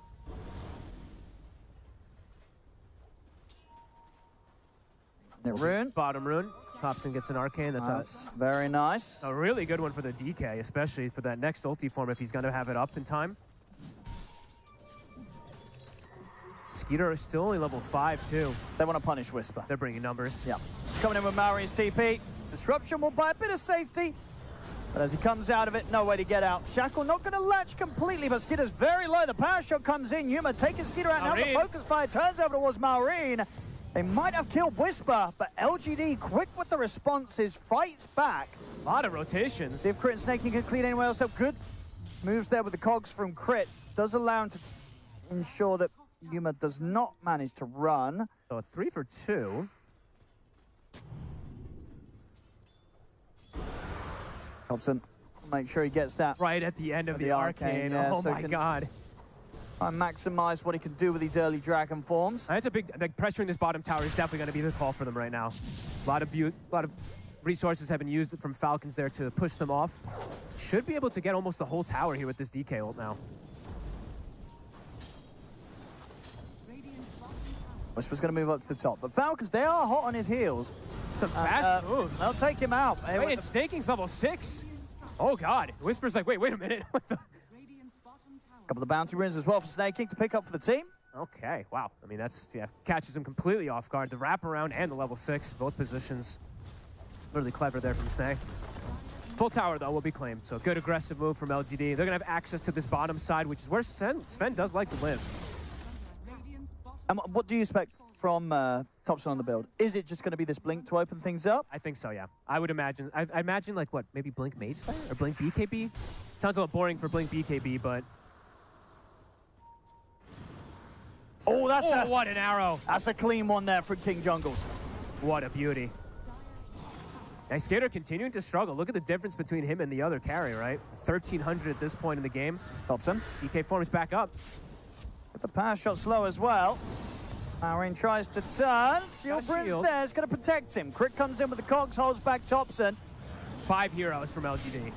Speaker 6: rune.
Speaker 7: Bottom rune. Topson gets an arcane.
Speaker 6: That's very nice.
Speaker 7: A really good one for the DK, especially for that next ulti form if he's going to have it up in time. Skeeter is still only level 5, too.
Speaker 6: They want to punish Whisper.
Speaker 7: They're bringing numbers.
Speaker 6: Yeah. Coming in with Malrine's TP. Disruption will buy a bit of safety. But as he comes out of it, no way to get out. Shackle not going to latch completely, but Skeeter's very low. The power shot comes in. Yuma taking Skeeter out. Now the focus fire turns over towards Malrine. They might have killed Whisper, but LGD, quick with the responses, fights back.
Speaker 7: A lot of rotations.
Speaker 6: See if Crit and Snake can clean anyone else up. Good moves there with the cogs from Crit. Does allow him to ensure that Yuma does not manage to run.
Speaker 7: So a 3 for 2.
Speaker 6: Topson, make sure he gets that.
Speaker 7: Right at the end of the arcane.
Speaker 6: yeah,
Speaker 7: Oh
Speaker 6: so
Speaker 7: my god.
Speaker 6: Try and maximize what he can do with these early dragon forms.
Speaker 7: That's a big, like, pressuring this bottom tower is definitely going to be the call for them right now. A lot of resources have been used from Falcons there to push them off. Should be able to get almost the whole tower here with this DK ult now.
Speaker 5: Radiant's bottom tower.
Speaker 6: Whisper's going to move up to the top. But Falcons, they are hot on his heels.
Speaker 7: Some fast moves.
Speaker 6: They'll take him out.
Speaker 7: Wait, and Snaking's level 6. Oh god. Whisper's like, wait a minute. What the?
Speaker 5: Radiant's bottom tower.
Speaker 6: Couple of bounty runes as well for Snake King to pick up for the team.
Speaker 7: Okay, wow. I mean, that's, yeah, catches him completely off guard. The wraparound and the level 6, both positions. Really clever there from Snake. Full tower, though, will be claimed. So good aggressive move from LGD. They're going to have access to this bottom side, which is where Sven does like to live.
Speaker 5: Radiant's bottom
Speaker 6: And what do you expect from Topson on the build? Is it just going to be this blink to open things up?
Speaker 7: I think so, yeah. I would imagine. I imagine, like, what, maybe Blink Mage Slayer? Or Blink BKB? Sounds a little boring for Blink BKB, but...
Speaker 6: Oh,
Speaker 7: what an arrow.
Speaker 6: that's a clean one there for King Jungles.
Speaker 7: What a beauty. Nice Skater continuing to struggle. Look at the difference between him and the other carry, right? 1,300 at this point in the game.
Speaker 6: Topson.
Speaker 7: DK forms back up.
Speaker 6: But the power shot slow as well. Malrine tries to turn. Shield
Speaker 7: Got
Speaker 6: Prince
Speaker 7: shield.
Speaker 6: there is going to protect him. Crit comes in with the cogs, holds back Topson.
Speaker 7: 5 heroes from LGD.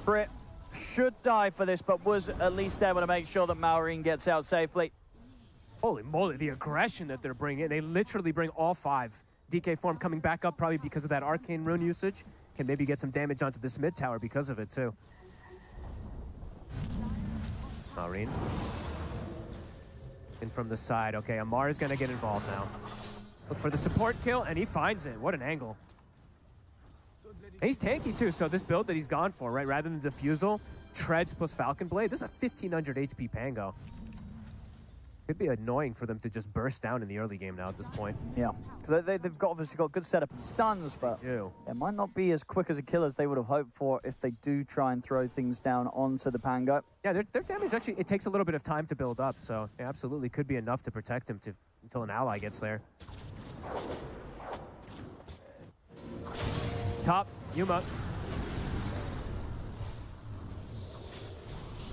Speaker 6: Crit should die for this, but was at least able to make sure that Maureen gets out safely.
Speaker 7: Holy moly, the aggression that they're bringing. They literally bring all 5. DK form coming back up probably because of that arcane rune usage. Can maybe get some damage onto this mid tower because of it too. Maureen. In from the side. Okay, Amar is gonna get involved now. Look for the support kill, and he finds it. What an angle. And he's tanky too, so this build that he's gone for, right, rather than Diffusal, Treads plus Falcon Blade, this is a 1500 HP Pango. Could be annoying for them to just burst down in the early game now at this point.
Speaker 6: Yeah, because they've obviously got good setup and stuns, but it might not be as quick as a kill as they would have hoped for if they do try and throw things down onto the Pango.
Speaker 7: Yeah, their damage actually, it takes a little bit of time to build up, so it absolutely could be enough to protect him until an ally gets there. Top, Yuma.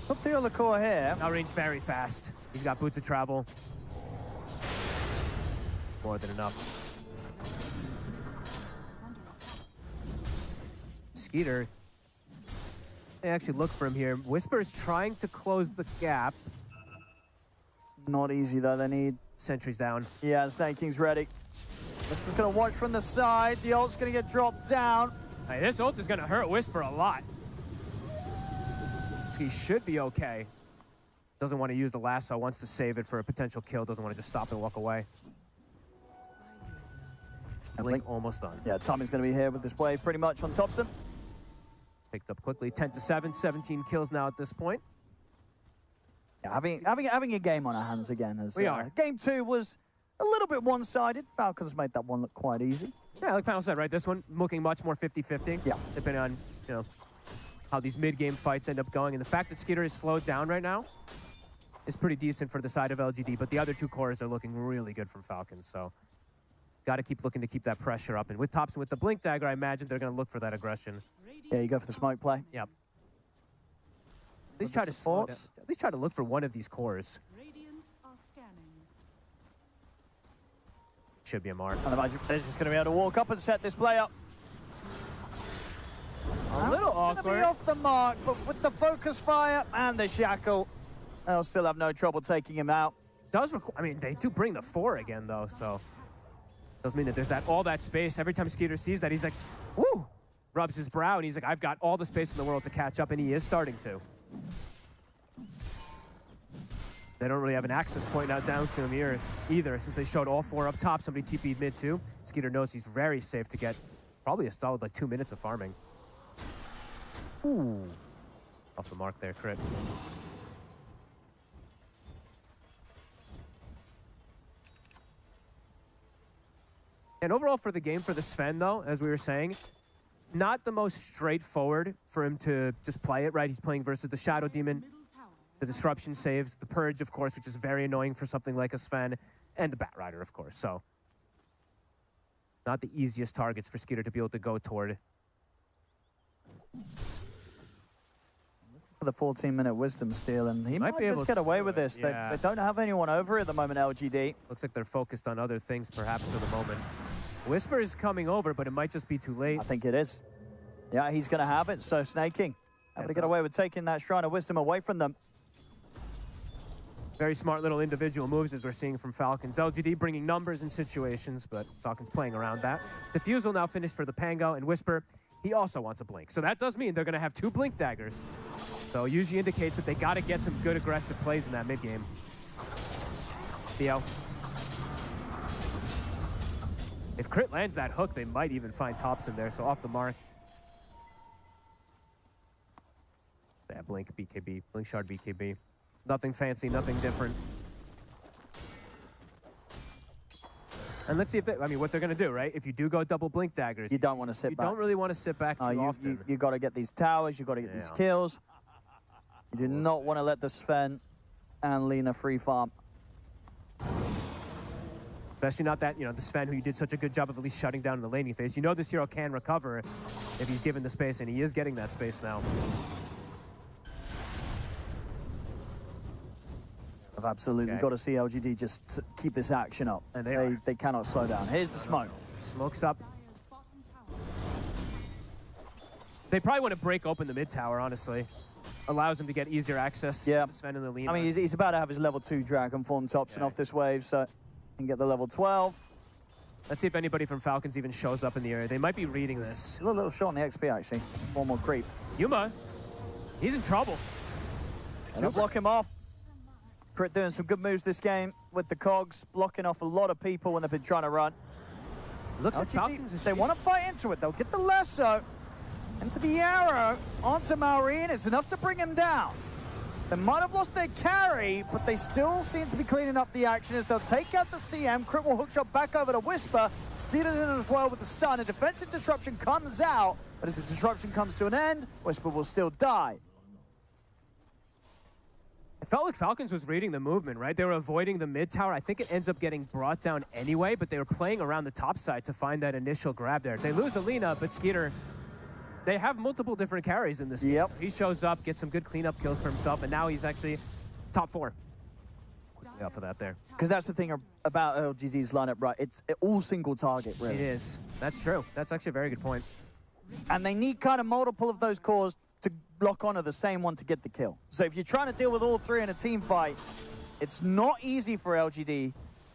Speaker 6: Up the other core here.
Speaker 7: Maureen's very fast. He's got boots of travel. More than enough. Skeeter. They actually look for him here. Whisper is trying to close the gap.
Speaker 6: It's not easy though, they need...
Speaker 7: Sentry's down.
Speaker 6: Yeah, Snake King's ready. Whisper's gonna watch from the side. The ult's gonna get dropped down.
Speaker 7: Hey, this ult is gonna hurt Whisper a lot. He should be okay. Doesn't want to use the lasso, wants to save it for a potential kill, doesn't want to just stop and walk away. Blink almost done.
Speaker 6: Yeah, Tommy's going to be here with this wave pretty much on Topson.
Speaker 7: Picked up quickly, 10-7, 17 kills now at this point.
Speaker 6: Yeah, having a game on our hands again. As,
Speaker 7: we are.
Speaker 6: Game 2 was a little bit one-sided. Falcons made that one look quite easy.
Speaker 7: Yeah, like Panel said, right? This one looking much more 50-50.
Speaker 6: Yeah.
Speaker 7: Depending on, you know, how these mid-game fights end up going. And the fact that Skeeter is slowed down right now is pretty decent for the side of LGD, but the other 2 cores are looking really good from Falcons, so got to keep looking to keep that pressure up. And with Topson, with the Blink Dagger, I imagine they're going to look for that aggression.
Speaker 6: Yeah, you go for the smoke play.
Speaker 7: Yep. At least try to slow down. At least try to look for one of these cores.
Speaker 5: Radiant are scanning.
Speaker 7: Should be a mark.
Speaker 6: And imagine they're just going to be able to walk up and set this play up.
Speaker 7: A little awkward.
Speaker 6: Be off the mark, but with the focus fire and the shackle, they'll still have no trouble taking him out.
Speaker 7: I mean, they do bring the 4 again, though, so does mean that there's all that space. Every time Skeeter sees that, he's like, woo! Rubs his brow, and he's like, I've got all the space in the world to catch up, and he is starting to. They don't really have an access point now down to him here either, since they showed all 4 up top. Somebody TP'd mid too. Skeeter knows he's very safe to get probably a solid like 2 minutes of farming. Ooh. Off the mark there, crit. And overall for the game, for the Sven though, as we were saying, not the most straightforward for him to just play it, right? He's playing versus the Shadow Demon, the Disruption saves, the Purge, of course, which is very annoying for something like a Sven, and the Bat Rider, of course. So, not the easiest targets for Skeeter to be able to go toward.
Speaker 6: For the 14-minute Wisdom Steal, and he might
Speaker 7: be able
Speaker 6: just get away with this.
Speaker 7: Yeah.
Speaker 6: They don't have anyone over at the moment, LGD.
Speaker 7: Looks like they're focused on other things, perhaps, for the moment. Whisper is coming over, but it might just be too late.
Speaker 6: I think it is. Yeah, he's going to have it, so Snake King able to get away with taking that Shrine of Wisdom away from them.
Speaker 7: Very smart little individual moves, as we're seeing from Falcons. LGD bringing numbers in situations, but Falcons playing around that. Diffusal now finished for the Pango, and Whisper, he also wants a Blink. So that does mean they're going to have 2 Blink Daggers. So usually indicates that they got to get some good aggressive plays in that mid-game. Theo. If Crit lands that hook, they might even find Topson there, so off the mark. Yeah, Blink BKB, Blink Shard BKB. Nothing fancy, nothing different. And let's see if what they're going to do, right? If you do go double Blink Daggers,
Speaker 6: you don't want to sit back.
Speaker 7: You don't really want to sit back too often.
Speaker 6: You got to get these towers, you got to get these kills. You do not want to let the Sven and Lina free farm.
Speaker 7: Especially not that, the Sven who you did such a good job of at least shutting down in the laning phase. You know this hero can recover if he's given the space, and he is getting that space now.
Speaker 6: I've absolutely got to see LGD just keep this action up.
Speaker 7: And
Speaker 6: they cannot slow down. Here's the smoke.
Speaker 7: Smoke's up. They probably want to break open the mid tower, honestly. Allows him to get easier access.
Speaker 6: Yeah.
Speaker 7: To Sven and the lean.
Speaker 6: I mean, he's about to have his level 2 Dragon form Topson off this wave, so he can get the level 12.
Speaker 7: Let's see if anybody from Falcons even shows up in the area. They might be reading this.
Speaker 6: A little short on the XP, actually. One more creep.
Speaker 7: Yuma, he's in trouble.
Speaker 6: And they'll block him off. Crit doing some good moves this game with the cogs, blocking off a lot of people when they've been trying to run.
Speaker 7: Looks like
Speaker 6: LGD,
Speaker 7: Falcons
Speaker 6: if they want to fight into it, they'll get the lasso into the arrow onto Maureen. It's enough to bring him down. They might have lost their carry, but they still seem to be cleaning up the action as they'll take out the CM. Crit will hookshot back over to Whisper. Skeeter's in as well with the stun. A defensive disruption comes out, but as the disruption comes to an end, Whisper will still die.
Speaker 7: It felt like Falcons was reading the movement, right? They were avoiding the mid tower. I think it ends up getting brought down anyway, but they were playing around the top side to find that initial grab there. They lose the Lina, but Skeeter, they have multiple different carries in this game. He shows up, gets some good cleanup kills for himself, and now he's actually top 4. Quickly off of that there.
Speaker 6: Because that's the thing about LGD's lineup, right? It's all single target, really.
Speaker 7: It is. That's true. That's actually a very good point.
Speaker 6: And they need kind of multiple of those cores to lock onto the same one to get the kill. So if you're trying to deal with all 3 in a team fight, it's not easy for LGD,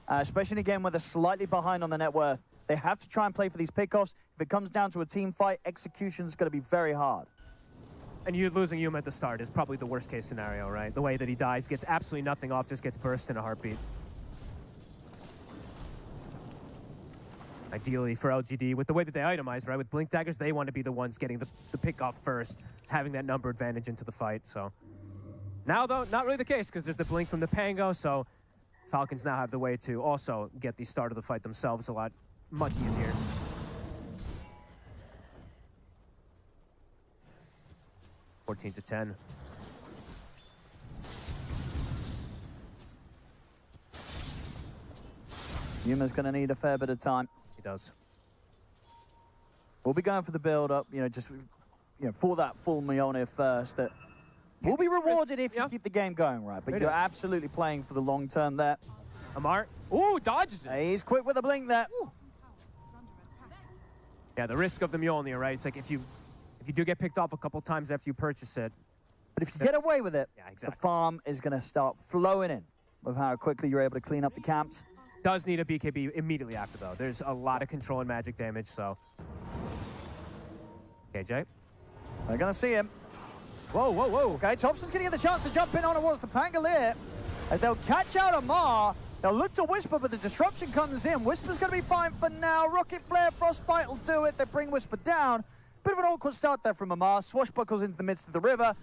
Speaker 6: especially again when they're slightly behind on the net worth. They have to try and play for these pickoffs. If it comes down to a team fight, execution's going to be very hard.
Speaker 7: And you losing Yuma at the start is probably the worst case scenario, right? The way that he dies, gets absolutely nothing off, just gets burst in a heartbeat. Ideally for LGD, with the way that they itemize, right? With Blink Daggers, they want to be the ones getting the pick off first, having that number advantage into the fight, so. Now, though, not really the case, because there's the Blink from the Pango, so Falcons now have the way to also get the start of the fight themselves much easier. (14-10).
Speaker 6: Yuma's going to need a fair bit of time.
Speaker 7: He does.
Speaker 6: We'll be going for the build-up, for that full Mjolnir first. That will be rewarded if you keep the game going right, but you're absolutely playing for the long term there.
Speaker 7: Amar, ooh, dodges it.
Speaker 6: He's quick with a blink there.
Speaker 5: Tower is under attack.
Speaker 7: Yeah, the risk of the Mjolnir, right? It's like if you do get picked off a couple times after you purchase it.
Speaker 6: But if you get away with it,
Speaker 7: exactly.
Speaker 6: the farm is going to start flowing in with how quickly you're able to clean up the camps.
Speaker 7: Does need a BKB immediately after, though. There's a lot of control and magic damage, so. KJ.
Speaker 6: They're going to see him.
Speaker 7: Whoa, whoa, whoa.
Speaker 6: Okay, Topson's going to get the chance to jump in on towards the Pangolier. And they'll catch out Amar. They'll look to Whisper, but the disruption comes in. Whisper's going to be fine for now. Rocket Flare, Frostbite will do it. They bring Whisper down. Bit of an awkward start there from Amar. Swashbuckles into the midst of the river.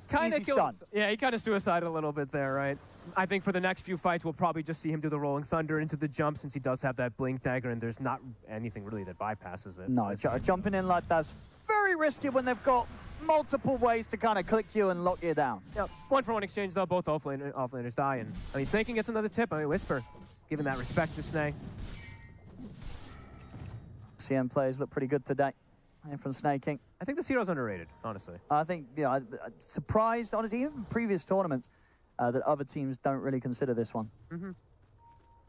Speaker 7: Kind of
Speaker 6: Easy stun.
Speaker 7: Yeah, he kind of suicided a little bit there, right? I think for the next few fights, we'll probably just see him do the Rolling Thunder into the jump since he does have that Blink Dagger, and there's not anything really that bypasses it.
Speaker 6: No, jumping in like that's very risky when they've got multiple ways to kind of click you and lock you down.
Speaker 7: Yep. 1-for-1 exchange, though. Both offlaners die. And I mean, Snaking gets another tip. I mean, Whisper, giving that respect to Snake.
Speaker 6: CM players look pretty good today. And from Snaking.
Speaker 7: I think this hero's underrated, honestly.
Speaker 6: I think, I'm surprised, honestly, even in previous tournaments, that other teams don't really consider this one.
Speaker 7: Mm-hmm.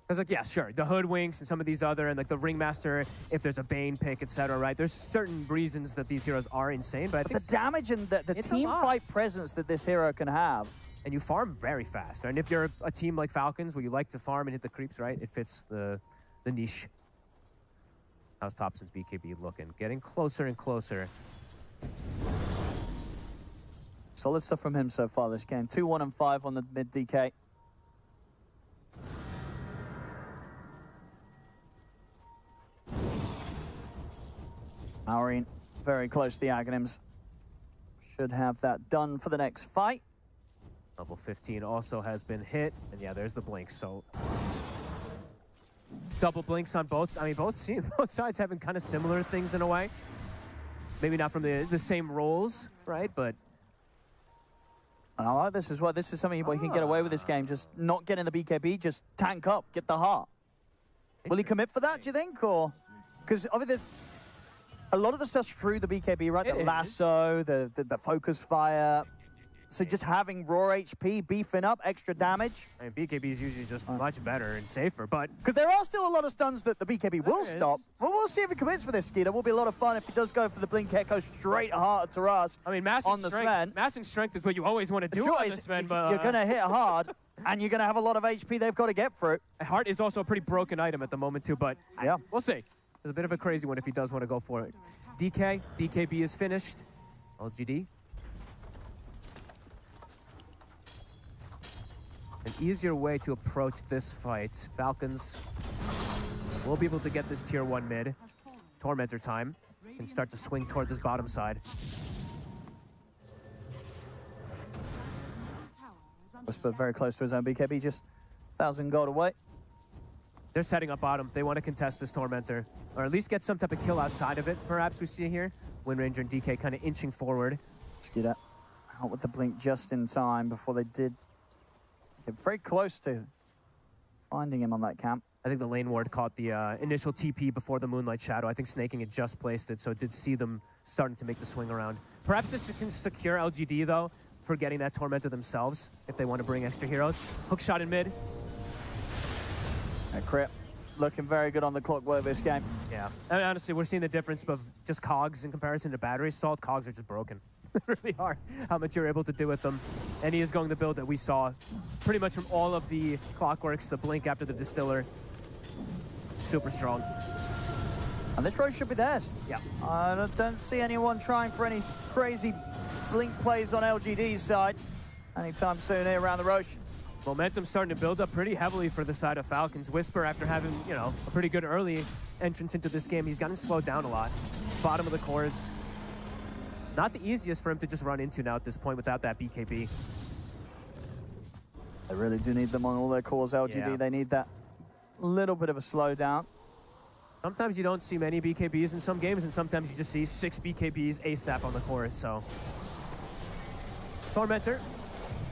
Speaker 7: Because, like, yeah, sure, the Hoodwinks and some of these other, and like the Ringmaster, if there's a Bane pick, etc., right? There's certain reasons that these heroes are insane, but I think
Speaker 6: the damage and the team fight presence that this hero can have.
Speaker 7: And you farm very fast. And if you're a team like Falcons, where you like to farm and hit the creeps, right? It fits the niche. How's Topson's BKB looking? Getting closer and closer.
Speaker 6: Solid stuff from him so far this game. 2-1 and 5 on the mid DK. Maureen very close to the Aghanims. Should have that done for the next fight.
Speaker 7: Level 15 also has been hit. And yeah, there's the blink. So double blinks on both. I mean, both sides having kind of similar things in a way. Maybe not from the same roles, right? But
Speaker 6: and I like this as well. This is something where he can get away with this game. Just not getting the BKB, just tank up, get the heart. Will he commit for that, do you think? Or because obviously there's a lot of the stuff through the BKB, right? The lasso, the focus fire. So just having raw HP, beefing up, extra damage.
Speaker 7: I mean, BKB is usually just much better and safer, but
Speaker 6: Because there are still a lot of stuns that the BKB will
Speaker 7: There is.
Speaker 6: stop. Well, we'll see if he commits for this, Skeeter. Will be a lot of fun if he does go for the Blink Echo straight at heart of Taras.
Speaker 7: I mean, massing
Speaker 6: on the
Speaker 7: strength,
Speaker 6: Sven.
Speaker 7: massing strength is what you always want to do
Speaker 6: Sure,
Speaker 7: on the
Speaker 6: it's-
Speaker 7: Sven, but
Speaker 6: you're going to hit hard, and you're going to have a lot of HP they've got to get through.
Speaker 7: Heart is also a pretty broken item at the moment too, but
Speaker 6: Yeah.
Speaker 7: we'll see. It's a bit of a crazy one if he does want to go for it. DK, BKB is finished. LGD. An easier way to approach this fight. Falcons will be able to get this tier 1 mid. Tormentor time. Can start to swing toward this bottom side.
Speaker 6: Whisper very close to his own BKB, just 1,000 gold away.
Speaker 7: They're setting up bottom. They want to contest this Tormentor, or at least get some type of kill outside of it, perhaps we see here. Wind Ranger and DK kind of inching forward.
Speaker 6: Skeeter out with the blink just in time before they did get very close to finding him on that camp.
Speaker 7: I think the lane ward caught the initial TP before the Moonlight Shadow. I think Snaking had just placed it, so it did see them starting to make the swing around. Perhaps this can secure LGD, though, for getting that Tormentor themselves, if they want to bring extra heroes. Hook shot in mid.
Speaker 6: That crit looking very good on the clockwork this game.
Speaker 7: Yeah. And honestly, we're seeing the difference of just cogs in comparison to batteries. Salt cogs are just broken. Really hard how much you're able to do with them. And he is going the build that we saw pretty much from all of the clockworks, the blink after the distiller. Super strong.
Speaker 6: And this road should be theirs.
Speaker 7: Yeah.
Speaker 6: I don't see anyone trying for any crazy blink plays on LGD's side anytime soon here around the Roche.
Speaker 7: Momentum starting to build up pretty heavily for the side of Falcons. Whisper, after having, you know, a pretty good early entrance into this game, he's gotten slowed down a lot. Bottom of the course. Not the easiest for him to just run into now at this point without that BKB.
Speaker 6: They really do need them on all their cores, LGD.
Speaker 7: Yeah.
Speaker 6: They need that little bit of a slowdown.
Speaker 7: Sometimes you don't see many BKBs in some games, and sometimes you just see 6 BKBs ASAP on the course, so. Tormentor.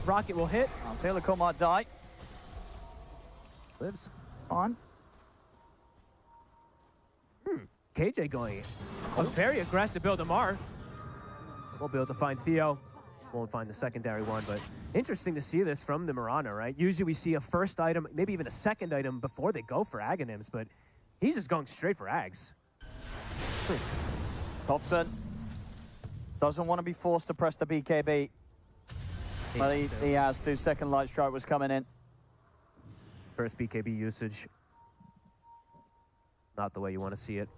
Speaker 7: Rocket will hit.
Speaker 6: Falcon might die.
Speaker 7: Lives.
Speaker 6: On.
Speaker 7: KJ going a very aggressive build. Amar won't be able to find Theo. Won't find the secondary one, but interesting to see this from the Mirana, right? Usually we see a first item, maybe even a second item before they go for Aghanims, but he's just going straight for Ags.
Speaker 6: Topson doesn't want to be forced to press the BKB. But he has to. Second light strike was coming in.
Speaker 7: First BKB usage. Not the way you want to see it.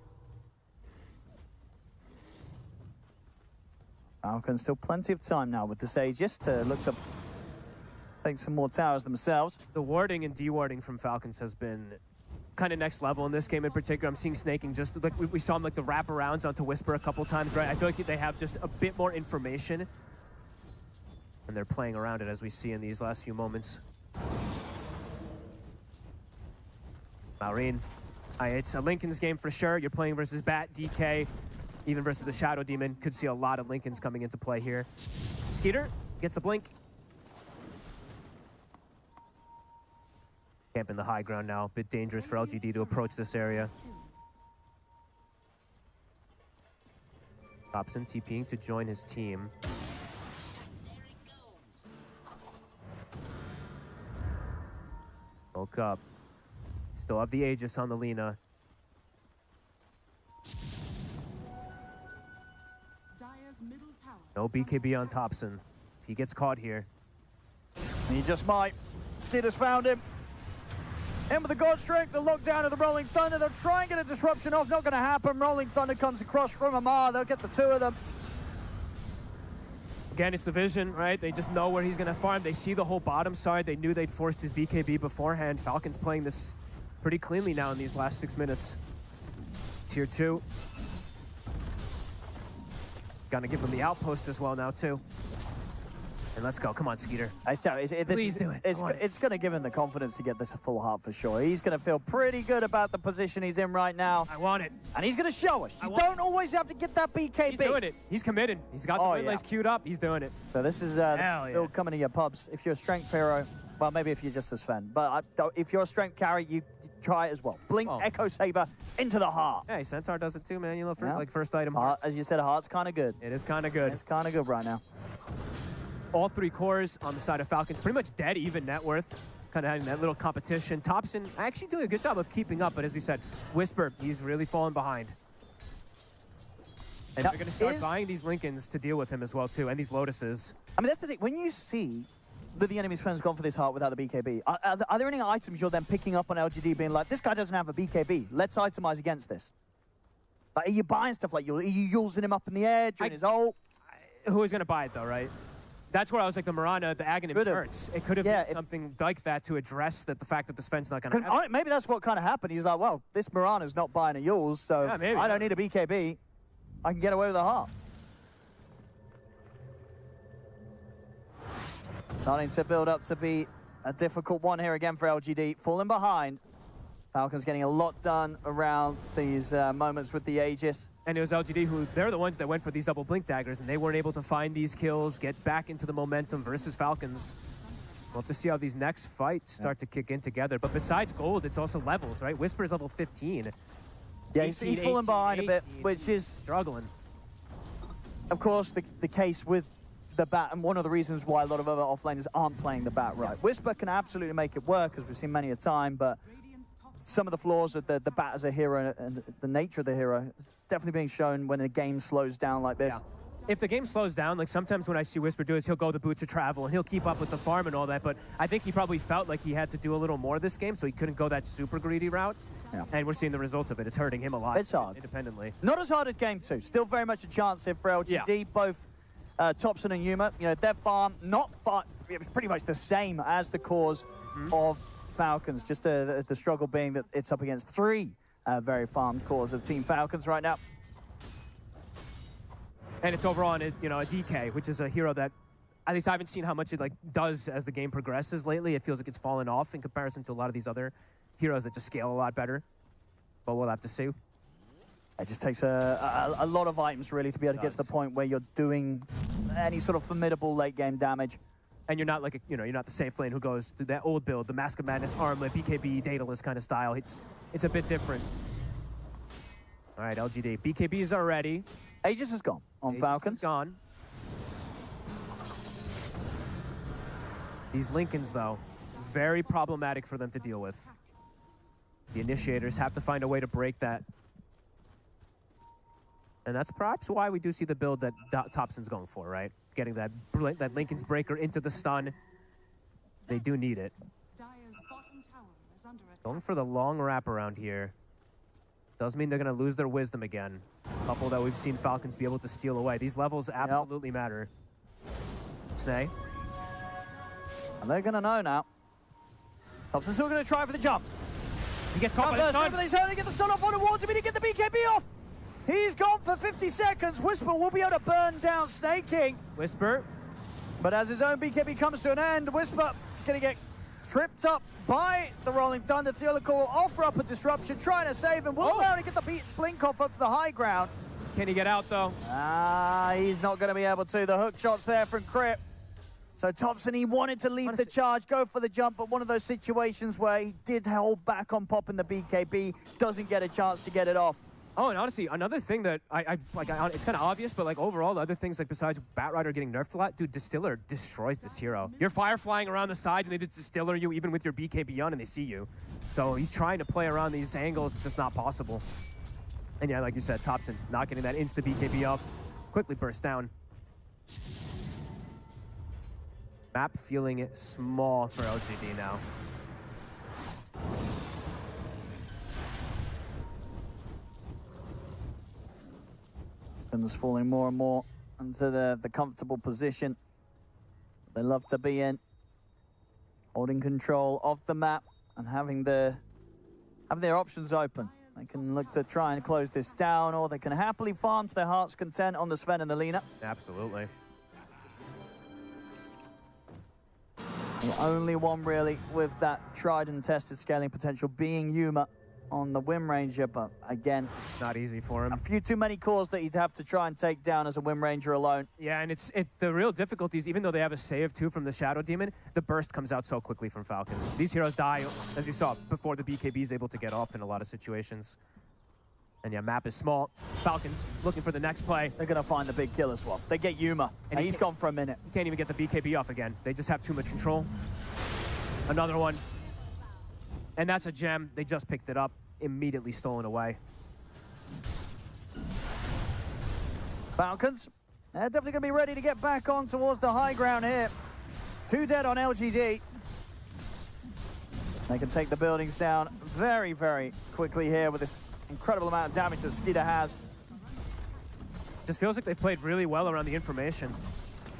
Speaker 6: Falcon still plenty of time now with the Sages to look to take some more towers themselves.
Speaker 7: The warding and dewarding from Falcons has been kind of next level in this game in particular. I'm seeing Snaking just like we saw him like the wraparounds onto Whisper a couple times, right? I feel like they have just a bit more information. And they're playing around it as we see in these last few moments. Maureen. It's a Lincoln's game for sure. You're playing versus Bat, DK, even versus the Shadow Demon. Could see a lot of Lincolns coming into play here. Skeeter gets the blink. Camping the high ground now. Bit dangerous for LGD to approach this area. Topson TPing to join his team. Woke up. Still have the Aegis on the Lina. No BKB on Topson. If he gets caught here.
Speaker 6: He just might. Skeeter's found him. In with the God Strength, the lockdown of the Rolling Thunder. They'll try and get a disruption off. Not going to happen. Rolling Thunder comes across from Amar. They'll get the two of them.
Speaker 7: Again, it's the vision, right? They just know where he's going to farm. They see the whole bottom side. They knew they'd forced his BKB beforehand. Falcon's playing this pretty cleanly now in these last 6 minutes. Tier 2. Gonna give him the outpost as well now, too. And let's go. Come on, Skeeter.
Speaker 6: Please
Speaker 7: do it.
Speaker 6: It's going to give him the confidence to get this a full heart for sure. He's going to feel pretty good about the position he's in right now.
Speaker 7: I want it.
Speaker 6: And he's going to show us. You don't always have to get that BKB.
Speaker 7: He's doing it. He's committed. He's got the relays queued up. He's doing it.
Speaker 6: So this is the build coming to your pubs. If you're a strength hero, well, maybe if you're just a Sven. But if you're a strength carry, you try it as well. Blink, Echo Saber into the heart.
Speaker 7: Hey, Centaur does it too, man. You know, for like first item
Speaker 6: heart,
Speaker 7: hearts.
Speaker 6: as you said, a heart's kind of good.
Speaker 7: It is kind of good.
Speaker 6: It's kind of good right now.
Speaker 7: all 3 cores on the side of Falcons, pretty much dead even net worth. Kind of having that little competition. Topson actually doing a good job of keeping up, but as he said, Whisper, he's really falling behind. And they're going to start buying these Lincolns to deal with him as well, too, and these Lotuses.
Speaker 6: I mean, that's the thing. When you see that the enemy's friend's gone for this heart without the BKB, are there any items you're then picking up on LGD being like, this guy doesn't have a BKB, let's itemize against this? Like, are you buying stuff like, are you using him up in the air during his ult?
Speaker 7: Who is going to buy it, though, right? That's where I was like, the Mirana, the Aghanim hurts. It could have been something like that to address the fact that the Sven's not going to have it.
Speaker 6: Maybe that's what kind of happened. He's like, well, this Mirana's not buying a Yules, so I don't need a BKB. I can get away with a heart. Starting to build up to be a difficult one here again for LGD. Falling behind. Falcon's getting a lot done around these moments with the Aegis.
Speaker 7: And it was LGD who, they're the ones that went for these double blink daggers, and they weren't able to find these kills, get back into the momentum versus Falcons. We'll have to see how these next fights start to kick in together. But besides gold, it's also levels, right? Whisper's level 15.
Speaker 6: Yeah, he's falling behind a bit, which is
Speaker 7: struggling.
Speaker 6: Of course, the case with the bat, and one of the reasons why a lot of other offlaners aren't playing the bat right. Whisper can absolutely make it work, as we've seen many a time, but some of the flaws of the bat as a hero and the nature of the hero is definitely being shown when the game slows down like this.
Speaker 7: Yeah. If the game slows down, like sometimes when I see Whisper do this, he'll go the boot to travel and he'll keep up with the farm and all that, but I think he probably felt like he had to do a little more this game, so he couldn't go that super greedy route. Yeah. And we're seeing the results of it. It's hurting him a lot.
Speaker 6: It's hard.
Speaker 7: Independently.
Speaker 6: Not as hard as game 2. Still very much a chance here for LGD. Yeah. Both Topson and Yuma, you know, their farm, not far, it was pretty much the same as the cores of Falcons. Just the struggle being that it's up against 3 very farmed cores of Team Falcons right now.
Speaker 7: And it's overall on a DK, which is a hero that at least I haven't seen how much it does as the game progresses lately. It feels like it's fallen off in comparison to a lot of these other heroes that just scale a lot better. But we'll have to see.
Speaker 6: It just takes a lot of items really to be able to get to the point where you're doing any sort of formidable late game damage.
Speaker 7: And you're not like you're not the safe lane who goes through that old build, the Mask of Madness, Armlet, BKB, Daedalus kind of style. It's a bit different. All right, LGD. BKBs are ready.
Speaker 6: Aegis is gone on Falcons.
Speaker 7: Is gone. These Lincolns, though, very problematic for them to deal with. The initiators have to find a way to break that. And that's perhaps why we do see the build that Topson's going for, right? Getting that Lincoln's breaker into the stun. They do need it.
Speaker 5: Dire's bottom tower is under attack.
Speaker 7: Going for the long wraparound here. Does mean they're going to lose their wisdom again. A couple that we've seen Falcons be able to steal away. These levels absolutely matter. Snay.
Speaker 6: And they're going to know now. Topson's still going to try for the jump.
Speaker 7: He gets caught by the stun.
Speaker 6: He's trying to get the stun off on the wall to get the BKB off. He's gone for 50 seconds. Whisper will be able to burn down Snake King.
Speaker 7: Whisper.
Speaker 6: But as his own BKB comes to an end, Whisper is going to get tripped up by the Rolling Thunder. Theolocore will offer up a disruption, trying to save him. Will allow him to get the blink off up to the high ground.
Speaker 7: Can he get out, though?
Speaker 6: He's not going to be able to. The hook shot's there from Crip. So Topson, he wanted to lead the charge, go for the jump, but one of those situations where he did hold back on popping the BKB, doesn't get a chance to get it off.
Speaker 7: Oh, and honestly, another thing that it's kind of obvious, but overall, the other things besides Batrider getting nerfed a lot, dude, Distiller destroys this hero. You're fire flying around the sides, and they just Distiller you even with your BKB on, and they see you. So he's trying to play around these angles. It's just not possible. And yeah, like you said, Topson not getting that insta BKB off, quickly burst down. Map feeling it small for LGD now.
Speaker 6: And falling more and more into the comfortable position they love to be in. Holding control of the map and having their options open. They can look to try and close this down, or they can happily farm to their heart's content on the Sven and the Lina.
Speaker 7: Absolutely.
Speaker 6: The only one really with that tried and tested scaling potential being Yuma on the Wind Ranger, but again,
Speaker 7: not easy for him.
Speaker 6: A few too many cores that he'd have to try and take down as a Wind Ranger alone.
Speaker 7: Yeah, and the real difficulty is, even though they have a save too from the Shadow Demon, the burst comes out so quickly from Falcons. These heroes die, as you saw, before the BKB is able to get off in a lot of situations. And yeah, map is small. Falcons looking for the next play.
Speaker 6: They're going to find the big kill as well. They get Yuma, and he's gone for a minute.
Speaker 7: You can't even get the BKB off again. They just have too much control. Another one. And that's a gem. They just picked it up. Immediately stolen away.
Speaker 6: Falcons, they're definitely going to be ready to get back on towards the high ground here. 2 dead on LGD. They can take the buildings down very, very quickly here with this incredible amount of damage that Skeeter has.
Speaker 7: Just feels like they've played really well around the information.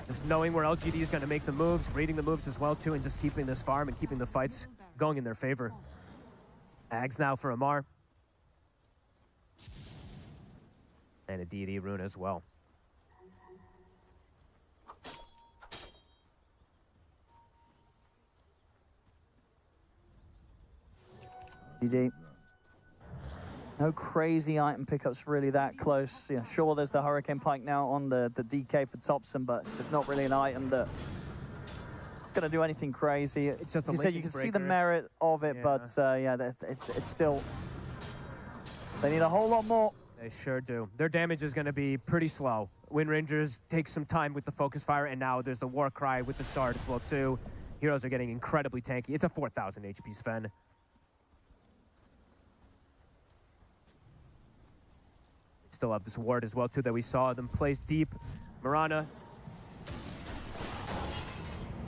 Speaker 7: Just knowing where LGD is going to make the moves, reading the moves as well too, and just keeping this farm and keeping the fights going in their favor. Ags now for Amar. And a DD rune as well.
Speaker 6: GG. No crazy item pickups really that close. Yeah, sure, there's the Hurricane Pike now on the DK for Topson, but it's just not really an item that it's going to do anything crazy.
Speaker 7: It's just a
Speaker 6: you said you can see the merit of it, but yeah, it's still... They need a whole lot more.
Speaker 7: They sure do. Their damage is going to be pretty slow. Wind Rangers take some time with the focus fire, and now there's the War Cry with the shard as well too. Heroes are getting incredibly tanky. It's a 4,000 HP Sven. Still have this ward as well too that we saw them place deep. Mirana.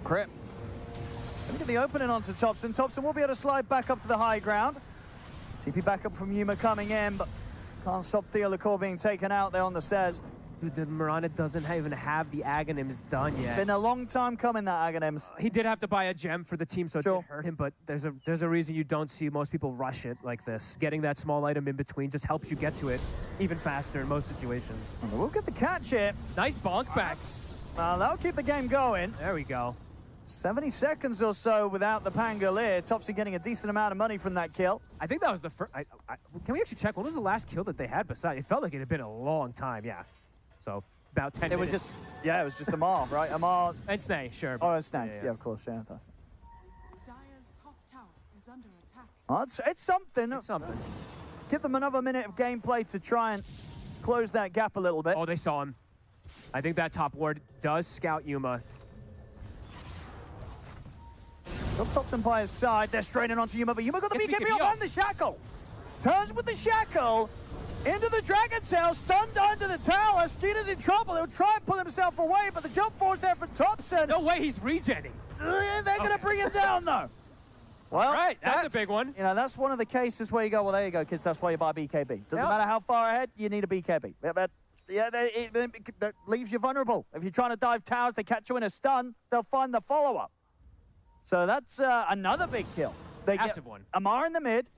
Speaker 6: Crit. Look at the opening onto Topson. Topson will be able to slide back up to the high ground. TP back up from Yuma coming in, but can't stop Theo Lacour being taken out there on the stairs.
Speaker 7: Dude, the Mirana doesn't even have the Aghanims done yet.
Speaker 6: It's been a long time coming, that Aghanims.
Speaker 7: He did have to buy a gem for the team, so it did hurt him, but there's a reason you don't see most people rush it like this. Getting that small item in between just helps you get to it even faster in most situations.
Speaker 6: We'll get the catch here.
Speaker 7: Nice bonk back.
Speaker 6: That'll keep the game going.
Speaker 7: There we go.
Speaker 6: 70 seconds or so without the Pangolier. Topsy getting a decent amount of money from that kill.
Speaker 7: I think that was the first... Can we actually check? When was the last kill that they had besides? It felt like it had been a long time, yeah. So, about 10 minutes.
Speaker 6: It was just... Yeah, it was just Amar, right? Amar...
Speaker 7: And Snay, sure.
Speaker 6: Oh, and Snay. Yeah, of course, yeah. That's...
Speaker 5: Dire's top tower is under attack.
Speaker 6: Oh, it's something.
Speaker 7: It's something.
Speaker 6: Give them another minute of gameplay to try and close that gap a little bit.
Speaker 7: Oh, they saw him. I think that top ward does scout Yuma.
Speaker 6: Got Topson by his side. They're straining onto Yuma, but Yuma got the BKB off and the shackle. Turns with the shackle into the Dragon Tail, stunned under the tower. Skeeter's in trouble. He'll try and pull himself away, but the jump force there from Topson.
Speaker 7: No way, he's regenning.
Speaker 6: They're going to bring him down, though. Well,
Speaker 7: right, that's a big one.
Speaker 6: You know, that's one of the cases where you go, well, there you go, kids. That's why you buy BKB. Doesn't matter how far ahead, you need a BKB. But yeah, that leaves you vulnerable. If you're trying to dive towers, they catch you in a stun, they'll find the follow-up. So that's another big kill. They
Speaker 7: Massive
Speaker 6: get
Speaker 7: one.
Speaker 6: Amar in the mid.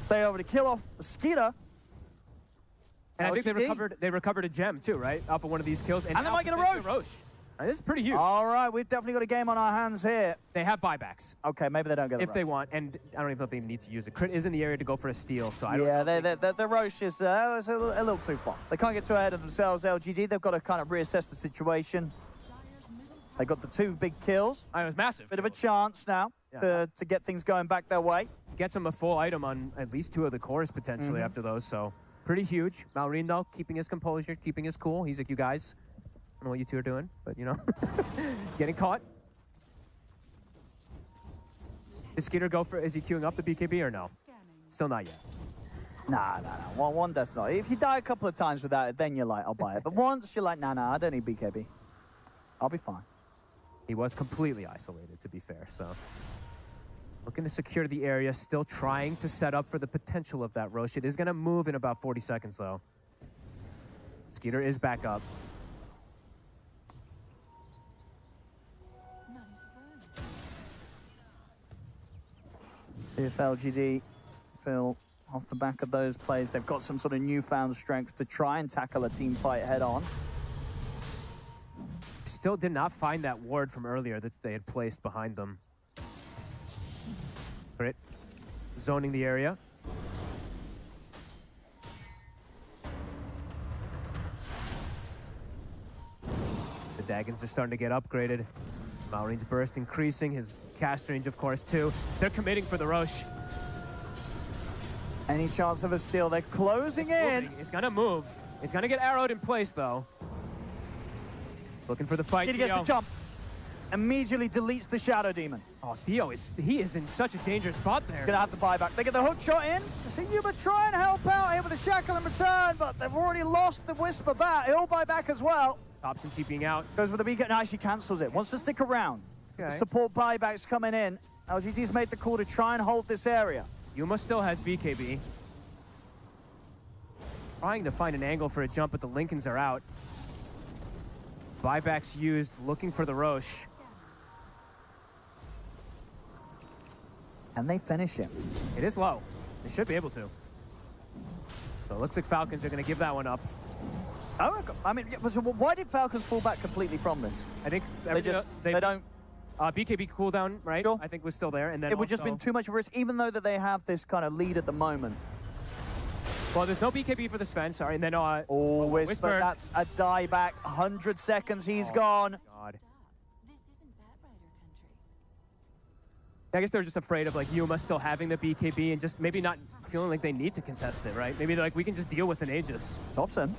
Speaker 6: They over to kill off Skeeter.
Speaker 7: And I think they recovered a gem too, right? Off of one of these kills. And
Speaker 6: they might get a Roche.
Speaker 7: This is pretty huge.
Speaker 6: All right, we've definitely got a game on our hands here.
Speaker 7: They have buybacks.
Speaker 6: Okay, maybe they don't get the
Speaker 7: if they want, and I don't even know if they need to use it. Crit is in the area to go for a steal, so I don't
Speaker 6: know. The Roche is a little too far. They can't get too ahead of themselves, LGD. They've got to kind of reassess the situation. They got the 2 big kills.
Speaker 7: It was massive.
Speaker 6: Bit of a chance now to get things going back their way.
Speaker 7: Gets him a full item on at least 2 of the cores potentially after those, so pretty huge. Malrine, though, keeping his composure, keeping his cool. He's like, you guys, I don't know what you two are doing, but, you know, getting caught. Is Skeeter go for, is he queuing up the BKB or no? Still not yet.
Speaker 6: Nah. One that's not. If you die a couple of times without it, then you're like, I'll buy it. But once you're like, nah, I don't need BKB. I'll be fine.
Speaker 7: He was completely isolated, to be fair, so. Looking to secure the area, still trying to set up for the potential of that Roche. It is going to move in about 40 seconds, though. Skeeter is back up.
Speaker 6: If LGD feel off the back of those plays, they've got some sort of newfound strength to try and tackle a team fight head on.
Speaker 7: Still did not find that ward from earlier that they had placed behind them. Crit, zoning the area. The Daggons are starting to get upgraded. Malrine's burst increasing, his cast range, of course, too. They're committing for the Roche.
Speaker 6: Any chance of a steal? They're closing in.
Speaker 7: It's gonna move. It's gonna get arrowed in place, though. Looking for the fight,
Speaker 6: He gets the
Speaker 7: Theo.
Speaker 6: jump. Immediately deletes the Shadow Demon.
Speaker 7: Oh, Theo he is in such a dangerous spot there.
Speaker 6: He's gonna have to buy back. They get the hook shot in. See Yuma try and help out here with the shackle in return, but they've already lost the Whisper back. He'll buy back as well.
Speaker 7: Topson TPing out.
Speaker 6: Goes for the beacon. Nice, he cancels it. Wants to stick around.
Speaker 7: Okay.
Speaker 6: Support buybacks coming in. LGD's made the call to try and hold this area.
Speaker 7: Yuma still has BKB. Trying to find an angle for a jump, but the Lincolns are out. Buybacks used, looking for the Roche.
Speaker 6: And they finish him.
Speaker 7: It is low. They should be able to. So it looks like Falcons are going to give that one up.
Speaker 6: I mean, so why did Falcons fall back completely from this?
Speaker 7: I think
Speaker 6: They don't.
Speaker 7: BKB cooldown, right?
Speaker 6: Sure.
Speaker 7: I think was still there, and then
Speaker 6: It would just been too much of a risk, even though that they have this kind of lead at the moment.
Speaker 7: Well, there's no BKB for the Sven, sorry, and then
Speaker 6: Oh, Whisper, that's a die back. 100 seconds, he's gone.
Speaker 7: God.
Speaker 5: This isn't Batrider country.
Speaker 7: I guess they're just afraid of like Yuma still having the BKB and just maybe not feeling like they need to contest it, right? Maybe they're like, we can just deal with an Aegis.
Speaker 6: Topson,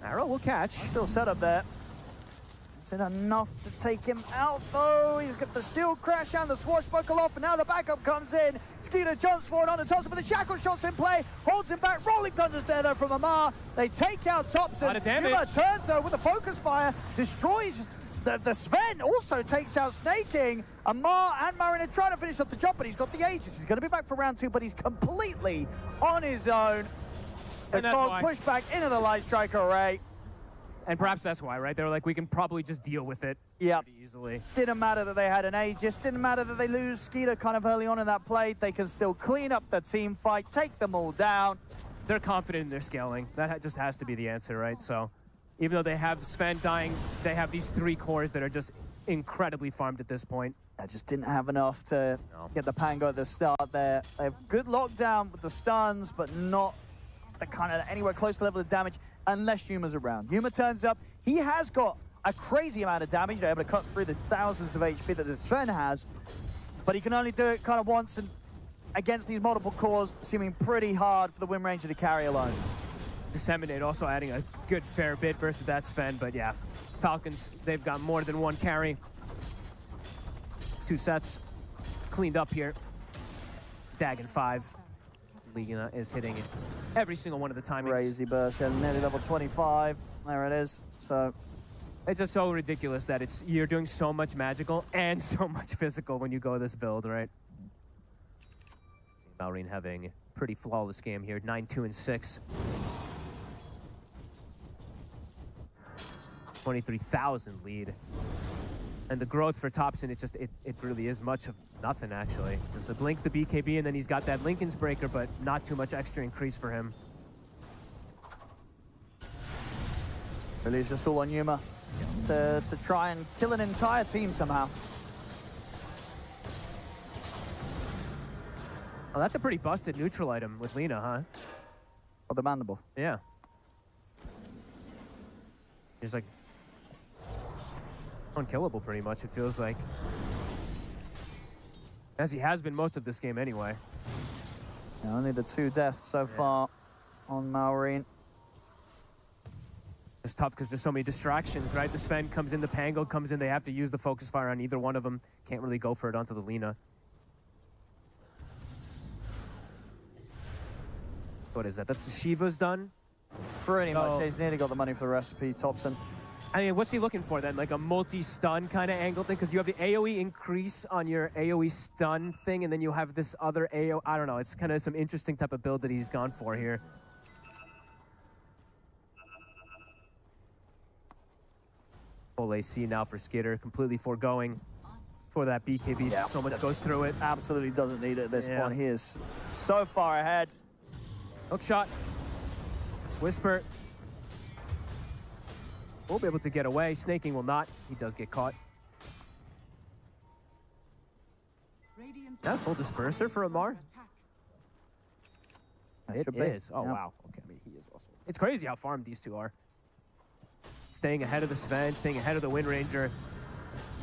Speaker 7: Arrow will catch.
Speaker 6: still set up there. Is it enough to take him out, though? He's got the shield crash and the swashbuckle off, and now the backup comes in. Skeeter jumps forward onto Topson, but the shackle shot's in play. Holds him back. Rolling Thunders there, though, from Amar. They take out Topson.
Speaker 7: Lot of damage.
Speaker 6: Yuma turns, though, with a focus fire. Destroys the Sven. Also takes out Snaking. Amar and Marin are trying to finish off the job, but he's got the Aegis. He's going to be back for round 2, but he's completely on his own. The
Speaker 7: And that's
Speaker 6: Frog
Speaker 7: why.
Speaker 6: pushed back into the Light Strike array.
Speaker 7: And perhaps that's why, right? They were like, we can probably just deal with it
Speaker 6: Yep.
Speaker 7: pretty easily.
Speaker 6: Didn't matter that they had an Aegis. Didn't matter that they lose Skeeter kind of early on in that play. They can still clean up the team fight, take them all down.
Speaker 7: They're confident in their scaling. That just has to be the answer, right? So even though they have Sven dying, they have these 3 cores that are just incredibly farmed at this point.
Speaker 6: I just didn't have enough to get the Pango at the start there. They have good lockdown with the stuns, but not the kind of anywhere close to the level of damage unless Yuma's around. Yuma turns up. He has got a crazy amount of damage. They're able to cut through the thousands of HP that the Sven has, but he can only do it kind of once, and against these multiple cores, seeming pretty hard for the Wind Ranger to carry alone.
Speaker 7: Disseminate also adding a good fair bit versus that Sven, but yeah, Falcons, they've got more than one carry. 2 sets cleaned up here. Dagon 5. Liga is hitting every single one of the timings.
Speaker 6: Crazy burst, and nearly level 25. There it is. So
Speaker 7: it's just so ridiculous that you're doing so much magical and so much physical when you go this build, right? See Maureen having a pretty flawless game here, 9-2-6. 23,000 lead. And the growth for Topson, it really is much of nothing, actually. Just a blink the BKB, and then he's got that Lincoln's Breaker, but not too much extra increase for him.
Speaker 6: really it's just all on Yuma to try and kill an entire team somehow.
Speaker 7: Oh, that's a pretty busted neutral item with Lina, huh?
Speaker 6: Or the Mandible.
Speaker 7: Yeah. He's like unkillable pretty much, it feels like. As he has been most of this game anyway.
Speaker 6: Yeah, only the 2 deaths so far on Maureen.
Speaker 7: It's tough because there's so many distractions, right? The Sven comes in, the Pango comes in, they have to use the focus fire on either one of them. Can't really go for it onto the Lina. What is that? That's the Shiva's done?
Speaker 6: Pretty much. He's nearly got the money for the recipe, Topson.
Speaker 7: I mean, what's he looking for then? Like a multi-stun kind of angle thing? Because you have the AoE increase on your AoE stun thing, and then you have this other AoE. I don't know. It's kind of some interesting type of build that he's gone for here. Full AC now for Skitter, completely foregoing for that BKB.
Speaker 6: Yeah,
Speaker 7: so much goes through it.
Speaker 6: Absolutely doesn't need it at this point. He is so far ahead.
Speaker 7: Hook shot. Whisper. Will be able to get away. Snaking will not. He does get caught. That full disperser for Amar? It is. Oh, wow. Okay, I mean, he is also. It's crazy how farmed these two are. Staying ahead of the Sven, staying ahead of the Wind Ranger.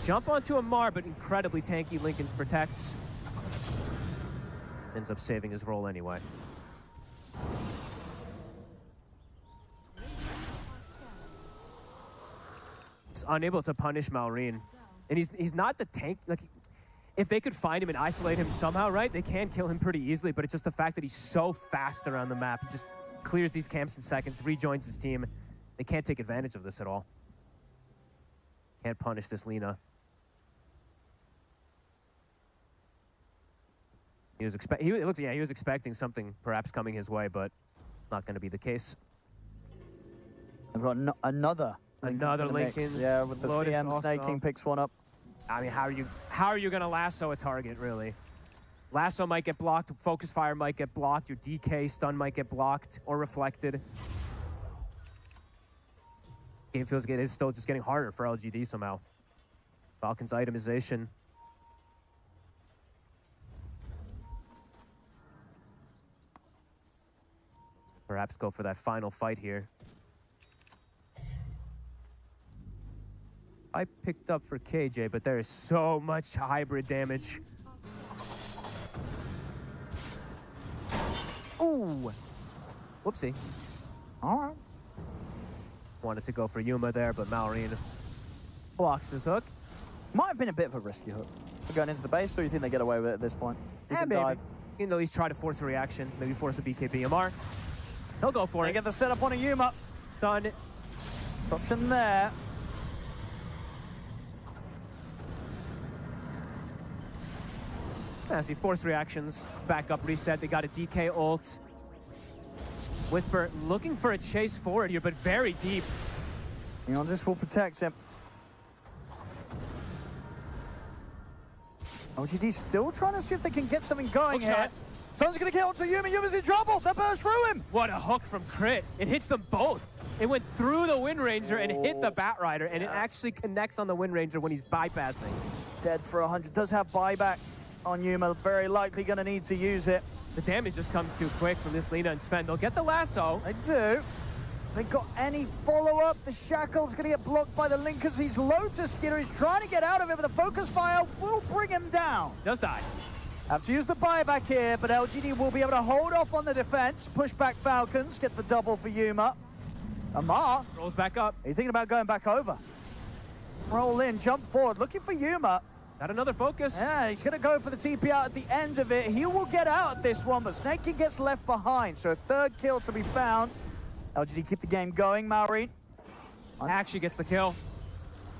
Speaker 7: Jump onto Amar, but incredibly tanky. Lincoln's protects. Ends up saving his roll anyway. just unable to punish Malrine. And he's not the tank. Like, if they could find him and isolate him somehow, right, they can kill him pretty easily, but it's just the fact that he's so fast around the map. He just clears these camps in seconds, rejoins his team. They can't take advantage of this at all. Can't punish this Lina. He was expecting something perhaps coming his way, but not going to be the case.
Speaker 6: They've got another
Speaker 7: Lincoln.
Speaker 6: Yeah, with the
Speaker 7: Lotus
Speaker 6: CM,
Speaker 7: also.
Speaker 6: Snake King picks one up.
Speaker 7: I mean, how are you going to lasso a target, really? Lasso might get blocked, focus fire might get blocked, your DK stun might get blocked or reflected. Game feels like it is still just getting harder for LGD somehow. Falcon's itemization. Perhaps go for that final fight here. I picked up for KJ, but there is so much hybrid damage. Ooh. Whoopsie.
Speaker 6: All right.
Speaker 7: Wanted to go for Yuma there, but Malrine blocks his hook.
Speaker 6: Might have been a bit of a risky hook. We're going into the base, or you think they get away with it at this point? You can
Speaker 7: Maybe.
Speaker 6: dive.
Speaker 7: You can at least try to force a reaction, maybe force a BKBMR. He'll go for
Speaker 6: They
Speaker 7: it.
Speaker 6: get the setup on a Yuma.
Speaker 7: Stun.
Speaker 6: Option there.
Speaker 7: Yeah, see, force reactions, back up, reset. They got a DK ult. Whisper looking for a chase forward here, but very deep.
Speaker 6: This will protect him. LGD still trying to see if they can get something going
Speaker 7: Hook
Speaker 6: here.
Speaker 7: shot.
Speaker 6: Someone's going to kill onto Yuma. Yuma's in trouble. They burst through him.
Speaker 7: What a hook from Crit. It hits them both. It went through the Wind Ranger and hit the Bat Rider, and it actually connects on the Wind Ranger when he's bypassing.
Speaker 6: Dead for 100. Does have buyback on Yuma. Very likely going to need to use it.
Speaker 7: The damage just comes too quick from this Lina and Sven. They'll get the lasso.
Speaker 6: They do. If they got any follow-up, the Shackle's going to get blocked by the Linkers. He's low to Skitter. He's trying to get out of it, but the focus fire will bring him down.
Speaker 7: Does die.
Speaker 6: Have to use the buyback here, but LGD will be able to hold off on the defense. Push back Falcons, get the double for Yuma. Amar,
Speaker 7: Rolls back up.
Speaker 6: he's thinking about going back over. Roll in, jump forward, looking for Yuma.
Speaker 7: Got another focus.
Speaker 6: Yeah, he's going to go for the TP out at the end of it. He will get out at this one, but Snake King gets left behind, so a third kill to be found. LGD keep the game going, Malrine.
Speaker 7: Actually gets the kill.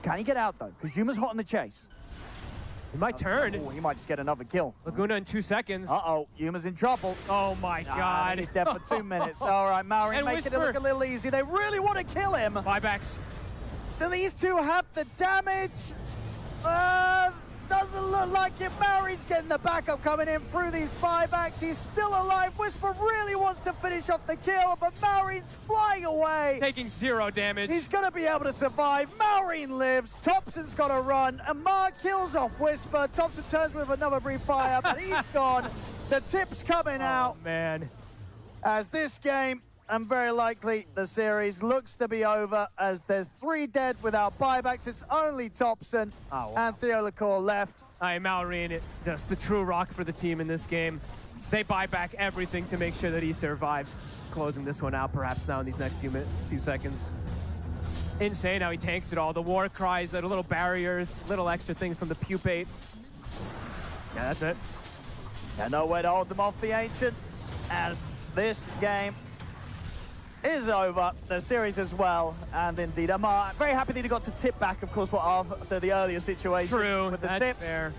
Speaker 6: Can he get out, though? Because Yuma's hot on the chase.
Speaker 7: He might turn.
Speaker 6: Oh, he might just get another kill.
Speaker 7: Laguna in 2 seconds.
Speaker 6: Uh-oh, Yuma's in trouble.
Speaker 7: Oh my God.
Speaker 6: He's dead for 2 minutes. All right, Malrine
Speaker 7: And
Speaker 6: making it
Speaker 7: Whisper.
Speaker 6: look a little easy. They really want to kill him.
Speaker 7: Buybacks.
Speaker 6: Do these two have the damage? Doesn't look like it. Malrine's getting the backup coming in through these buybacks. He's still alive. Whisper really wants to finish off the kill, but Malrine's flying away.
Speaker 7: Taking 0 damage.
Speaker 6: He's going to be able to survive. Malrine lives. Topson's got to run. Amar kills off Whisper. Topson turns with another brief fire, but he's gone. The tip's coming out
Speaker 7: Man.
Speaker 6: as this game, and very likely the series, looks to be over as there's 3 dead without buybacks. It's only Topson and Theolacore left.
Speaker 7: Malrine, just the true rock for the team in this game. They buy back everything to make sure that he survives. Closing this one out perhaps now in these next few seconds. Insane how he tanks it all. The war cries, the little barriers, little extra things from the pupate. Yeah, that's it.
Speaker 6: And nowhere to hold them off the Ancient as this game is over, the series as well, and indeed Amar, very happy that he got to tip back, of course, after the earlier situation
Speaker 7: True,
Speaker 6: with the
Speaker 7: that's
Speaker 6: tips.
Speaker 7: fair.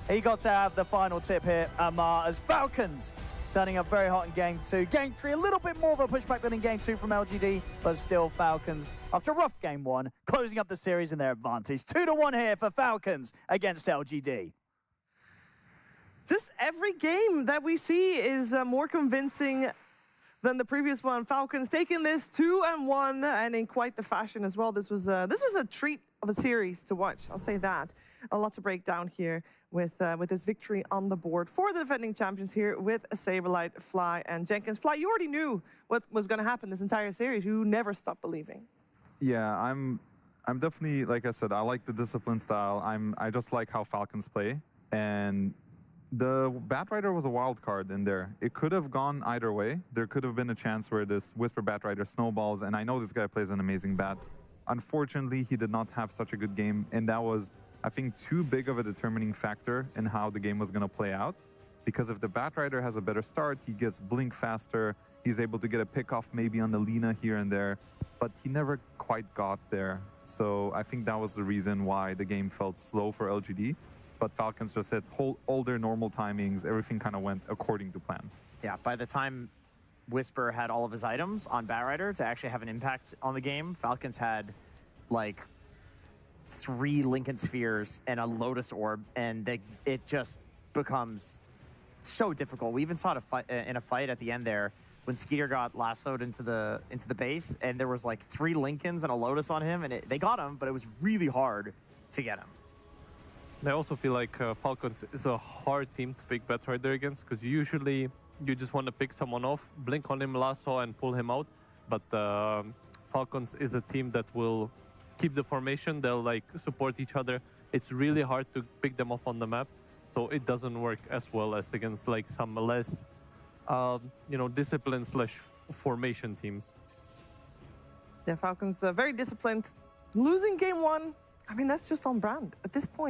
Speaker 6: He got to have the final tip here, Amar, as Falcons turning up very hot in Game 2. Game 3, a little bit more of a pushback than in Game 2 from LGD, but still Falcons, after a rough Game 1, closing up the series in their advantage. 2-1 here for Falcons against LGD.
Speaker 2: Just every game that we see is more convincing than the previous one. Falcons taking this 2-1, and in quite the fashion as well. This was a treat of a series to watch. I'll say that. A lot to break down here with this victory on the board for the defending champions here with Saberlight, Fly, and Jenkins. Fly, you already knew what was going to happen this entire series. You never stopped believing.
Speaker 3: Yeah, I'm definitely, like I said, I like the discipline style. I just like how Falcons play, and the Batrider was a wild card in there. It could have gone either way. There could have been a chance where this Whisper Batrider snowballs, and I know this guy plays an amazing bat. Unfortunately, he did not have such a good game, and that was, I think, too big of a determining factor in how the game was going to play out. Because if the Batrider has a better start, he gets blink faster, he's able to get a pick off maybe on the Lina here and there, but he never quite got there. So I think that was the reason why the game felt slow for LGD. But Falcons just hit all their normal timings, everything kind of went according to plan.
Speaker 4: Yeah, by the time Whisper had all of his items on Batrider to actually have an impact on the game, Falcons had like 3 Lincoln Spheres and a Lotus Orb, and it just becomes so difficult. We even saw it in a fight at the end there when Skeeter got lassoed into the base, and there was like 3 Lincolns and a Lotus on him, and they got him, but it was really hard to get him.
Speaker 1: I also feel like Falcons is a hard team to pick Batrider against, because usually you just want to pick someone off, blink on him, lasso, and pull him out. But Falcons is a team that will keep the formation. They'll like support each other. It's really hard to pick them off on the map, so it doesn't work as well as against like some less, disciplined / formation teams.
Speaker 2: Yeah, Falcons very disciplined. Losing game 1, I mean, that's just on brand at this point.